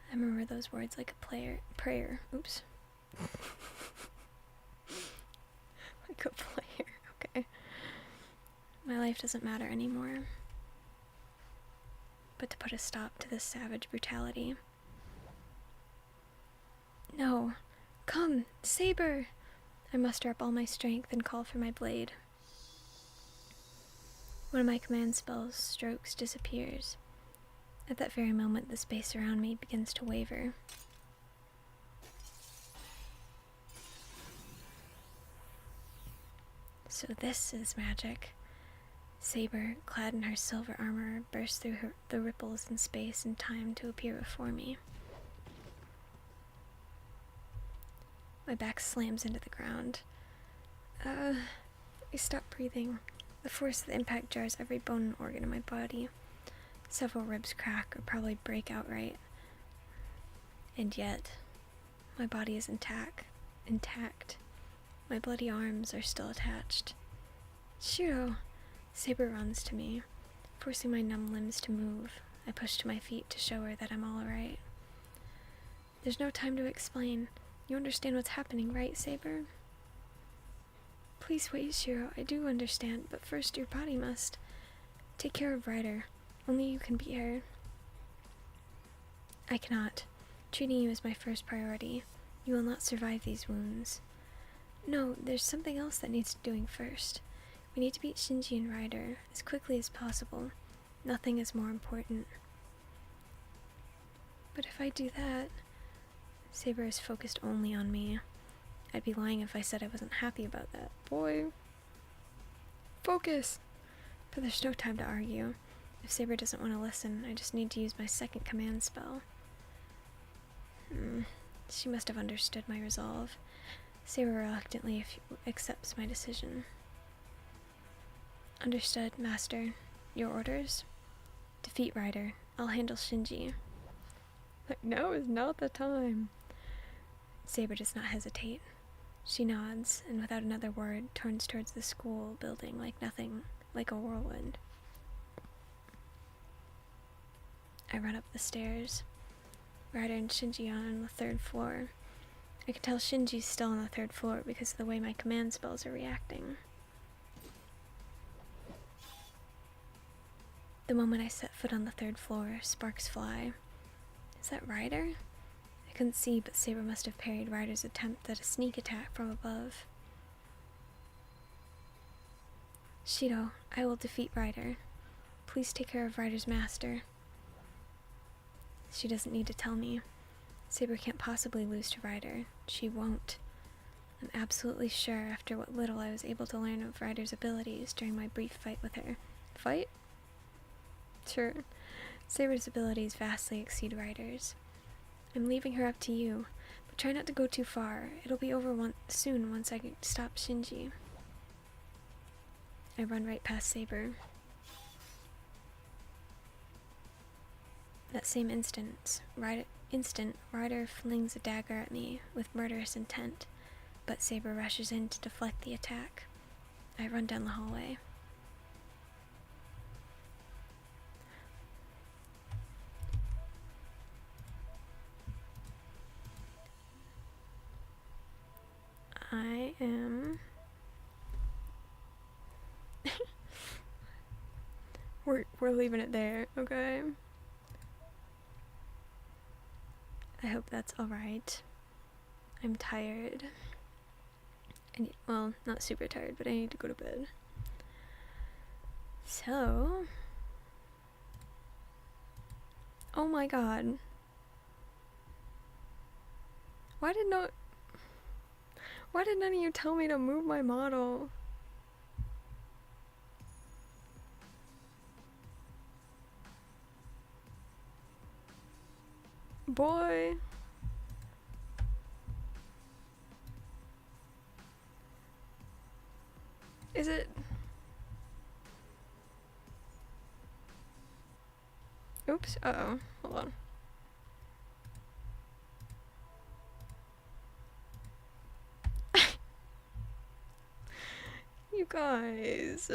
I remember those words like a prayer. Oops. Like a player, okay. My life doesn't matter anymore. But to put a stop to this savage brutality. No. Come, Saber! I muster up all my strength and call for my blade. One of my command spells strokes disappears. At that very moment, the space around me begins to waver. So this is magic. Saber, clad in her silver armor, bursts through the ripples in space and time to appear before me. My back slams into the ground. I stop breathing. The force of the impact jars every bone and organ in my body. Several ribs crack or probably break outright. And yet, my body is intact. My bloody arms are still attached. Shiro! Saber runs to me, forcing my numb limbs to move. I push to my feet to show her that I'm all right. There's no time to explain. You understand what's happening, right, Saber? Please wait, Shiro. I do understand, but first your body must. Take care of Ryder. Only you can be her. I cannot. Treating you is my first priority. You will not survive these wounds. No, there's something else that needs doing first. We need to beat Shinji and Ryder as quickly as possible. Nothing is more important. But if I do that... Saber is focused only on me. I'd be lying if I said I wasn't happy about that. Boy. Focus! But there's no time to argue. If Saber doesn't want to listen, I just need to use my second command spell. She must have understood my resolve. Saber reluctantly accepts my decision. Understood, Master. Your orders? Defeat Ryder. I'll handle Shinji. Like, now is not the time. Saber does not hesitate. She nods, and without another word, turns towards the school building like nothing, like a whirlwind. I run up the stairs. Ryder and Shinji are on the third floor. I can tell Shinji's still on the third floor because of the way my command spells are reacting. The moment I set foot on the third floor, sparks fly. Is that Ryder? I couldn't see, but Saber must have parried Ryder's attempt at a sneak attack from above. Shiro, I will defeat Ryder. Please take care of Ryder's master. She doesn't need to tell me. Saber can't possibly lose to Ryder. She won't. I'm absolutely sure after what little I was able to learn of Ryder's abilities during my brief fight with her. Fight? Sure. Saber's abilities vastly exceed Ryder's. I'm leaving her up to you, but try not to go too far. It'll be over soon once I can stop Shinji. I run right past Saber. That same instant, Ryder flings a dagger at me with murderous intent, but Saber rushes in to deflect the attack. I run down the hallway. I am... We're leaving it there, okay? I hope that's alright. I'm tired. Well, not super tired, but I need to go to bed. So... Oh my god. Why did none of you tell me to move my model? Boy. Is it? Oops. Uh-oh. Hold on. You guys.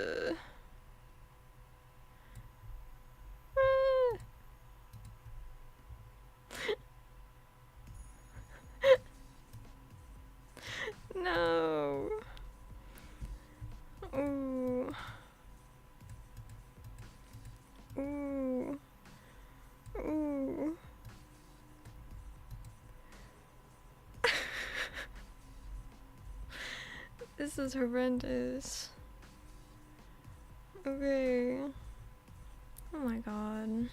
No. Ooh. Ooh. Ooh. This is horrendous. Okay. Oh my god.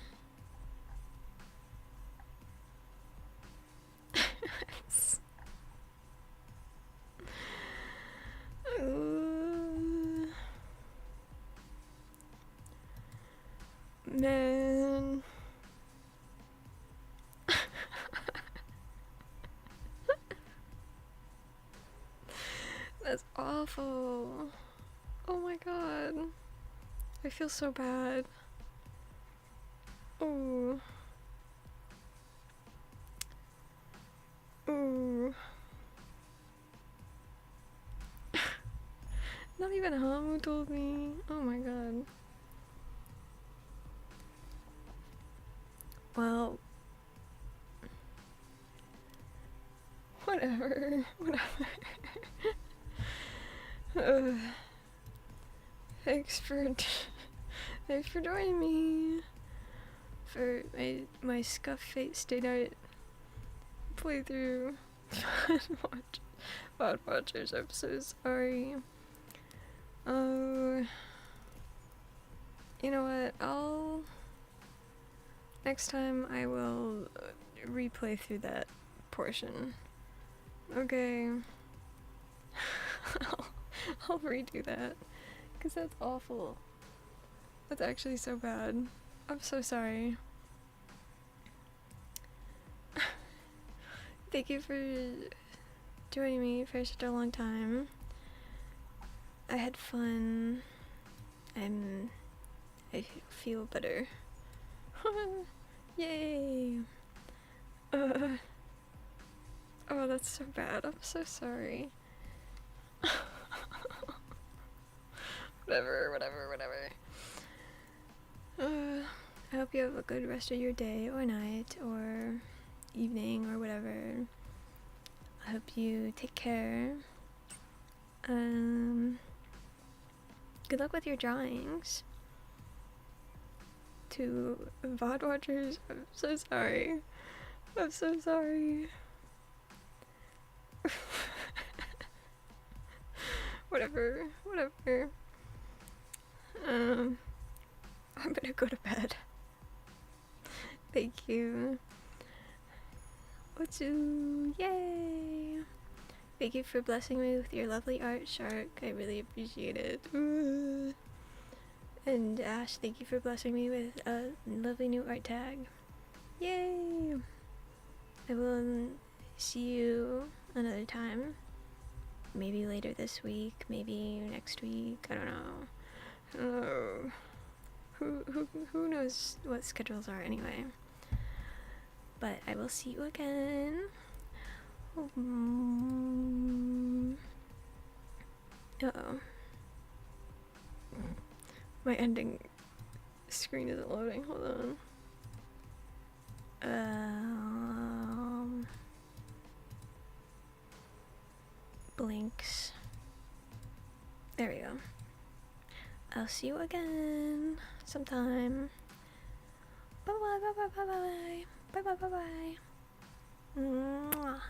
Man. That's awful. Oh my god. I feel so bad. Ooh. Ooh. Not even Hamu told me. Oh my god. Well. Whatever. Whatever. Thanks for joining me for my Scuff Fate Stay Night playthrough. Pod Watchers, I'm so sorry. Oh, you know what? Next time I will replay through that portion. Okay. I'll redo that. Because that's awful. That's actually so bad. I'm so sorry. Thank you for joining me for such a long time. I had fun. I feel better. Yay! Oh, that's so bad. I'm so sorry. Whatever. I hope you have a good rest of your day or night or evening or whatever. I hope you take care. Good luck with your drawings. To VOD watchers, I'm so sorry. I'm so sorry. Whatever. I'm gonna go to bed. Thank you. Otsu, yay! Thank you for blessing me with your lovely art, Shark. I really appreciate it. Ooh. And Ash, thank you for blessing me with a lovely new art tag. Yay! I will see you another time. Maybe later this week, maybe next week, I don't know. Who knows what schedules are anyway. But I will see you again. Uh-oh. My ending screen isn't loading. Hold on. Blinks. There we go. I'll see you again sometime. Bye bye. Mwah.